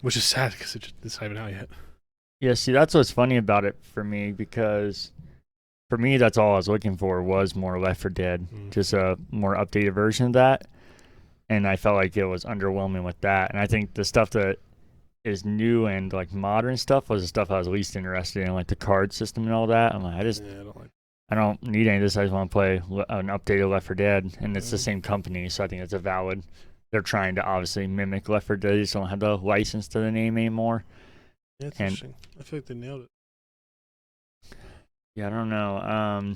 which is sad because it's not even out yet. Yeah. See, that's what's funny about it for me, because for me, that's all I was looking for was more Left 4 Dead, just a more updated version of that. And I felt like it was underwhelming with that. And I think the stuff that is new and like modern stuff was the stuff I was least interested in, like the card system and all that. I'm like, I don't need any of this. I just want to play an updated Left 4 Dead, and it's the same company, so I think it's a valid. They're trying to obviously mimic Left 4 Dead. They just don't have the license to the name anymore. Yeah, it's interesting. I feel like they nailed it. Yeah, I don't know.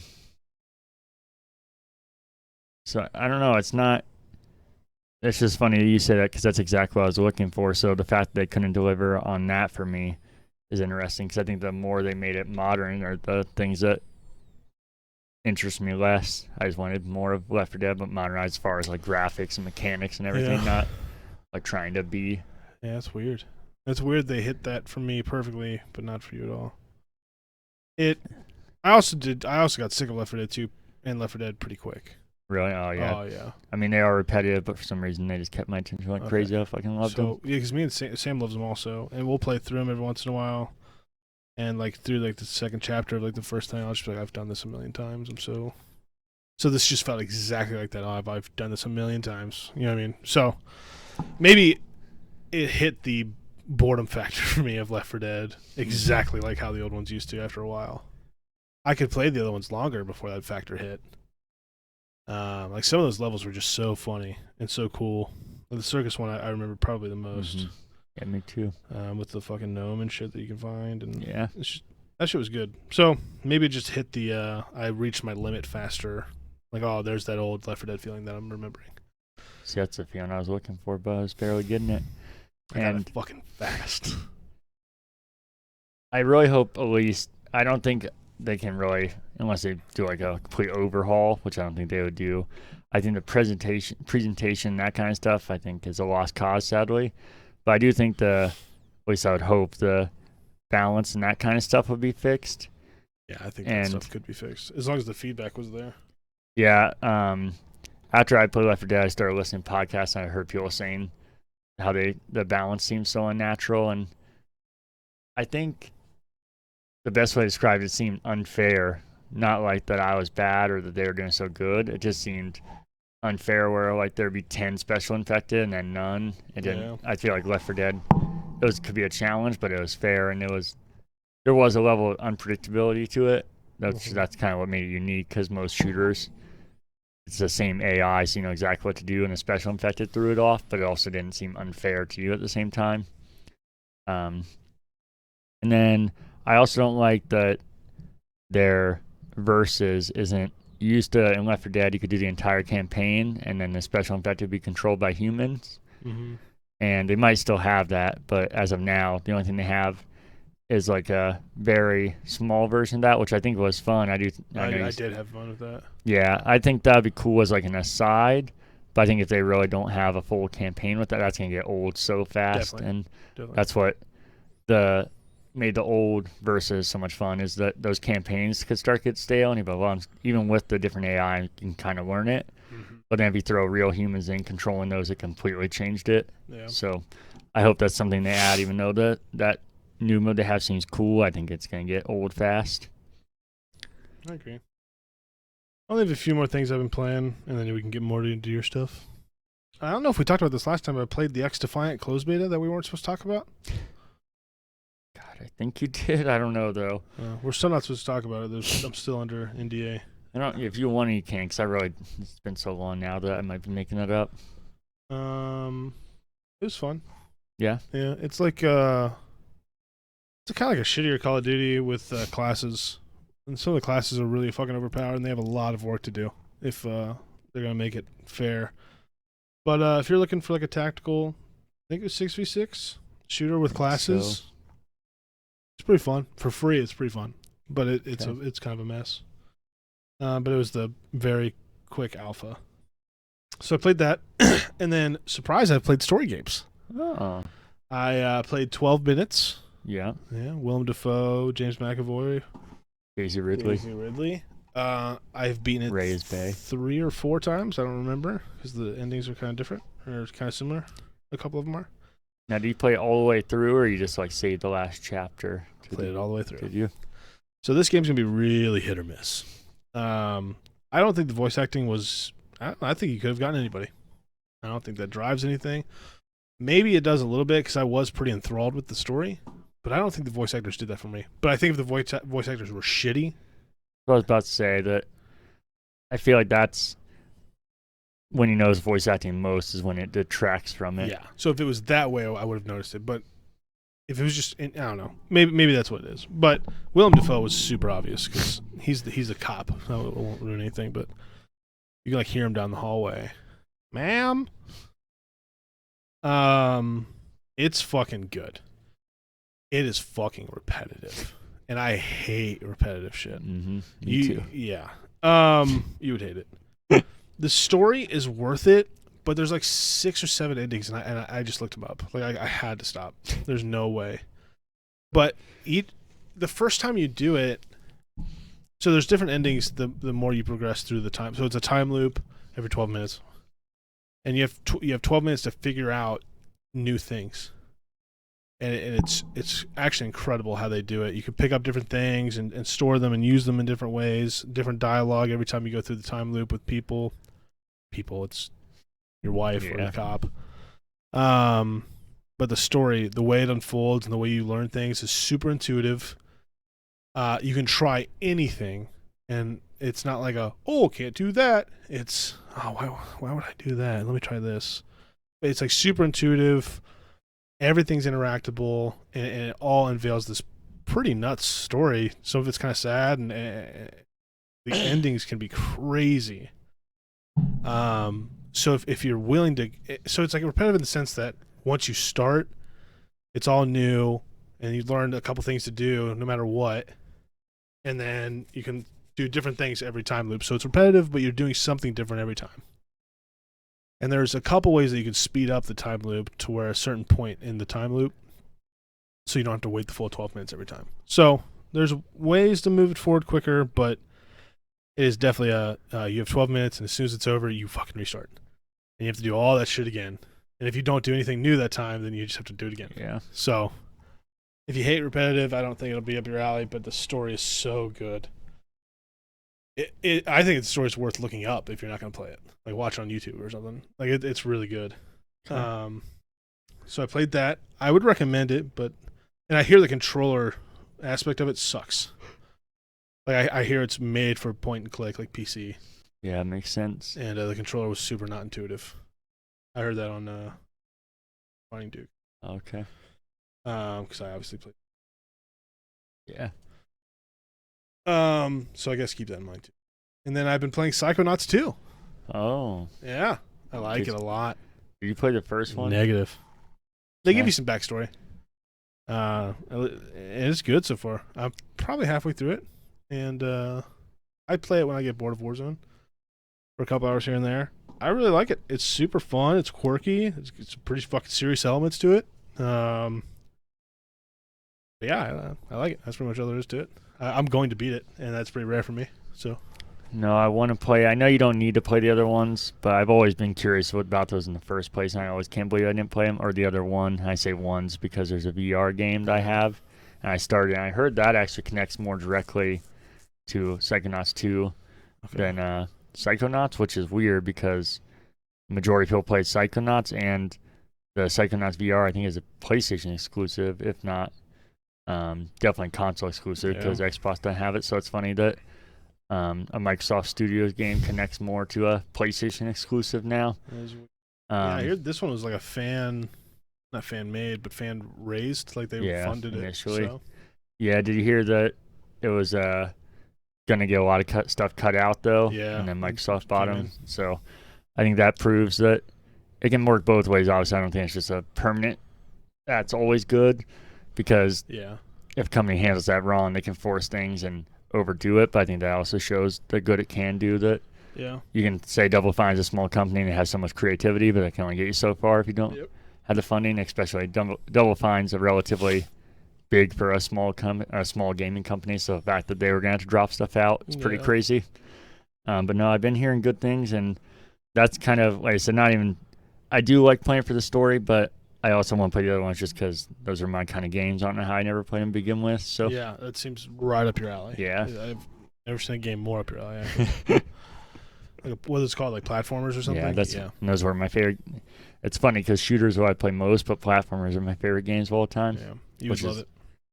So I don't know. It's not. It's just funny that you say that, because that's exactly what I was looking for. So the fact that they couldn't deliver on that for me is interesting, because I think the more they made it modern are the things that interest me less. I just wanted more of Left 4 Dead, but modernized as far as like graphics and mechanics and everything, not like trying to be. Yeah, that's weird. That's weird they hit that for me perfectly, but not for you at all. I also got sick of Left 4 Dead 2 and Left 4 Dead pretty quick. Really? Oh, yeah. Oh, yeah. I mean, they are repetitive, but for some reason they just kept my attention like crazy. I fucking loved them. Yeah, because me and Sam loves them also, and we'll play through them every once in a while. And like through like the second chapter of like the first thing, I'll just be like, I've done this a million times. So this just felt exactly like that. Oh, I've done this a million times. You know what I mean? So maybe it hit the boredom factor for me of Left 4 Dead exactly like how the old ones used to after a while. I could play the other ones longer before that factor hit. Like some of those levels were just so funny and so cool. The circus one I remember probably the most. Yeah, me too. With the fucking gnome and shit that you can find, and yeah, that shit was good. So maybe it just hit the I reached my limit faster. Like, oh, there's that old Left 4 Dead feeling that I'm remembering. See, that's the feeling I was looking for, but I was barely getting it. I got it fucking fast. I really hope at least. I don't think they can really, unless they do like a complete overhaul, which I don't think they would do. I think the presentation, that kind of stuff, I think is a lost cause, sadly. But I do think at least I would hope the balance and that kind of stuff would be fixed. Yeah, I think that stuff could be fixed as long as the feedback was there. Yeah. After I played Left 4 Dead, I started listening to podcasts, and I heard people saying how the balance seems so unnatural, and I think the best way to describe it seemed unfair. Not like that I was bad or that they were doing so good. It just seemed unfair, where like there'd be 10 special infected and then none. It didn't. Yeah. I feel like Left 4 Dead, could be a challenge, but it was fair, and there was a level of unpredictability to it. That's kind of what made it unique, because most shooters, it's the same AI, so you know exactly what to do, and the special infected threw it off, but it also didn't seem unfair to you at the same time. And then I also don't like that their versus isn't used to. In Left 4 Dead, you could do the entire campaign, and then the special infected would be controlled by humans. And they might still have that, but as of now, the only thing they have is like a very small version of that, which I think was fun. I did have fun with that. Yeah, I think that'd be cool as like an aside. But I think if they really don't have a full campaign with that, that's gonna get old so fast. Definitely. And that's what made the old versus so much fun, is that those campaigns could start to get stale. And well, even with the different AI, you can kind of learn it. Mm-hmm. But then if you throw real humans in controlling those, it completely changed it. Yeah. So I hope that's something they add, even though that new mode they have seems cool. I think it's going to get old fast. I agree. I only have a few more things I've been playing, and then we can get more into your stuff. I don't know if we talked about this last time, but I played the X-Defiant closed beta that we weren't supposed to talk about. God, I think you did. I don't know, though. We're still not supposed to talk about it. I'm still under NDA. I don't. If you want, you can, because it's been so long now that I might be making that up. It was fun. Yeah? Yeah, it's like, it's kind of like a shittier Call of Duty with classes. And some of the classes are really fucking overpowered, and they have a lot of work to do if they're going to make it fair. But if you're looking for like a tactical, I think it was 6v6 shooter with classes, it's pretty fun. For free, it's pretty fun. But it's kind of a mess. But it was the very quick alpha. So I played that, and then, surprise, I played story games. Oh. I played 12 minutes. Yeah. Yeah, Willem Dafoe, James McAvoy. Daisy Ridley. I've beaten it Ray is Bay. 3 or 4 times. I don't remember, because the endings are kind of different, or kind of similar. A couple of them are. Now, do you play it all the way through, or you just like save the last chapter? Played it all the way through. Did you? So this game's going to be really hit or miss. I don't think the voice acting was... I think you could have gotten anybody. I don't think that drives anything. Maybe it does a little bit, because I was pretty enthralled with the story. But I don't think the voice actors did that for me. But I think if the voice actors were shitty... I was about to say that I feel like that's when he knows voice acting most, is when it detracts from it. Yeah. So if it was that way, I would have noticed it. But if it was just... I don't know. Maybe that's what it is. But Willem Dafoe was super obvious, because he's a cop. So it won't ruin anything, but you can like hear him down the hallway. Ma'am? It's fucking good. It is fucking repetitive. And I hate repetitive shit. Mm-hmm. Me too. Yeah. You would hate it. The story is worth it, but there's like 6 or 7 endings, and I just looked them up. Like I had to stop. There's no way. But the first time you do it, so there's different endings the more you progress through the time. So it's a time loop every 12 minutes, and you have 12 minutes to figure out new things. And it's actually incredible how they do it. You can pick up different things and store them and use them in different ways. Different dialogue every time you go through the time loop with people. It's your wife or your cop. But the story, the way it unfolds and the way you learn things is super intuitive. You can try anything, and it's not like can't do that. It's, why would I do that? Let me try this. It's like super intuitive. Everything's interactable, and it all unveils this pretty nuts story. Some of it's kind of sad, and the endings can be crazy. So if you're willing to... So it's like repetitive in the sense that once you start, it's all new, and you learn a couple things to do no matter what, and then you can do different things every time loop. So it's repetitive, but you're doing something different every time. And there's a couple ways that you can speed up the time loop to where a certain point in the time loop, so you don't have to wait the full 12 minutes every time. So there's ways to move it forward quicker, but it is definitely you have 12 minutes, and as soon as it's over, you fucking restart. And you have to do all that shit again. And if you don't do anything new that time, then you just have to do it again. Yeah. So if you hate repetitive, I don't think it'll be up your alley, but the story is so good. I think the story's worth looking up if you're not going to play it. Like, watch it on YouTube or something. Like, it's really good. Okay. So I played that. I would recommend it, and I hear the controller aspect of it sucks. Like, I hear it's made for point and click, like PC. Yeah, it makes sense. And the controller was super not intuitive. I heard that on Finding Duke. Okay. Because I obviously played. Yeah. So I guess keep that in mind too. And then I've been playing Psychonauts 2. Oh. Yeah. I like it a lot. Did you play the first one? Negative. They give you some backstory. It's good so far. I'm probably halfway through it, and I play it when I get bored of Warzone for a couple hours here and there. I really like it. It's super fun. It's quirky. It's pretty fucking serious elements to it. Yeah, I like it. That's pretty much all there is to it. I'm going to beat it, and that's pretty rare for me. So. No, I want to play. I know you don't need to play the other ones, but I've always been curious about those in the first place, and I always can't believe I didn't play them. Or the other one, I say ones because there's a VR game that I have, and I started, and I heard that actually connects more directly to Psychonauts 2 than Psychonauts, which is weird because the majority of people play Psychonauts, and the Psychonauts VR I think is a PlayStation exclusive, if not definitely console exclusive because Xbox doesn't have it. So it's funny that a Microsoft Studios game connects more to a PlayStation exclusive now. I heard this one was like a not fan made, but fan raised. Like they funded initially. it. So. Yeah, did you hear that it was gonna get a lot of stuff cut out though? Yeah. And then Microsoft bought them. So I think that proves that it can work both ways. Obviously, I don't think it's just a permanent. That's always good because if a company handles that wrong, they can force things and overdo it. But I think that also shows the good it can do. That you can say Double Fine's a small company and it has so much creativity, but it can only get you so far if you don't have the funding. Especially Double Fine's a relatively big for a small gaming company. So the fact that they were going to have to drop stuff out is pretty crazy. But no, I've been hearing good things, and that's kind of like I said. Not even I do like playing for the story, but I also want to play the other ones just because those are my kind of games. I don't know how I never played them to begin with. So yeah, that seems right up your alley. Yeah, I've never seen a game more up your alley. Like what is it called, like platformers or something? And those were my favorite. It's funny because shooters are what I play most, but platformers are my favorite games of all time. Yeah, you would love it.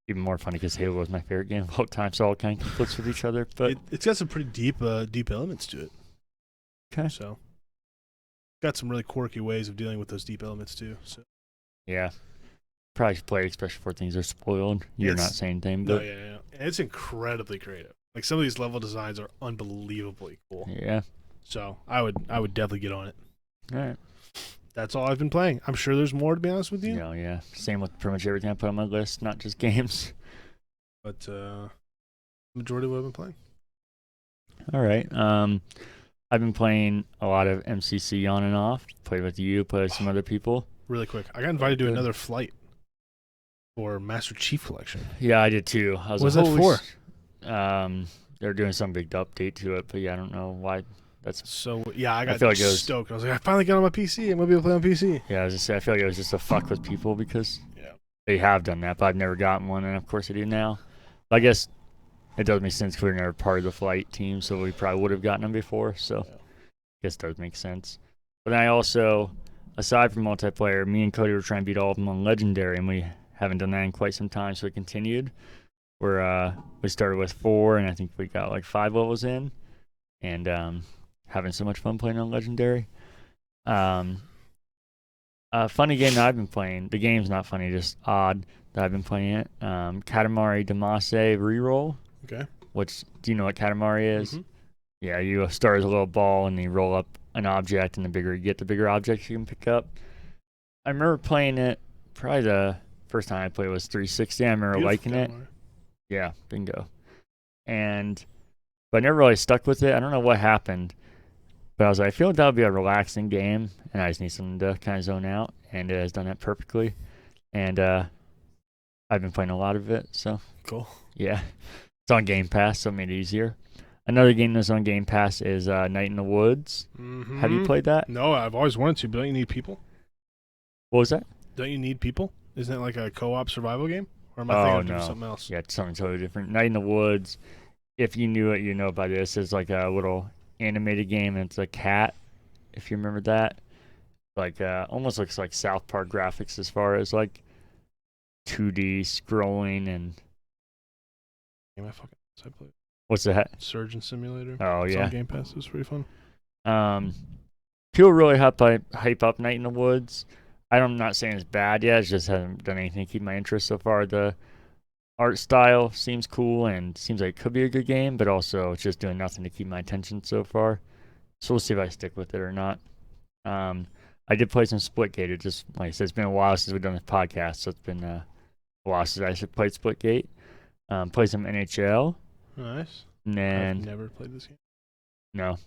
Even more funny because Halo was my favorite game of all time, so all kind of conflicts with each other. But it's got some pretty deep elements to it. Okay, so got some really quirky ways of dealing with those deep elements too. So. Yeah. Probably should play, especially before things are spoiled. You're not saying anything, but And it's incredibly creative. Like some of these level designs are unbelievably cool. Yeah. So I would definitely get on it. All right. That's all I've been playing. I'm sure there's more, to be honest with you. Yeah. Same with pretty much everything I put on my list, not just games. But majority of what I've been playing. All right. I've been playing a lot of MCC on and off. Played with you, played with some other people. Really quick, I got invited to another flight for Master Chief Collection. Yeah, I did too. What was that for? They're doing some big update to it, but yeah, I don't know why. That's so. Yeah, I got stoked. I was like, I finally got on my PC. I'm gonna be able to play on PC. Yeah, I was just say I feel like it was just a fuck with people because they have done that, but I've never gotten one, and of course I do now. But I guess it does make sense because we're never part of the flight team, so we probably would have gotten them before. So I guess it does make sense. But then I also, aside from multiplayer, me and Cody were trying to beat all of them on Legendary, and we haven't done that in quite some time, so we continued. We started with 4, and I think we got like 5 levels in, and having so much fun playing on Legendary. Funny game that I've been playing. The game's not funny, just odd that I've been playing it. Katamari Damacy Reroll. Okay. Do you know what Katamari is? Mm-hmm. Yeah, you start as a little ball, and you roll up an object, and the bigger you get, the bigger objects you can pick up. I remember playing it, probably the first time I played was 360. I remember liking it. Yeah, bingo. But I never really stuck with it. I don't know what happened, but I was like, I feel like that would be a relaxing game, and I just need something to kind of zone out, and it has done that perfectly. And I've been playing a lot of it, so. Cool. Yeah. It's on Game Pass, so it made it easier. Another game that's on Game Pass is Night in the Woods. Mm-hmm. Have you played that? No, I've always wanted to, but don't you need people? What was that? Don't you need people? Isn't it like a co-op survival game? Or am I thinking of something else? Yeah, it's something totally different. Night in the Woods, if you knew it, you know by this, is like a little animated game, and it's a cat, if you remember that. Like, almost looks like South Park graphics as far as, like, 2D scrolling and... Game I played. What's that? Surgeon Simulator. Oh, it's yeah. on Game Pass. It was pretty fun. People really hype up Night in the Woods. I'm not saying it's bad yet. It just hasn't done anything to keep my interest so far. The art style seems cool and seems like it could be a good game, but also it's just doing nothing to keep my attention so far. So we'll see if I stick with it or not. I did play some Splitgate. It just, like I said, it's been a while since we've done this podcast, so it's been lost. I said played Splitgate. Played some NHL. Nice. And then I've never played this game. no.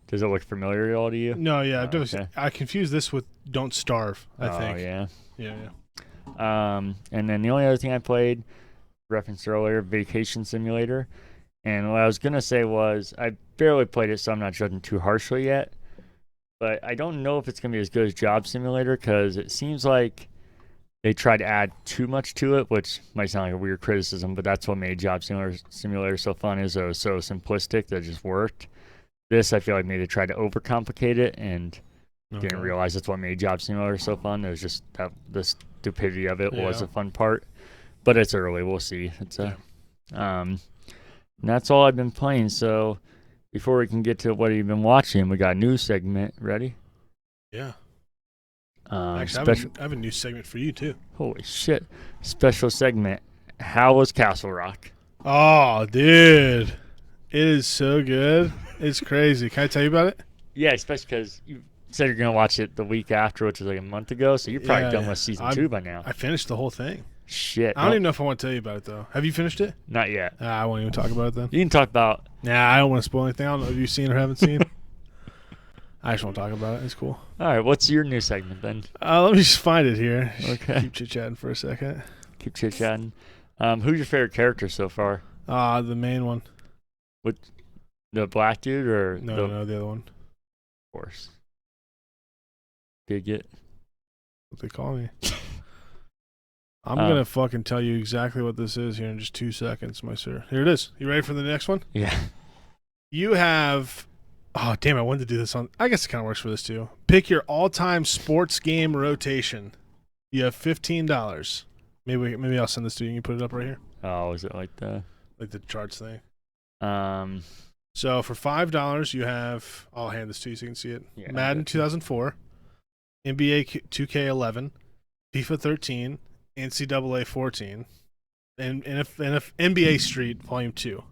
Does it look familiar at all to you? No, yeah. Okay. I confuse this with Don't Starve, I think. Oh, yeah. Yeah. And then the only other thing I played, referenced earlier, Vacation Simulator. And what I was going to say was I barely played it, so I'm not judging too harshly yet. But I don't know if it's going to be as good as Job Simulator because it seems like they tried to add too much to it, which might sound like a weird criticism, but that's what made Job Simulator so fun is it was so simplistic that it just worked. This, I feel like maybe they tried to overcomplicate it and didn't realize that's what made Job Simulator so fun. It was just that the stupidity of it was a fun part. But it's early. We'll see. And that's all I've been playing. So before we can get to what you've been watching, we got a news segment. Ready? Yeah. Actually, I have a new segment for you, too. Holy shit. Special segment. How was Castle Rock? Oh, dude. It is so good. It's crazy. Can I tell you about it? Yeah, especially because you said you're going to watch it the week after, which was like a month ago. So you're probably done with season 2 by now. I finished the whole thing. Shit. I don't even know if I want to tell you about it, though. Have you finished it? Not yet. I won't even talk about it then. You can talk about... Nah, I don't want to spoil anything. I don't know if you've seen or haven't seen. I just want to talk about it. It's cool. All right, what's your new segment then? Let me just find it here. Okay. Keep chit-chatting for a second. Keep chit-chatting. Who's your favorite character so far? The main one. What, the black dude or... No, the other one. Of course. Bigot. What they call me. I'm going to fucking tell you exactly what this is here in just 2 seconds, my sir. Here it is. You ready for the next one? Yeah. You have... Oh, damn, I wanted to do this on... I guess it kind of works for this, too. Pick your all-time sports game rotation. You have $15. Maybe I'll send this to you. You can put it up right here. Oh, is it like the... Like the charts thing. So for $5, you have... I'll hand this to you so you can see it. Yeah, Madden 2004, NBA 2K11, FIFA 13, NCAA 14, and NBA Street Volume 2.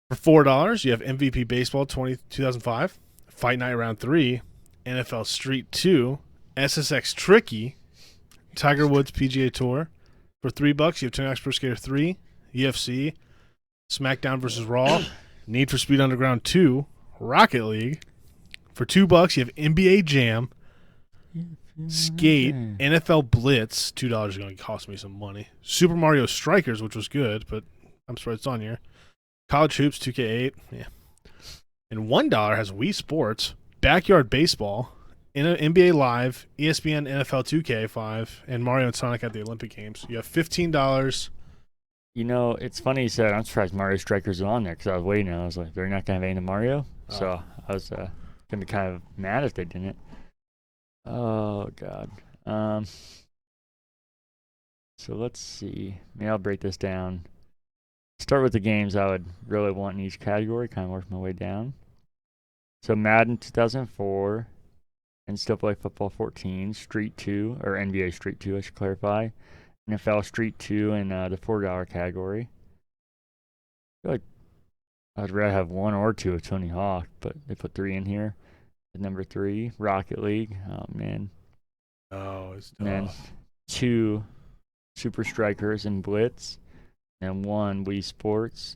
For $4, you have MVP Baseball 2005, Fight Night Round 3, NFL Street 2, SSX Tricky, Tiger Woods PGA Tour. For $3, you have Tony Hawk's Pro Skater 3, UFC, SmackDown vs. Raw, Need for Speed Underground 2, Rocket League. For $2, you have NBA Jam, Skate, NFL Blitz. $2 is going to cost me some money. Super Mario Strikers, which was good, but I'm surprised it's on here. College Hoops 2K8, yeah. And $1 has Wii Sports, Backyard Baseball, NBA Live, ESPN NFL 2K5, and Mario and Sonic at the Olympic Games. You have $15. You know, it's funny you said I'm surprised Mario Strikers are on there because I was waiting and I was like, they're not going to have any Mario? Oh. So I was going to be kind of mad if they didn't. Oh, God. So let's see. Maybe I'll break this down. Start with the games I would really want in each category, kind of work my way down. So Madden 2004, NCAA Football 14, Street 2, or NBA Street 2, I should clarify. NFL Street 2 in the $4 category. I feel like I'd rather have 1 or 2 of Tony Hawk, but they put 3 in here. At number 3, Rocket League. Oh, man. Oh, it's tough. And then 2 Super Strikers and Blitz. And 1 Wii Sports.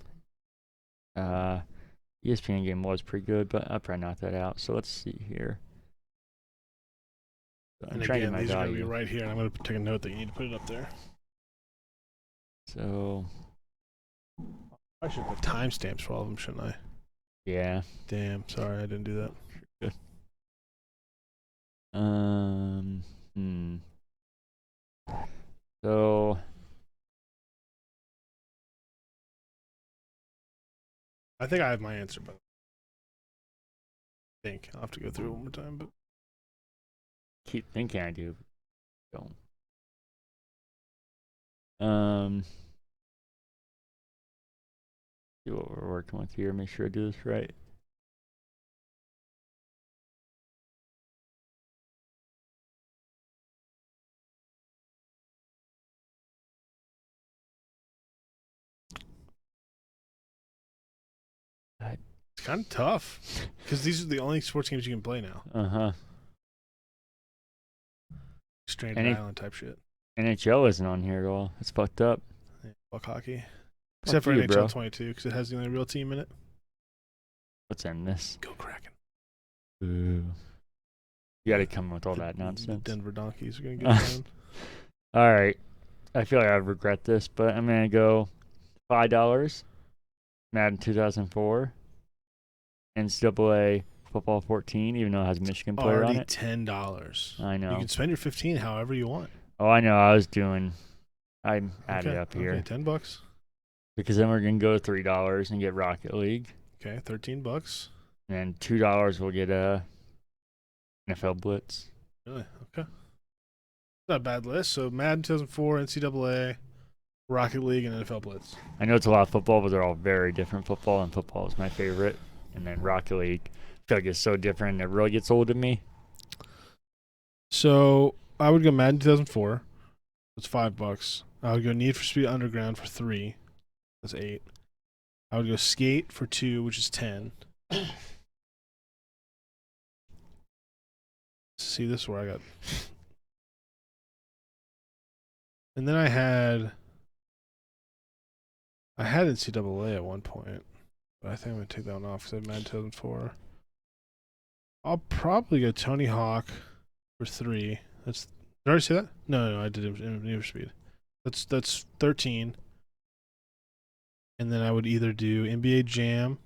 ESPN game was pretty good, but I'll probably knock that out. So let's see here. And again, these are going to be right here, and I'm going to take a note that you need to put it up there. So I should put timestamps for all of them, shouldn't I? Yeah. Damn, sorry, I didn't do that. Good. So I think I have my answer, but I think I'll have to go through it one more time. But keep thinking I do. Don't. See what we're working with here. Make sure I do this right. it's kind of tough because these are the only sports games you can play now. Uh-huh. Stranded Island type shit. NHL isn't on here at all. It's fucked up. Yeah, fuck hockey. Fuck Except for you, NHL bro. 22 because it has the only real team in it. What's in this? Go Kraken. Ooh. You gotta come with all that nonsense. The Denver Donkeys are going to get down. All right. I feel like I regret this, but I'm going to go $5. Madden 2004. NCAA Football 14, even though it has a Michigan player on Already it. $10. I know. You can spend your 15 however you want. Oh, I know. I added up here. Okay, $10. Because then we're going to go $3 and get Rocket League. Okay, $13. And then $2 we'll get a NFL Blitz. Really? Okay. Not a bad list. So Madden 2004, NCAA, Rocket League, and NFL Blitz. I know it's a lot of football, but they're all very different football, and football is my favorite. And then Rocket League, I feel like it's so different, it really gets old to me. So I would go Madden 2004. That's $5. I would go Need for Speed Underground for $3. That's $8. I would go Skate for $2, which is $10. See, this is where I got. And then I had NCAA at one point, but I think I'm gonna take that one off because I have Madden 2004. I'll probably go Tony Hawk for $3. Did I already say that? No, I did Need for Speed. That's $13. And then I would either do NBA Jam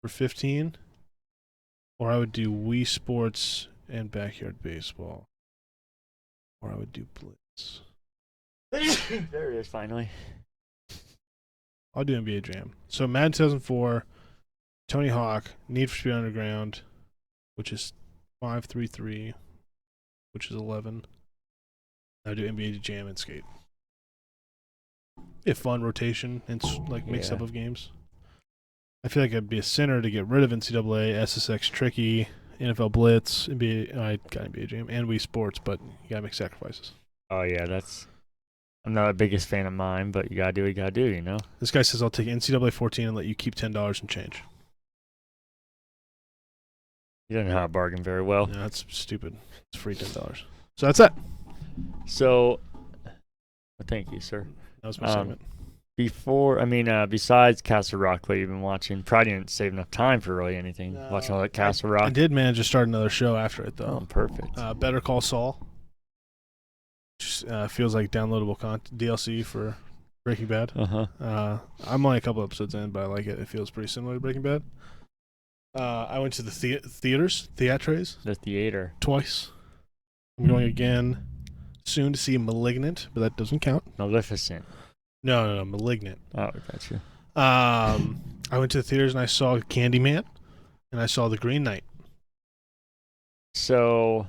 for $15, or I would do Wii Sports and Backyard Baseball, or I would do Blitz. There it is, finally. I'll do NBA Jam. So Madden 2004, Tony Hawk, Need for Speed Underground, which is 533, which is 11. I do NBA Jam and Skate. A fun rotation and mix up of games. I feel like I'd be a sinner to get rid of NCAA, SSX Tricky, NFL Blitz, NBA. I got NBA Jam and Wii Sports, but you gotta make sacrifices. Oh, yeah, I'm not the biggest fan of mine, but you gotta do what you gotta do, you know? This guy says I'll take NCAA 14 and let you keep $10 and change. You don't know how to bargain very well. No, that's stupid. It's free $10. So that's it. So, thank you, sir. That was my segment. Besides Castle Rock, what you've been watching, probably didn't save enough time for really anything. No, Watching all that Castle Rock. I did manage to start another show after it, though. Oh, perfect. Better Call Saul. Just feels like downloadable DLC for Breaking Bad. I'm only a couple episodes in, but I like it. It feels pretty similar to Breaking Bad. I went to the theaters The theater. twice. I'm going again soon to see Malignant, but that doesn't count. Maleficent. No, Malignant. Oh, gotcha. I went to the theaters and I saw Candyman, and I saw The Green Knight. So,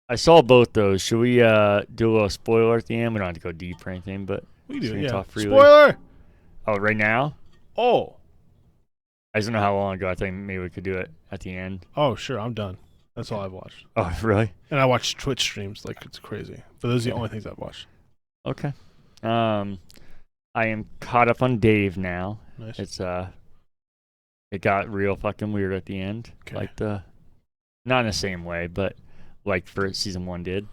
I saw both those. Should we do a little spoiler at the end? We don't have to go deep or anything, but We do, so we can yeah. talk freely. Spoiler! Oh, right now? Oh, I just don't know how long ago. I think maybe we could do it at the end. sure, I'm done. That's all I've watched. Oh, really? And I watch Twitch streams like it's crazy. But those are the only things I've watched. Okay. I am caught up on Dave now. Nice. It's it got real fucking weird at the end. Okay. Like not in the same way, but like for season 1 did.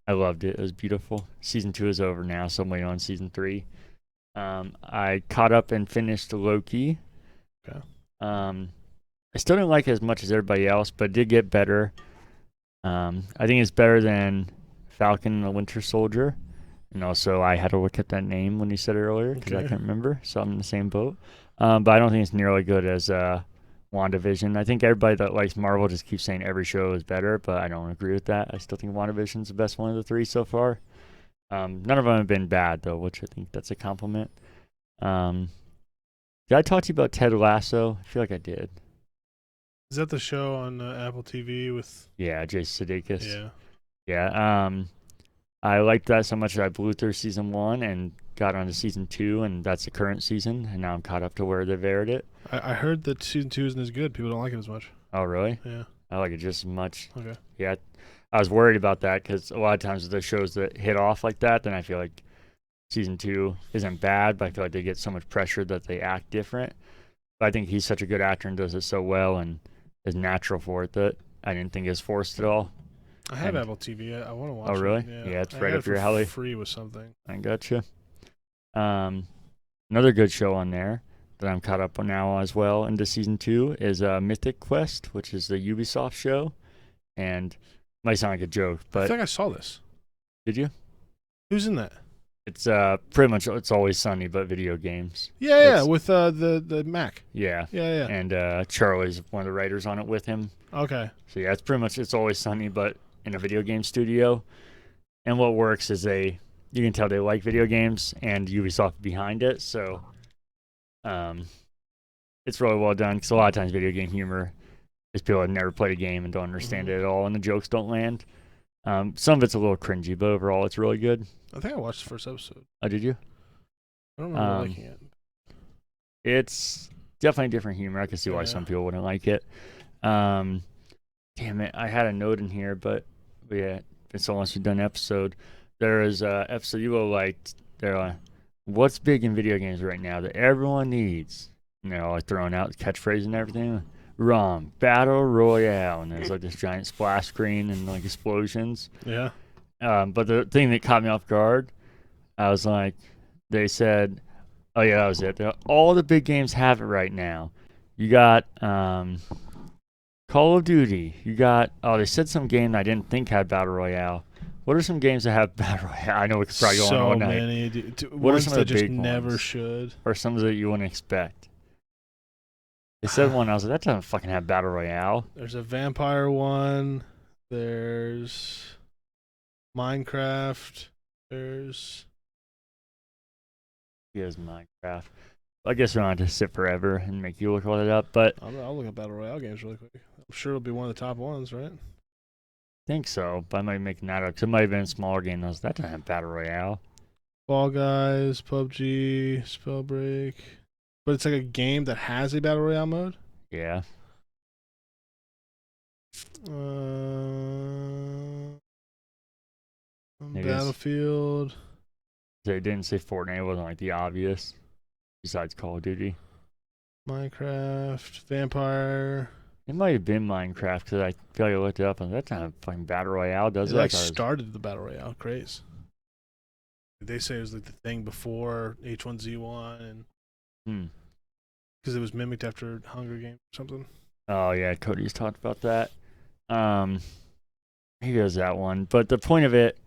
I loved it. It was beautiful. Season 2 is over now, so I'm waiting on season 3. I caught up and finished Loki. Okay. I still didn't like it as much as everybody else, but it did get better. I think it's better than Falcon and the Winter Soldier. And also, I had to look at that name when you said it earlier because I can't remember, so I'm in the same boat. But I don't think it's nearly good as WandaVision. I think everybody that likes Marvel just keeps saying every show is better, but I don't agree with that. I still think WandaVision's the best one of the 3 so far. None of them have been bad, though, which I think that's a compliment. Did I talk to you about Ted Lasso? I feel like I did. Is that the show on Apple TV with? Yeah, Jason Sudeikis. Yeah. Yeah. I liked that so much that I blew through season 1 and got onto season 2, and that's the current season. And now I'm caught up to where they've aired it. I heard that season 2 isn't as good. People don't like it as much. Oh, really? Yeah. I like it just as much. Okay. Yeah, I was worried about that because a lot of times with the shows that hit off like that, then I feel like season 2 isn't bad, but I feel like they get so much pressure that they act different. But I think he's such a good actor and does it so well and is natural for it that I didn't think it was forced at all. I have Apple TV. I want to watch Oh, really? it. Yeah, it's I right got up it your for alley. free with something. I gotcha. Another good show on there that I'm caught up on now as well into season 2 is Mythic Quest, which is the Ubisoft show. And might sound like a joke, I but think I saw this. did you? Who's in that? It's pretty much It's Always Sunny, but video games. Yeah, with the Mac. Yeah. Yeah. And Charlie's one of the writers on it with him. Okay. So yeah, it's pretty much It's Always Sunny, but in a video game studio. And what works is you can tell they like video games and Ubisoft behind it. So it's really well done because a lot of times video game humor is people that never played a game and don't understand it at all, and the jokes don't land. Some of it's a little cringy, but overall it's really good. I think I watched the first episode. Oh, did you? I don't remember liking it. It's definitely different humor. I can see why some people wouldn't like it. Damn it, I had a note in here, but yeah, it's so long since we've done an episode. There is an episode you will like. They're like, what's big in video games right now that everyone needs? And they're all like throwing out catchphrases and everything. Wrong. Battle Royale. And there's like this giant splash screen and like explosions. Yeah. But the thing that caught me off guard, I was like, they said, oh yeah, that was it. All the big games have it right now. You got Call of Duty. You got, they said some game I didn't think had Battle Royale. What are some games that have Battle Royale? I know we could probably go on all night. So many. What are some of the just big never ones? should? Or some that you wouldn't expect? They said one, I was like, that doesn't fucking have Battle Royale. There's a vampire one. There's Minecraft. There's... Here's Minecraft. I guess we don't have to sit forever and make you look all that up, but... I'll look at Battle Royale games really quick. I'm sure it'll be one of the top ones, right? I think so, but I might be making that up. Because it might have been a smaller game. That doesn't have Battle Royale. Fall Guys, PUBG, Spellbreak. But it's like a game that has a Battle Royale mode? Yeah. Battlefield. They didn't say Fortnite. It wasn't like the obvious. Besides Call of Duty. Minecraft, Vampire. It might have been Minecraft because I feel like I looked it up and that time fucking Battle Royale does it. It like started the Battle Royale craze. They say it was like the thing before H1Z1 and because it was mimicked after Hunger Games or something. Oh yeah, Cody's talked about that. He goes that one. But the point of it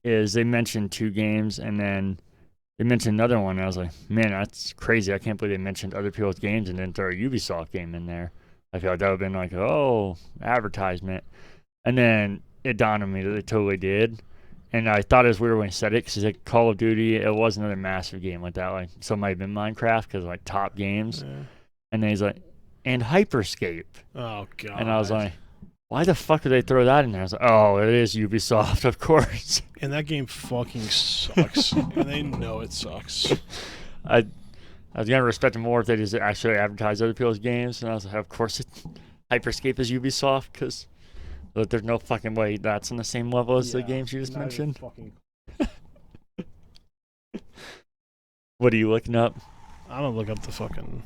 is they mentioned 2 games and then they mentioned another one and I was like, man, that's crazy. I can't believe they mentioned other people's games and didn't throw a Ubisoft game in there. I feel like that would have been like, advertisement. And then it dawned on me that they totally did. And I thought it was weird when he said it because like Call of Duty, it was another massive game like that. Like, so it might have been Minecraft because like top games. Yeah. And then he's like, and Hyperscape. Oh, God. And I was like, why the fuck did they throw that in there? I was like, oh, it is Ubisoft, of course. And that game fucking sucks. And they know it sucks. I was going to respect them more if they just actually advertise other people's games. And I was like, of course, Hyperscape is Ubisoft because there's no fucking way that's on the same level as the games you just mentioned. What are you looking up? I'm going to look up the fucking...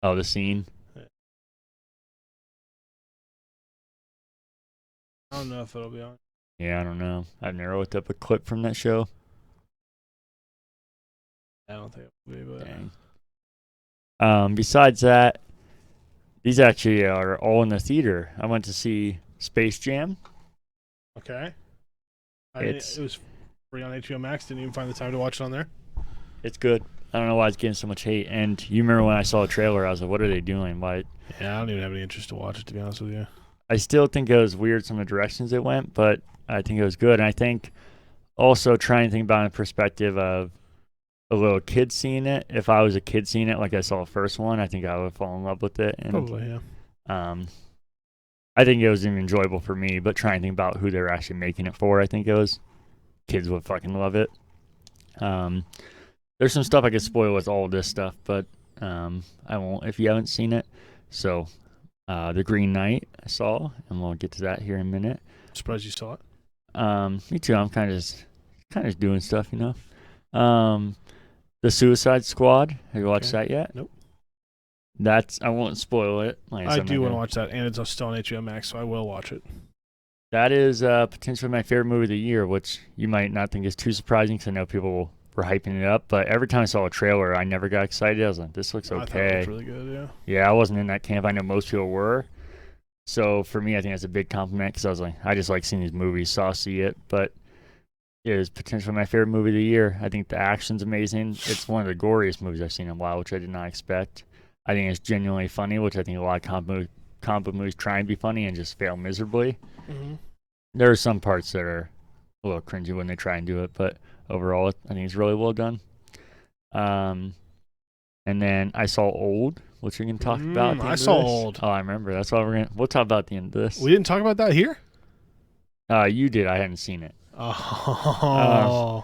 Oh, the scene? Yeah. I don't know if it'll be on. Yeah, I don't know. I've never looked up a clip from that show. I don't think it will be, but... Dang. Besides that, these actually are all in the theater. I went to see Space Jam. Okay. It was free on HBO Max. Didn't even find the time to watch it on there. It's good. I don't know why it's getting so much hate. And you remember when I saw the trailer, I was like, what are they doing? Why? Yeah, I don't even have any interest to watch it, to be honest with you. I still think it was weird some of the directions it went, but I think it was good. And I think also trying to think about it in perspective of a little kid seeing it. If I was a kid seeing it like I saw the first one, I think I would fall in love with it. And, probably, yeah. I think it was even enjoyable for me, but trying to think about who they were actually making it for, I think it was kids would fucking love it. There's some stuff I could spoil with all this stuff, but I won't if you haven't seen it. So, The Green Knight I saw, and we'll get to that here in a minute. Surprised you saw it. Me too. I'm kind of just doing stuff, you know. The Suicide Squad. Have you watched that yet? Nope. I won't spoil it. I do want to watch that, and it's still on HBO Max, so I will watch it. That is potentially my favorite movie of the year, which you might not think is too surprising because I know people were hyping it up. But every time I saw a trailer, I never got excited. I was like, this looks I thought it okay. looked really good, yeah. Yeah, I wasn't in that camp. I know most people were. So for me, I think that's a big compliment because I was like, I just like seeing these movies, so I'll see it. But it is potentially my favorite movie of the year. I think the action's amazing. It's one of the goriest movies I've seen in a while, which I did not expect. I think it's genuinely funny, which I think a lot of comic book movies try and be funny and just fail miserably. Mm-hmm. There are some parts that are a little cringy when they try and do it, but overall, I think it's really well done. And then I saw Old, which we can talk about. At the end I of saw this. Old. Oh, I remember. That's why we'll talk about at the end of this. We didn't talk about that here? You did. I hadn't seen it. Oh.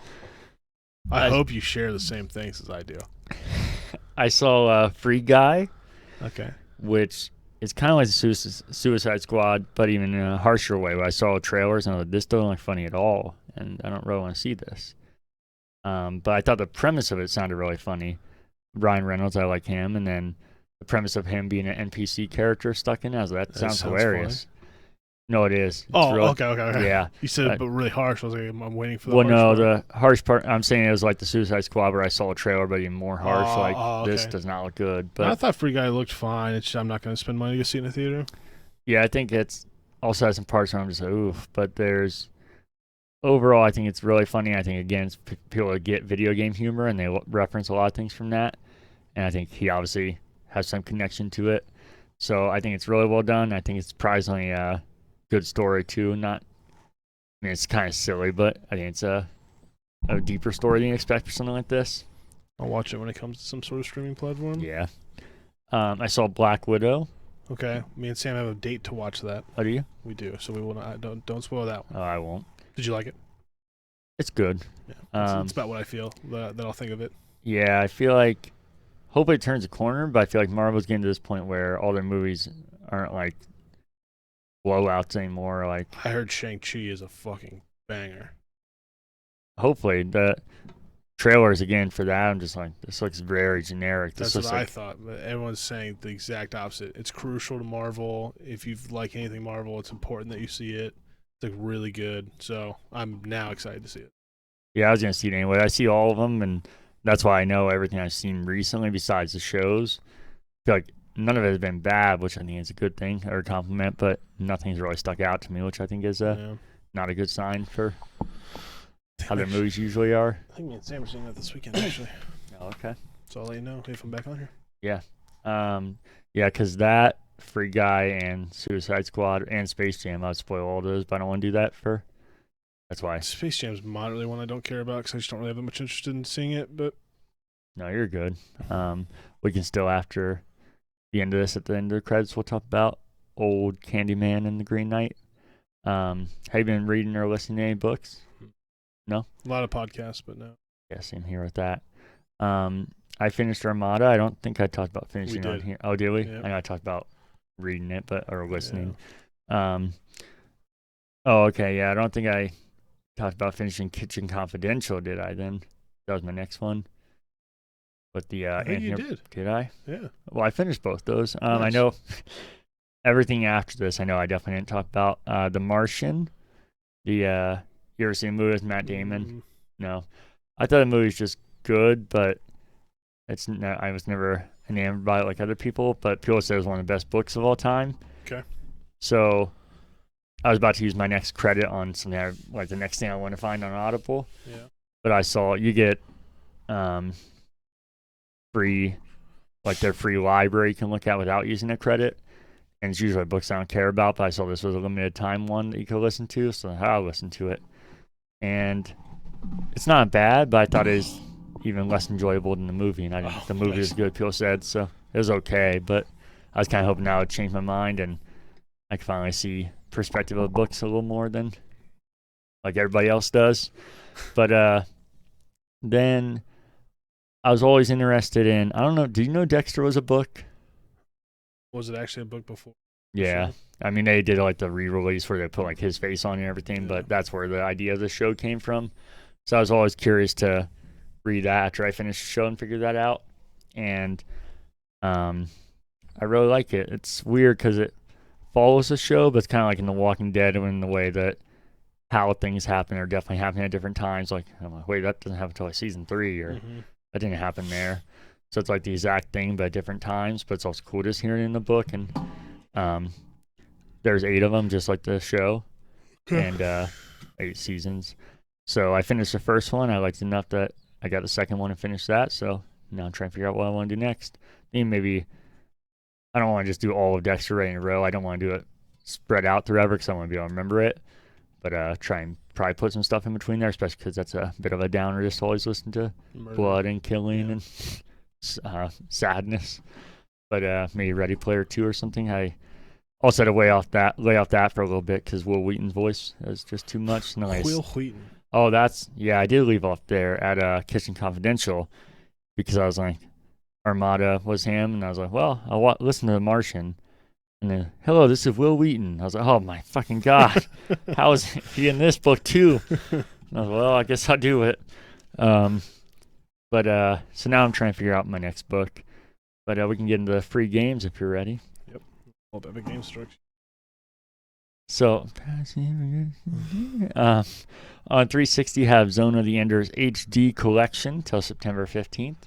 I hope you share the same things as I do. I saw Free Guy. Okay. Which is kind of like Suicide Squad, but even in a harsher way. Where I saw trailers and I was like, this doesn't look funny at all, and I don't really want to see this. But I thought the premise of it sounded really funny. Ryan Reynolds, I like him, and then the premise of him being an NPC character stuck in it, I was like, that sounds hilarious. Funny. No, it is. It's okay. Yeah. You said it, but really harsh. I was like, I'm waiting for the harsh part. The harsh part, I'm saying it was like the Suicide Squad where I saw a trailer, but even more harsh. This does not look good. But I thought Free Guy looked fine. It's just, I'm not going to spend money to see it in the theater. Yeah, I think it's also has some parts where I'm just like, oof. But overall, I think it's really funny. I think, again, it's people that get video game humor, and they reference a lot of things from that. And I think he obviously has some connection to it. So I think it's really well done. I think it's surprisingly good story too. It's kind of silly, but I think it's a deeper story than you expect for something like this. I'll watch it when it comes to some sort of streaming platform. Yeah. I saw Black Widow. Okay, me and Sam have a date to watch that. Oh, do you? We do, so we will not. Don't spoil that one. Oh, I won't. Did you like it? It's good. Yeah, it's about what I feel that I'll think of it. Yeah, I feel like hopefully it turns a corner, but I feel like Marvel's getting to this point where all their movies aren't like blowouts anymore. Like, I heard Shang-Chi is a fucking banger. Hopefully. The trailers again for that, I'm just like, this looks very generic. That's what I thought, but everyone's saying the exact opposite. It's crucial to Marvel. If you like anything Marvel, it's important that you see it. It's like really good. So I'm now excited to see it. Yeah, I was gonna see it anyway. I see all of them, and that's why I know everything I've seen recently besides the shows. I feel like none of it has been bad, which I think is a good thing or a compliment, but nothing's really stuck out to me, which I think is not a good sign for how their movies usually are. I think me and Sam are seeing that this weekend, actually. Oh, okay. So I'll let you know if I'm back on here. Yeah. Yeah, because that, Free Guy, and Suicide Squad, and Space Jam, I would spoil all those, but I don't want to do that for... That's why. Space Jam's moderately one I don't care about because I just don't really have that much interest in seeing it, but... No, you're good. We can still, after the end of this, at the end of the credits, we'll talk about Old Candyman and the Green Knight. Have you been reading or listening to any books? No? A lot of podcasts, but no. Yeah, same here with that. I finished Armada. I don't think I talked about finishing on here. Oh, did we? Yep. I know I talked about reading it, or listening. Yeah. Oh, okay. Yeah, I don't think I talked about finishing Kitchen Confidential, did I then? That was my next one. But the I think you did. Did I? Yeah. Well, I finished both those. Nice. I know everything after this. I know I definitely didn't talk about The Martian. You ever seen the movie with Matt Damon? No. I thought the movie was just good, but I was never enamored by it like other people. But people say it was one of the best books of all time. Okay. So I was about to use my next credit on something the next thing I want to find on Audible. Yeah. But I saw you get free, their free library you can look at without using a credit. And it's usually books I don't care about, but I saw this was a limited time one that you could listen to, so I'll listen to it. And it's not bad, but I thought it was even less enjoyable than the movie, and the movie was good, people said, so it was okay, but I was kind of hoping now it would change my mind and I could finally see perspective of books a little more than like everybody else does. But then I was always interested in, I don't know, do you know Dexter was a book? Was it actually a book before? Yeah. Sure. I mean, they did the re-release where they put his face on and everything, but that's where the idea of the show came from. So I was always curious to read that after I finished the show and figure that out. And I really like it. It's weird because it follows the show, but it's kind of like in The Walking Dead in the way that how things happen are definitely happening at different times. Like, I'm like, wait, that doesn't happen until like season 3, or that didn't happen there. So it's like the exact thing, but at different times. But it's also cool just hearing it in the book. And there's 8 of them, just like the show, and 8 seasons. So I finished the first one. I liked it enough that I got the second one and finished that. So now I'm trying to figure out what I want to do next. Maybe I don't want to just do all of Dexter right in a row. I don't want to do it spread out forever because I want to be able to remember it. But try and probably put some stuff in between there, especially because that's a bit of a downer just to always listen to blood and killing and sadness. But maybe Ready Player 2 or something. I also had to lay off that for a little bit because Will Wheaton's voice is just too much. Nice. Will Wheaton. Oh, I did leave off there at Kitchen Confidential because I was like, Armada was him, and I was like, well, I'll listen to The Martian. And then, hello, this is Will Wheaton. I was like, oh my fucking God. How is he in this book too? And I was like, well, I guess I'll do it. So now I'm trying to figure out my next book. But we can get into the free games if you're ready. Yep. All Epic Game Structure. So, on 360, you have Zone of the Enders HD Collection till September 15th.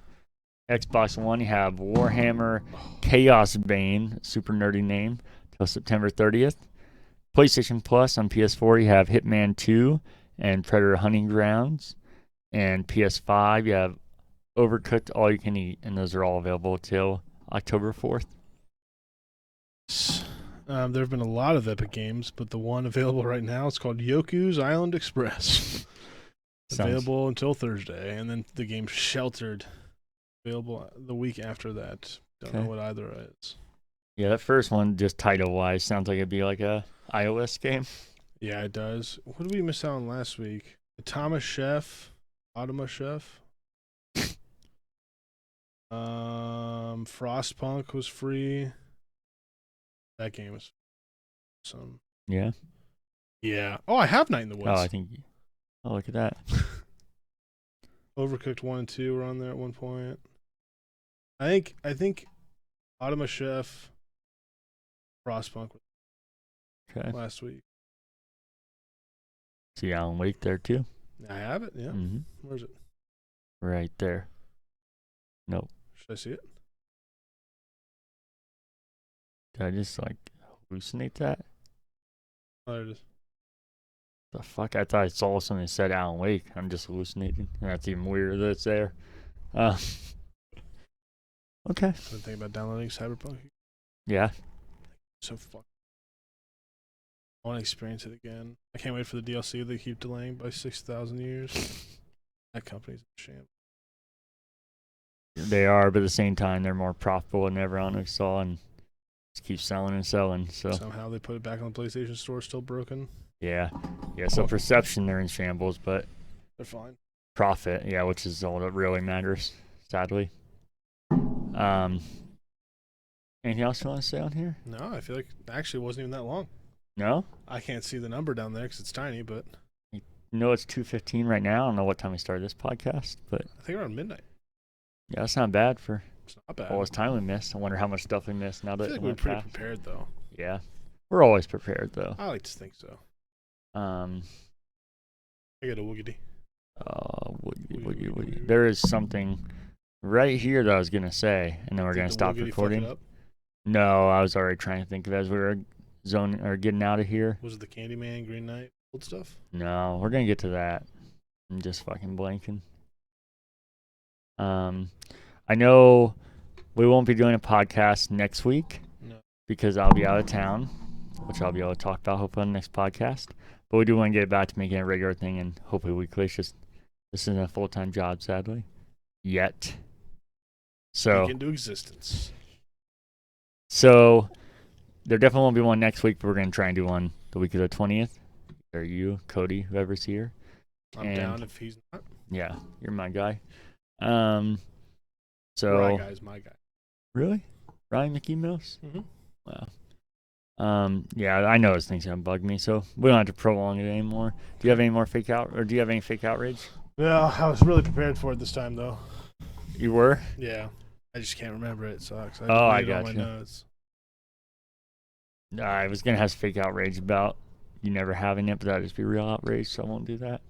Xbox One, you have Warhammer Chaos Bane, super nerdy name, till September 30th. PlayStation Plus on PS4, you have Hitman 2 and Predator Hunting Grounds. And PS5, you have Overcooked All You Can Eat, and those are all available till October 4th. There have been a lot of Epic games, but the one available right now is called Yoku's Island Express. Available until Thursday, and then the game Sheltered, available the week after that. Don't know what either is. Yeah, that first one, just title-wise, sounds like it'd be like a iOS game. Yeah, it does. What did we miss out on last week? Automa Chef. Frostpunk was free. That game was awesome. Yeah. Yeah. Oh, I have Night in the Woods. Oh, look at that. Overcooked 1 and 2 were on there at one point. I think Automa Chef, Frostpunk was last week. See Alan Wake there too? I have it, yeah. Mm-hmm. Where's it? Right there. Nope. Should I see it? Did I just hallucinate that? Oh, there it is. The fuck? I thought I saw something that said Alan Wake. I'm just hallucinating. And that's even weirder that it's there. Okay. I've been thinking about downloading Cyberpunk. Yeah. So fuck. I want to experience it again. I can't wait for the DLC they keep delaying by 6,000 years. That company's a sham. They are, but at the same time, they're more profitable than ever on saw and just keep selling and selling. So somehow they put it back on the PlayStation Store, still broken. Yeah. So perception, they're in shambles, but they're fine. Profit, yeah, which is all that really matters, sadly. Anything else you want to say on here? No, I feel like actually it wasn't even that long. No? I can't see the number down there because it's tiny, but... You know it's 2:15 right now. I don't know what time we started this podcast, but... I think around midnight. Yeah, that's not bad for it's not bad. all this time we missed. I wonder how much stuff we missed now that I feel like we're pretty prepared, though. Yeah. We're always prepared, though. I like to think so. I got a woogity. Woogity. There is something right here that I was going to say, and then we're going to stop recording. No, I was already trying to think of it as we were getting out of here. Was it the Candyman, Green Knight, old stuff? No, we're going to get to that. I'm just fucking blanking. I know we won't be doing a podcast next week because I'll be out of town, which I'll be able to talk about hopefully on the next podcast. But we do want to get back to making it a regular thing and hopefully weekly. It's just this isn't a full-time job, sadly, yet. So into existence. So there definitely won't be one next week, but we're going to try and do one the week of the 20th. Or you, Cody, whoever's here. I'm down if he's not. Yeah, you're my guy. So Ryan guy's my guy. Really? Ryan McEmouse? Mm-hmm. Wow. Yeah, I know those things gonna bug me, so we don't have to prolong it anymore. Do you have any more fake outrage? Yeah, I was really prepared for it this time, though. You were? Yeah. I just can't remember it. It sucks. I got you. Notes. I was gonna have fake outrage about you never having it, but that'd just be real outrage, so I won't do that.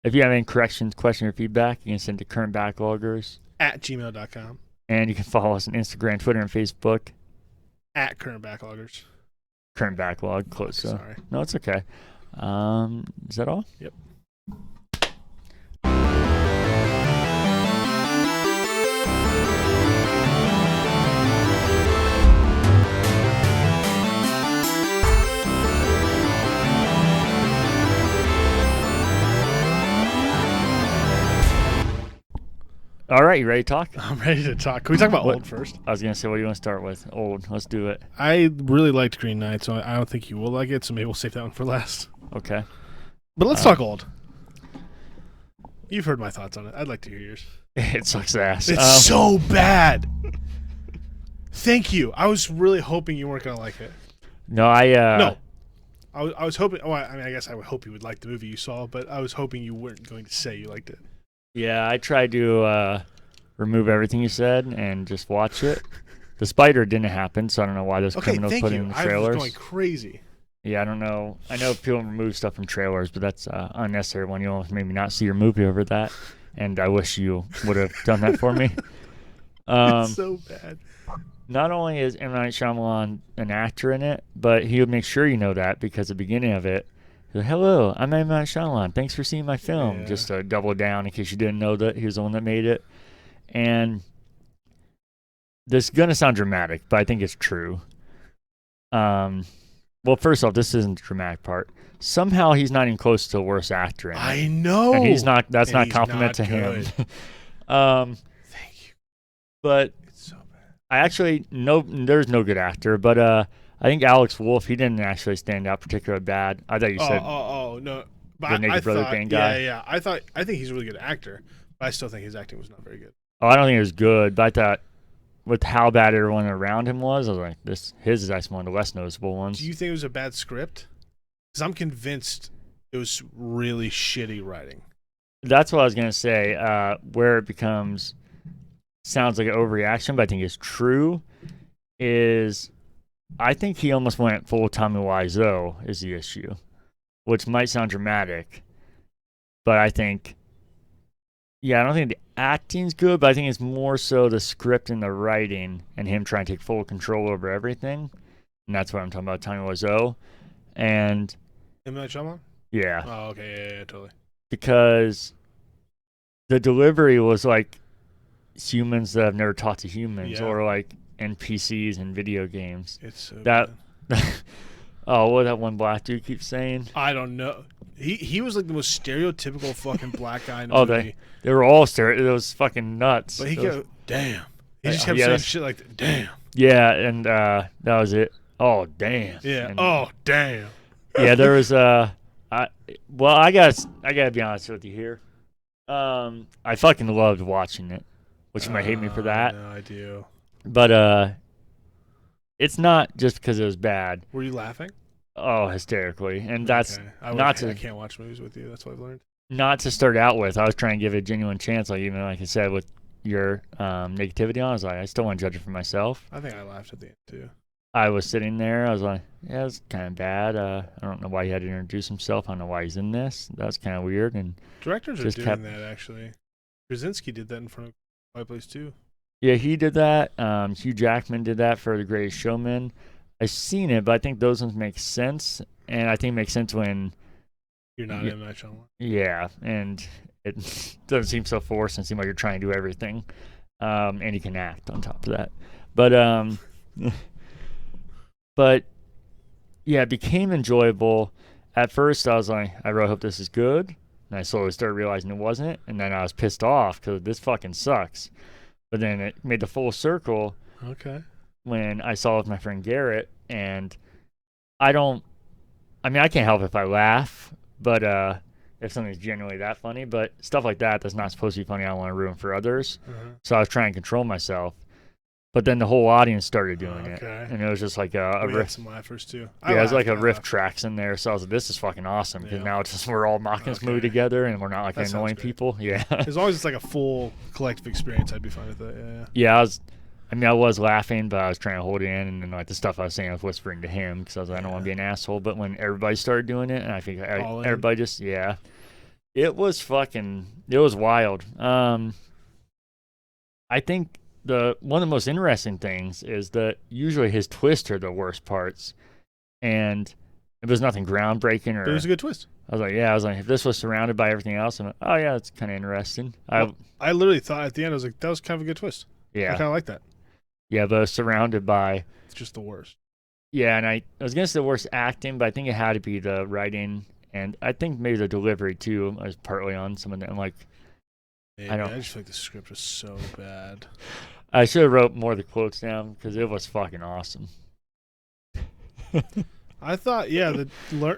If you have any corrections, question, or feedback, you can send to currentbackloggers @gmail.com. And you can follow us on Instagram, Twitter, and Facebook. @currentbackloggers. Current backlog, close. So. Sorry. No, it's okay. Is that all? Yep. All right, you ready to talk? I'm ready to talk. Can we talk about What? old first? I was going to say, what do you want to start with? Old. Let's do it. I really liked Green Knight, so I don't think you will like it, so maybe we'll save that one for last. Okay. But let's talk old. You've heard my thoughts on it. I'd like to hear yours. It sucks ass. It's so bad. Thank you. I was really hoping you weren't going to like it. No, I was hoping. Oh, I mean, I guess I would hope you would like the movie you saw, but I was hoping you weren't going to say you liked it. Yeah, I tried to remove everything you said and just watch it. The spider didn't happen, so I don't know why those criminals put it in the trailers. I was going crazy. Yeah, I don't know. I know people remove stuff from trailers, but that's unnecessary when you almost made me not see your movie over that. And I wish you would have done that for me. It's so bad. Not only is M. Night Shyamalan an actor in it, but he would make sure you know that because at the beginning of it, he's like, hello, I'm M. Night Shyamalan. Thanks for seeing my film. Yeah. Just to double down in case you didn't know that he was the one that made it. And this is going to sound dramatic, but I think it's true. Well, first off, this isn't the dramatic part. Somehow he's not even close to the worst actor in it. I know. And he's not. That's And not a he's compliment not to him. good. Thank you. But It's so bad. I actually there's no good actor. But I think Alex Wolff, he didn't actually stand out particularly bad. I thought you said No. But the Naked Brother Gang guy. Yeah. I think he's a really good actor, but I still think his acting was not very good. Oh, I don't think it was good. But I thought with how bad everyone around him was, I was like, his is actually one of the less noticeable ones. Do you think it was a bad script? Because I'm convinced it was really shitty writing. That's what I was gonna say. Where it sounds like an overreaction, but I think it's true. Is I think he almost went full Tommy Wiseau is the issue, which might sound dramatic, but I think, I don't think the acting's good, but I think it's more so the script and the writing and him trying to take full control over everything, and that's what I'm talking about, Tommy Wiseau, and M. Night Shyamalan? yeah. Oh, okay, yeah, totally. Because the delivery was like humans that have never talked to humans, or like NPCs in video games. It's so that. bad. Oh, what that one black dude keeps saying? I don't know. He was like the most stereotypical fucking black guy in the movie. They were all it was fucking nuts. But he kept, damn. He just kept saying shit like, damn. Yeah, and that was it. Oh, damn. Yeah. And, oh, damn. Yeah, there was I gotta be honest with you here. I fucking loved watching it, which you might hate me for that. No, I do. But it's not just because it was bad. Were you laughing? Oh, hysterically, and that's okay. I can't watch movies with you. That's what I've learned. Not to start out with. I was trying to give it a genuine chance, like even like I said with your negativity on. I was like, I still want to judge it for myself. I think I laughed at the end too. I was sitting there. I was like, yeah, it's kind of bad. I don't know why he had to introduce himself. I don't know why he's in this. That was kind of weird. And directors are doing that actually. Krasinski did that in front of My Place too. Yeah, he did that. Hugh Jackman did that for The Greatest Showman. I've seen it, but I think those ones make sense. And I think it makes sense when you're not in that channel. Yeah, and it doesn't seem so forced and seem like you're trying to do everything. And he can act on top of that. But yeah, it became enjoyable. At first, I was like, I really hope this is good. And I slowly started realizing it wasn't. And then I was pissed off because this fucking sucks. But then it made the full circle. Okay. When I saw it with my friend Garrett. And I can't help if I laugh. But if something's genuinely that funny. But stuff like that's not supposed to be funny. I don't want to ruin for others. So I was trying to control myself. But then the whole audience started doing it. And it was just like a riff. Some laughers too. Yeah, it was like a riff tracks in there. So I was like, this is fucking awesome. Because now it's just we're all mocking this movie together and we're not like annoying people. Yeah. As long as it's like a full collective experience, I'd be fine with that. Yeah. Yeah, I mean, I was laughing, but I was trying to hold it in, and then like the stuff I was saying, I was whispering to him because I was like, I don't want to be an asshole. But when everybody started doing it, and I think everybody just it was wild. I think one of the most interesting things is that usually his twists are the worst parts, and it was nothing groundbreaking or. But it was a good twist. I was like, if this was surrounded by everything else, I'm like, oh yeah, it's kind of interesting. Well, I literally thought at the end, I was like, that was kind of a good twist. Yeah, I kind of like that. Yeah, but surrounded by. It's just the worst. Yeah, and I was gonna say the worst acting, but I think it had to be the writing, and I think maybe the delivery too was partly on some of them. Like, I just feel like the script was so bad. I should have wrote more of the quotes down because it was fucking awesome. I thought,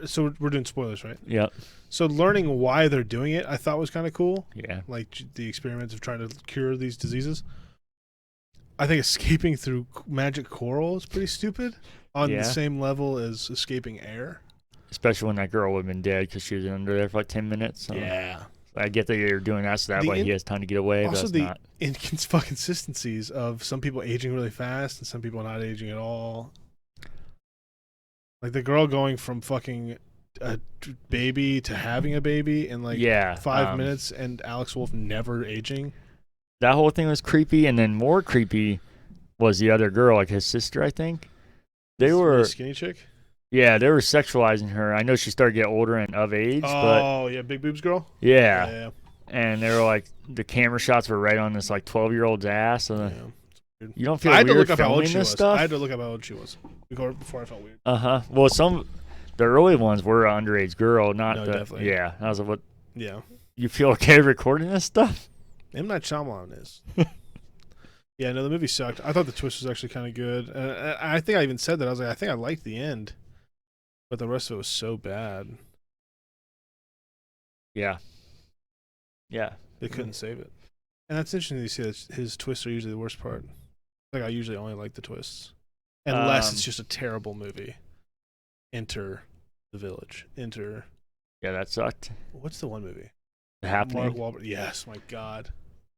so we're doing spoilers, right? Yep. So learning why they're doing it, I thought was kind of cool. Yeah. Like the experiments of trying to cure these diseases. I think escaping through magic coral is pretty stupid on the same level as escaping air. Especially when that girl would have been dead because she was under there for like 10 minutes. So. Yeah. I get that you're doing that so that way he has time to get away. Also, but the inconsistencies of some people aging really fast and some people not aging at all. Like the girl going from fucking a baby to having a baby in like 5 minutes, and Alex Wolff never aging. That whole thing was creepy, and then more creepy was the other girl, like his sister, I think. They were really skinny chick. Yeah, they were sexualizing her. I know she started to get older and of age. Oh, yeah, big boobs girl. Yeah. And they were like, the camera shots were right on this like 12-year-old's ass. And you don't feel weird filming this stuff? I had to look up how old she was before I felt weird. Well, the early ones were an underage girl, not definitely. Yeah. I was like, what? Yeah. You feel okay recording this stuff? M. Night Shyamalan is. Yeah, no, the movie sucked. I thought the twist was actually kind of good. I think I even said that. I was like, I think I liked the end, but the rest of it was so bad. Yeah. They couldn't save it. And that's interesting to see that his twists are usually the worst part. Like, I usually only like the twists. Unless it's just a terrible movie. Enter The Village. Yeah, that sucked. What's the one movie? The Happening? Mark Wahlberg. Yes, my God.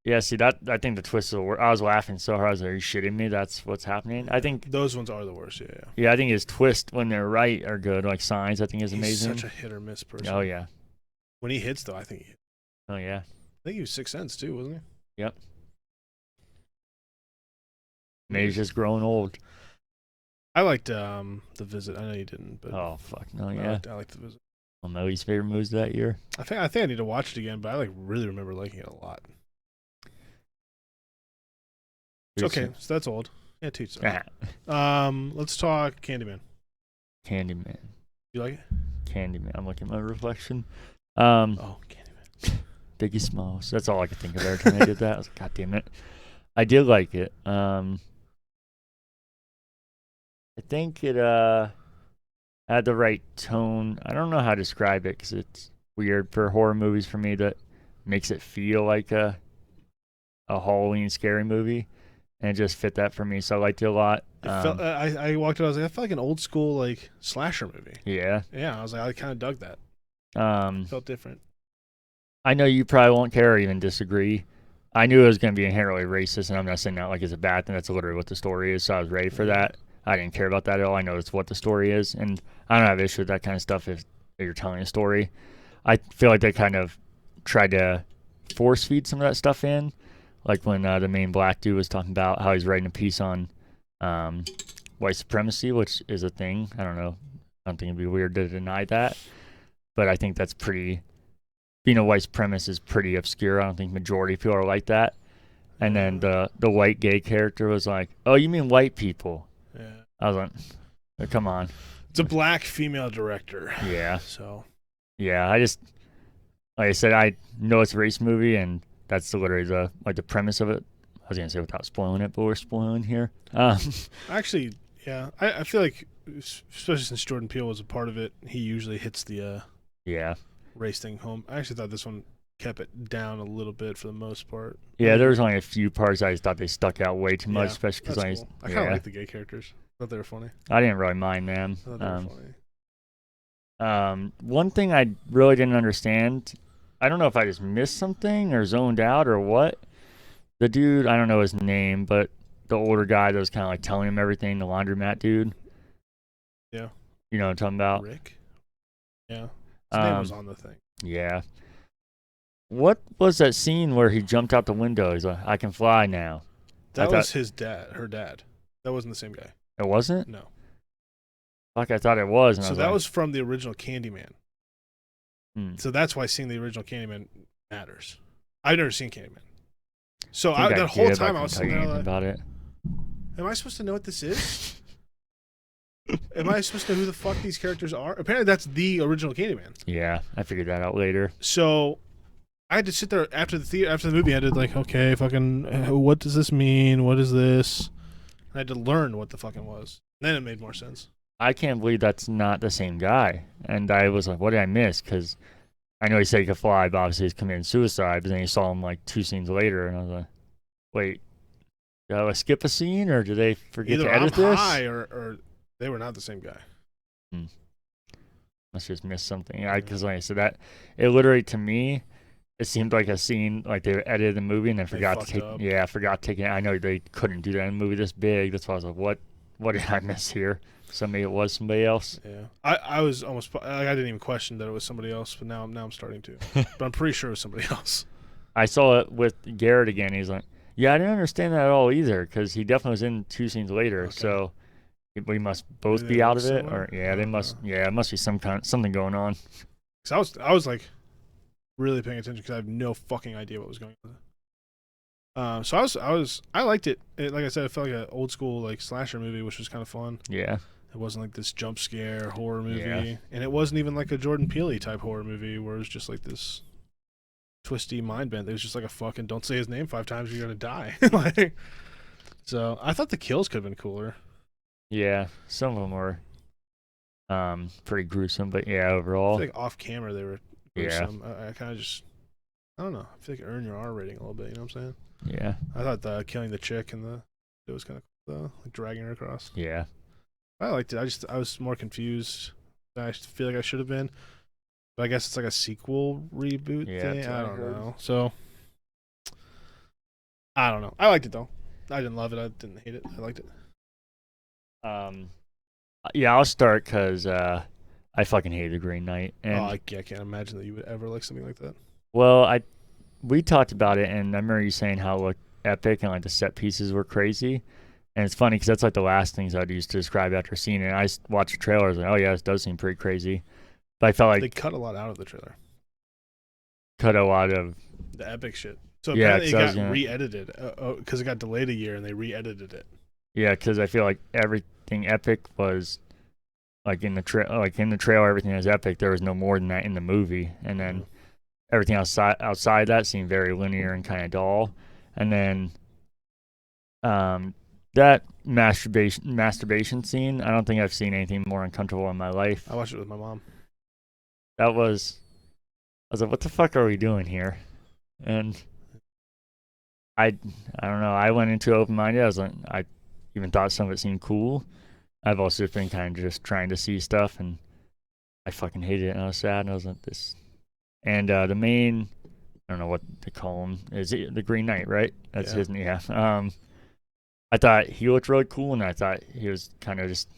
Yeah, see, I think the twists are the worst. I was laughing so hard. I was like, are you shitting me? That's what's happening? I think those ones are the worst, yeah. Yeah, I think his twists, when they're right, are good. Like Signs, I think is amazing. He's such a hit or miss person. Oh, yeah. When he hits, though, I think he hits. Oh, yeah. I think he was Sixth Sense, too, wasn't he? Yep. Maybe he's just growing old. I liked The Visit. I know you didn't, but oh, fuck. No, yeah. I liked The Visit. One of my least favorite movies that year. I think I need to watch it again, but I really remember liking it a lot. Okay, so that's old. Yeah, teach that. Let's talk Candyman. Candyman. You like it? Candyman. I'm looking at my reflection. Candyman. Biggie Smalls. That's all I could think of every time I did that. I was like, God damn it. I did like it. I think it had the right tone. I don't know how to describe it because it's weird for horror movies for me that makes it feel like a Halloween scary movie. And it just fit that for me, so I liked it a lot. I walked out, I was like, I felt like an old school like slasher movie. Yeah. Yeah, I was like, I kind of dug that. Felt different. I know you probably won't care or even disagree. I knew it was going to be inherently racist, and I'm not saying that like it's a bad thing. That's literally what the story is, so I was ready for that. I didn't care about that at all. I know it's what the story is, and I don't have issue with that kind of stuff if you're telling a story. I feel like they kind of tried to force feed some of that stuff in. Like when the main black dude was talking about how he's writing a piece on white supremacy, which is a thing. I don't know. I don't think it'd be weird to deny that. But I think that's pretty... Being a white supremacist is pretty obscure. I don't think majority of people are like that. And then the white gay character was like, oh, you mean white people? Yeah. I was like, oh, come on. It's a black female director. Yeah. So. Yeah, I just... Like I said, I know it's a race movie, and... That's literally the premise of it. I was going to say without spoiling it, but we're spoiling here. Actually, yeah. I feel like, especially since Jordan Peele was a part of it, he usually hits the race thing home. I actually thought this one kept it down a little bit for the most part. Yeah, there was only a few parts I just thought they stuck out way too much, especially because cool. I kind of like the gay characters. I thought they were funny. I didn't really mind them. I thought they were funny. One thing I really didn't understand... I don't know if I just missed something or zoned out or what. The dude, I don't know his name, but the older guy that was kind of like telling him everything, the laundromat dude. Yeah. You know what I'm talking about? Rick. Yeah. His name was on the thing. Yeah. What was that scene where he jumped out the window? He's like, I can fly now. That was his dad, her dad. That wasn't the same guy. It wasn't? No. Like I thought it was. So that was from the original Candyman. Hmm. So that's why seeing the original Candyman matters. I've never seen Candyman. So that whole time I was sitting there like, about it. Am I supposed to know what this is? Am I supposed to know who the fuck these characters are? Apparently that's the original Candyman. Yeah, I figured that out later. So I had to sit there after the movie ended, like, okay, fucking, what does this mean? What is this? I had to learn what the fucking was. Then it made more sense. I can't believe that's not the same guy. And I was like, what did I miss? Because I know he said he could fly, but obviously he's committing suicide. But then you saw him like 2 scenes later, and I was like, wait, did I skip a scene, or did they forget to edit this? High or they were not the same guy. Must just miss something. Because like I said, that it literally to me, it seemed like a scene like they edited the movie and then forgot to take. Up. Yeah, forgot taking it. I know they couldn't do that in a movie this big. That's why I was like, what did I miss here? It was somebody else. Yeah, I was almost like I didn't even question that it was somebody else, but now I'm starting to. But I'm pretty sure it was somebody else. I saw it with Garrett again. He's like, yeah, I didn't understand that at all either, because he definitely was in 2 scenes later. Okay. So we must both be out of it, or they must. Yeah, it must be something going on. Because I was like really paying attention because I have no fucking idea what was going on. So I liked it. Like I said, it felt like an old school like slasher movie, which was kind of fun. Yeah. It wasn't like this jump scare horror movie, and it wasn't even like a Jordan Peele type horror movie where it was just like this twisty mind bend. It was just like a fucking don't say his name 5 times or you're gonna die. Like, so I thought the kills could have been cooler. Yeah, some of them were pretty gruesome, but yeah, overall, I feel like off camera they were gruesome. I kind of just, I don't know. I feel like it earned your R rating a little bit. You know what I'm saying? Yeah. I thought the killing the chick and it was kind of cool though, like dragging her across. Yeah. I liked it. I was more confused than I feel like I should have been. But I guess it's like a sequel reboot thing. I don't know. So I don't know. I liked it though. I didn't love it. I didn't hate it. I liked it. Yeah, I'll start because I fucking hated the Green Knight. And I can't imagine that you would ever like something like that. Well, we talked about it, and I remember you saying how it looked epic and like the set pieces were crazy. And it's funny because that's like the last things I'd use to describe after seeing it. I watched the trailer, I was like, oh yeah, this does seem pretty crazy. But I felt like they cut a lot out of the trailer. Cut a lot of the epic shit. So apparently it got re-edited because it got delayed a year, and they re-edited it. Yeah, because I feel like everything epic was like in the trailer, everything was epic. There was no more than that in the movie, and then everything outside that seemed very linear and kind of dull. And then that masturbation scene, I don't think I've seen anything more uncomfortable in my life. I watched it with my mom. I was like, what the fuck are we doing here? And I don't know. I went into it open-minded. I was like, I even thought some of it seemed cool. I've also been kind of just trying to see stuff, and I fucking hated it, and I was sad, and I was like, this. And the main, I don't know what they call him, is it the Green Knight, right? That's his, yeah. I thought he looked really cool, and I thought he was kind of just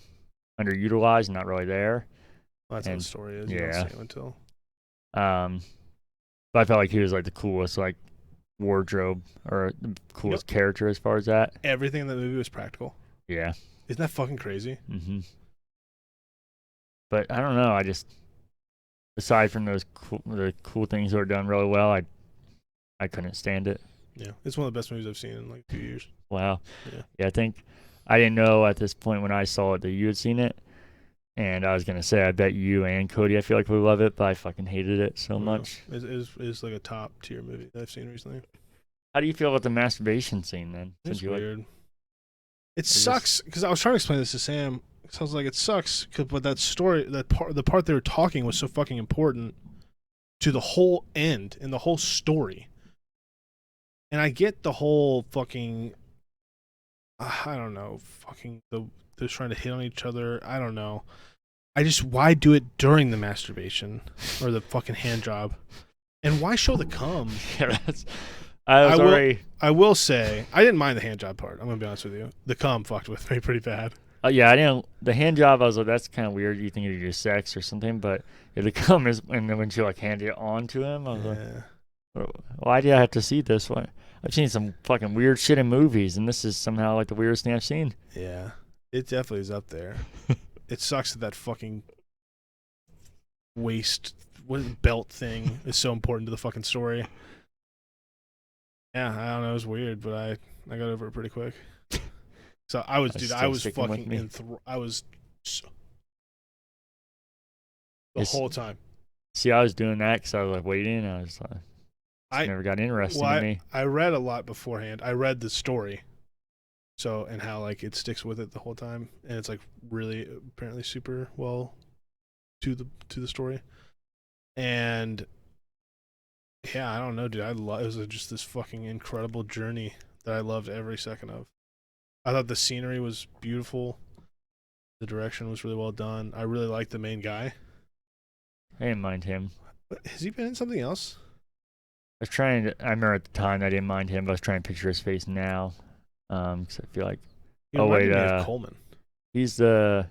underutilized and not really there. Well, that's what the story is. You don't see him until. But I felt like he was like the coolest like wardrobe or the coolest character as far as that. Everything in the movie was practical. Yeah. Isn't that fucking crazy? Mm-hmm. But I don't know. I just, aside from the cool things that were done really well, I couldn't stand it. Yeah, it's one of the best movies I've seen in like a few years. Wow. Yeah, I think I didn't know at this point when I saw it that you had seen it. And I was going to say, I bet you and Cody, I feel like we love it, but I fucking hated it so much. It's like a top tier movie that I've seen recently. How do you feel about the masturbation scene then? It's weird. It sucks because I was trying to explain this to Sam. So I was like, it sucks, but that story, the part they were talking was so fucking important to the whole end and the whole story. And I get the whole fucking, I don't know, fucking they're trying to hit on each other. I don't know. Why do it during the masturbation or the fucking hand job? And why show the cum? Yeah, I will say I didn't mind the hand job part. I'm gonna be honest with you. The cum fucked with me pretty bad. Yeah, I didn't. The hand job, I was like, that's kind of weird. You think it'd just sex or something, but if the cum is, and then when she like handed it on to him, I was like, why do I have to see this one? I've seen some fucking weird shit in movies, and this is somehow like the weirdest thing I've seen. Yeah, it definitely is up there. It sucks that fucking belt thing is so important to the fucking story. Yeah, I don't know. It was weird, but I got over it pretty quick. So I was fucking I was the whole time. See, I was doing that because I was like waiting. And I was like, I never got interested in me. I read a lot beforehand. I read the story, so and how like it sticks with it the whole time, and it's like really apparently super well to the story, and yeah, I don't know, dude. It was just this fucking incredible journey that I loved every second of. I thought the scenery was beautiful. The direction was really well done. I really liked the main guy. I didn't mind him. Has he been in something else? I remember at the time I didn't mind him, but I was trying to picture his face now. Because I feel like. Coleman. He's the.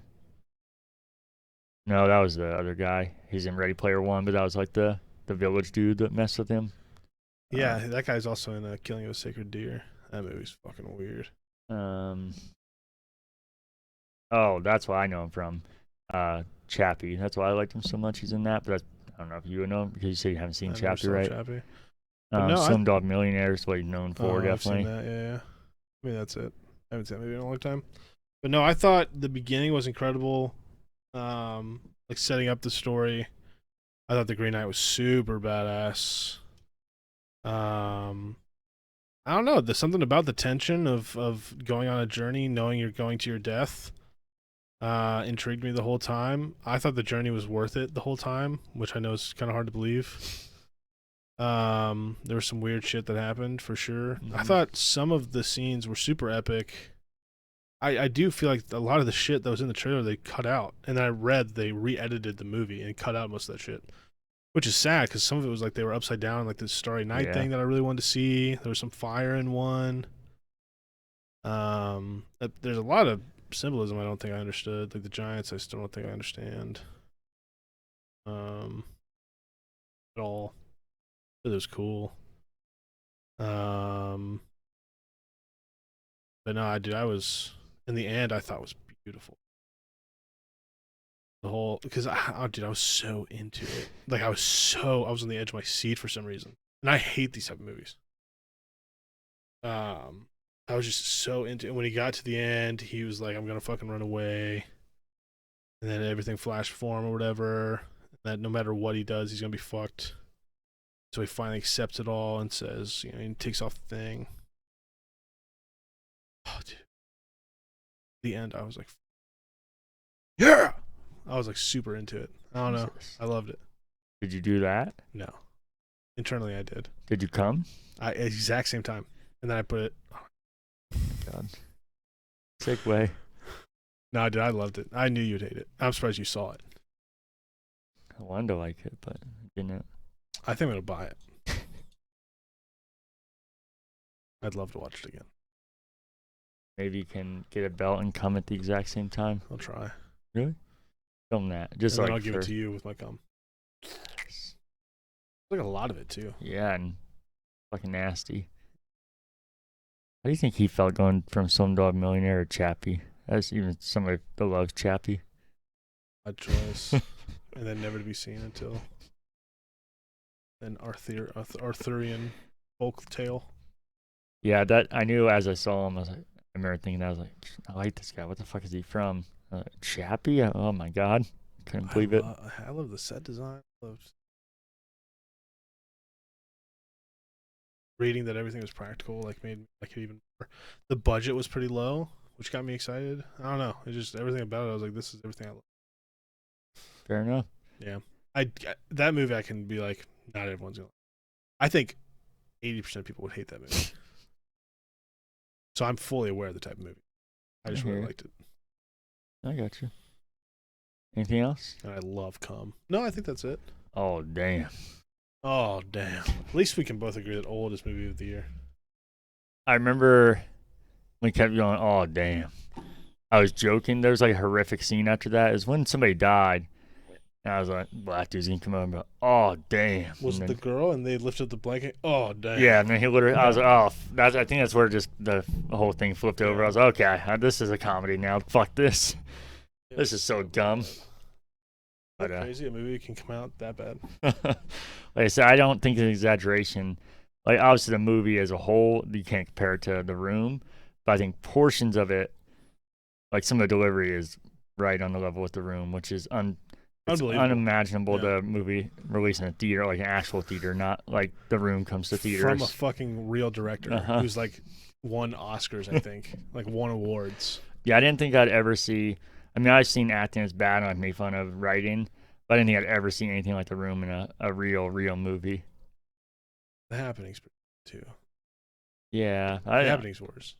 No, that was the other guy. He's in Ready Player One, but that was like the village dude that messed with him. Yeah, that guy's also in Killing of a Sacred Deer. That movie's fucking weird. Oh, that's why I know him from. Chappie. That's why I liked him so much. He's in that, but I don't know if you would know him because you said you haven't seen Chappie, right? Chappie. Slumdog Millionaire is what he's known for, definitely. I've seen that, yeah. I mean, that's it. I haven't seen that movie in a long time. But no, I thought the beginning was incredible. Like setting up the story. I thought the Green Knight was super badass. I don't know. There's something about the tension of going on a journey, knowing you're going to your death. Intrigued me the whole time. I thought the journey was worth it the whole time, which I know is kind of hard to believe. There was some weird shit that happened for sure. Mm-hmm. I thought some of the scenes were super epic. I do feel like a lot of the shit that was in the trailer they cut out, and then I read they re-edited the movie and cut out most of that shit, which is sad because some of it was like they were upside down, like this Starry Night thing that I really wanted to see. There was some fire in one. There's a lot of symbolism I don't think I understood. Like the giants, I still don't think I understand. At all. But it was cool. But no, dude, I was in the end. I thought it was beautiful. The whole because dude, I was so into it. Like I was on the edge of my seat for some reason, and I hate these type of movies. I was just so into it. When he got to the end, he was like, I'm gonna fucking run away. And then everything flashed for him or whatever. That no matter what he does, he's gonna be fucked. So he finally accepts it all and says, he takes off the thing. Oh, dude. The end, I was like, yeah! I was like super into it. I don't know. I loved it. Did you do that? No. Internally, I did. Did you come? Exact same time. And then I put it. Oh, God. Sick way. No, dude, I loved it. I knew you'd hate it. I'm surprised you saw it. I wanted to like it, but I didn't. I think I'm going to buy it. I'd love to watch it again. Maybe you can get a belt and come at the exact same time. I'll try. Really? Film that. Just and like then I'll give it to you with my cum. Yes. Like a lot of it, too. Yeah, and fucking nasty. How do you think he felt going from Slumdog Millionaire to Chappie? That's even somebody that loves Chappie. Odd choice. And then never to be seen until an Arthurian folk tale. Yeah, that I knew as I saw him. I remember thinking, I was like, I like this guy. What the fuck is he from? Chappie? Oh my God. Couldn't believe it. I love the set design. I loved reading that everything was practical, like made like it even more. The budget was pretty low, which got me excited. I don't know. It just everything about it. I was like, this is everything I love. Fair enough. Yeah, that movie I can be like, not everyone's gonna. I think 80% of people would hate that movie. So I'm fully aware of the type of movie. I just really liked it. I got you. Anything else? And I love cum. No, I think that's it. Oh damn. Oh damn! At least we can both agree that oldest movie of the year. I remember we kept going, oh, damn. I was joking. There was like a horrific scene after that. It was when somebody died. And I was like, black dude's gonna come over and go, oh, damn. Was And it then, the girl and they lifted the blanket? Oh damn! yeah, and then he literally, I was like, oh, I think that's where just the whole thing flipped over. I was like, okay, this is a comedy now. Fuck this. This is so dumb. But, crazy a movie can come out that bad. like I said, I don't think it's an exaggeration. Like, obviously, the movie as a whole, you can't compare it to The Room. But I think portions of it, like some of the delivery is right on the level with The Room, which is it's unimaginable the movie released in a theater, like an actual theater, not like The Room comes to theaters. From a fucking real director who's like won Oscars, I think, like won awards. Yeah, I didn't think I'd ever see. I mean, I've seen acting as bad, and I've made fun of writing, but I didn't think I'd ever seen anything like The Room in a real movie. The Happening's too. Yeah, The Happening's worse.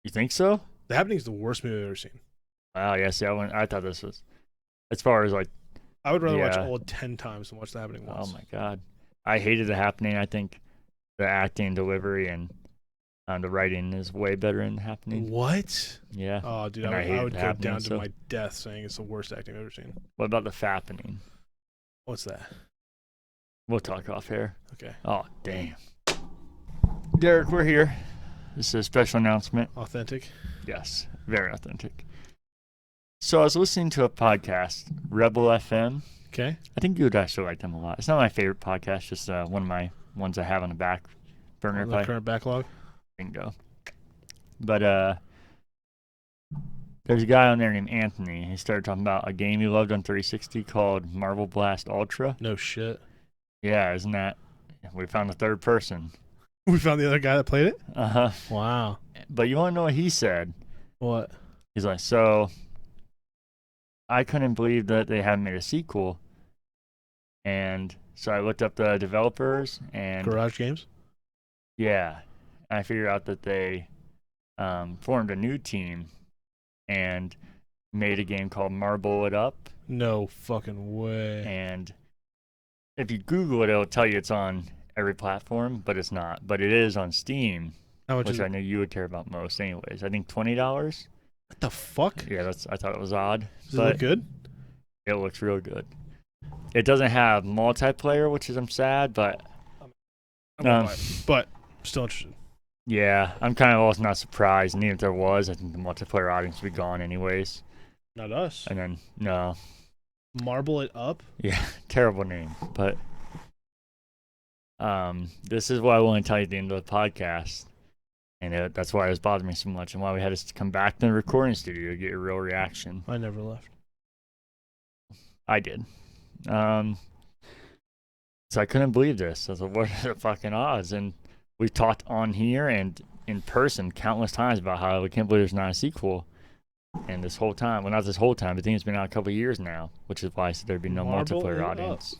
You think so? The Happening's the worst movie I've ever seen. Wow, yeah. See, I thought this was, as far as like. I would rather watch Old 10 times than watch The Happening once. Oh my god, I hated The Happening. I think the acting, delivery, and the writing is way better in The Happening. What? Yeah. Oh, dude, I would go down to my death saying it's the worst acting I've ever seen. What about The Fappening? What's that? We'll talk off air. Okay. Oh, damn. Derek, we're here. This is a special announcement. Authentic? Yes, very authentic. So I was listening to a podcast, Rebel FM. Okay. I think you would actually like them a lot. It's not my favorite podcast, just one of my ones I have on the back burner. The current backlog? Bingo. But there's a guy on there named Anthony. He started talking about a game he loved on 360 called Marvel Blast Ultra. No shit. Yeah, isn't that? We found the third person. We found the other guy that played it? Uh-huh. Wow. But you want to know what he said? What? He's like, so I couldn't believe that they hadn't made a sequel. And so I looked up the developers and Garage Games? Yeah. I figured out that they formed a new team and made a game called Marble It Up. No fucking way. And if you Google it, it'll tell you it's on every platform, but it's not. But it is on Steam, how much which I know you would care about most anyways. I think $20. What the fuck? Yeah, I thought it was odd. Does it look good? It looks real good. It doesn't have multiplayer, which is I'm sad, but but still interested. Yeah, I'm kind of also not surprised. And even if there was, I think the multiplayer audience would be gone anyways. Not us. And then no. Marble It Up? Yeah, terrible name. But this is what I want to tell you at the end of the podcast. And that's why it was bothering me so much and why we had to come back to the recording studio to get a real reaction. I never left. I did. So I couldn't believe this. I was like, what are the fucking odds? And we've talked on here and in person countless times about how we can't believe there's not a sequel. And this whole time, well, not this whole time, but I think it's been out a couple of years now, which is why I said there'd be no multiplayer audience.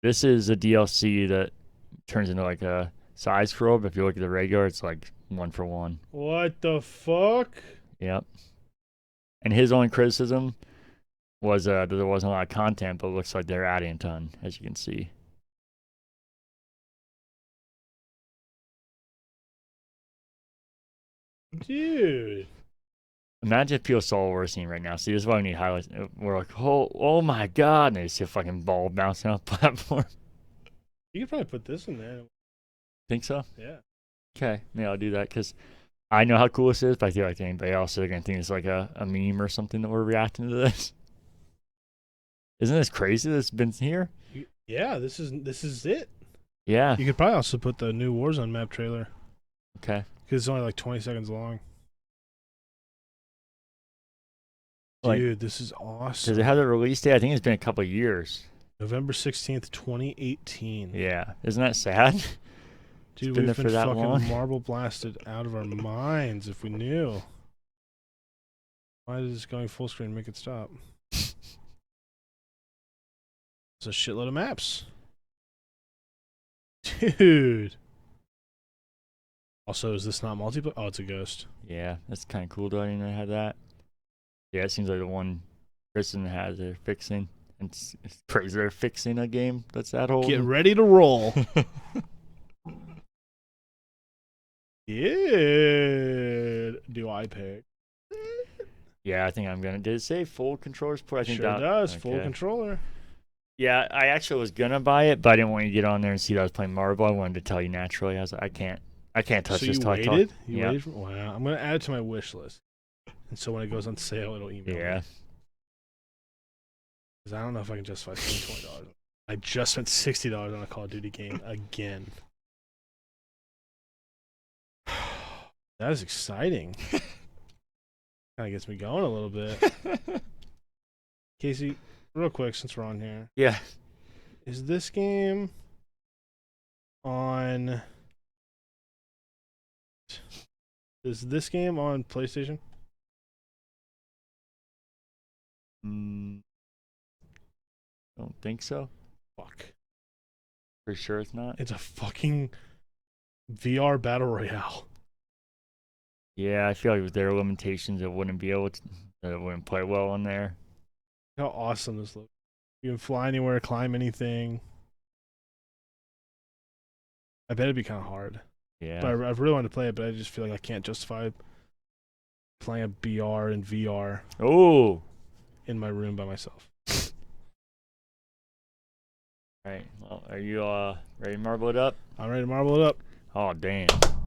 This is a DLC that turns into like a side scroll, but if you look at the regular, it's like 1-for-1. What the fuck? Yep. And his only criticism was that there wasn't a lot of content, but it looks like they're adding a ton, as you can see. Dude. Imagine if people saw what we're seeing right now. See, this is why we need highlights. We're like, oh my god, and they see a fucking ball bouncing off the platform. You could probably put this in there. Think so? Yeah. Okay, yeah, I'll do that because I know how cool this is, but I feel like anybody else is going to think it's like a meme or something that we're reacting to this. Isn't this crazy that's been here? Yeah, this is it. Yeah. You could probably also put the new Warzone map trailer. Okay. Because it's only like 20 seconds long. Like, dude, this is awesome. Does it have the release date? I think it's been a couple of years. November 16th, 2018. Yeah. Isn't that sad? Dude, we've been fucking marble blasted out of our minds if we knew. Why is going full screen make it stop? It's a shitload of maps. Dude. Also, is this not multiplayer? Oh, it's a ghost. Yeah, that's kind of cool though. I didn't know how that. Yeah, it seems like the one Kristen has they're fixing. It's crazy they're fixing a game that's that old. Get ready to roll. Yeah. Do I pick? Yeah, I think I'm gonna. Did it say full controller support? I think Sure that does. okay. Full controller. Yeah, I actually was gonna buy it, but I didn't want you to get on there and see that I was playing Marvel. I wanted to tell you naturally. I was like, I can't touch So this. you till I waited? talk. You waited? Wow. I'm gonna add it to my wish list, and so when it goes on sale, it'll email me. Yeah. Because I don't know if I can justify spending $20. I just spent $60 on a Call of Duty game again. That is exciting. Kind of gets me going a little bit. Casey, real quick, since we're on here. Yeah. Is this game on... Is this game on PlayStation? Don't think so. Fuck. For sure it's not. It's a fucking VR battle royale. Yeah, I feel like with their limitations, it wouldn't be able to. It wouldn't play well on there. How awesome this looks. You can fly anywhere, climb anything. I bet it'd be kind of hard. Yeah. But I really wanted to play it, but I just feel like I can't justify playing a BR and VR Oh. in my room by myself. All right. Well, are you ready to marble it up? I'm ready to marble it up. Oh damn.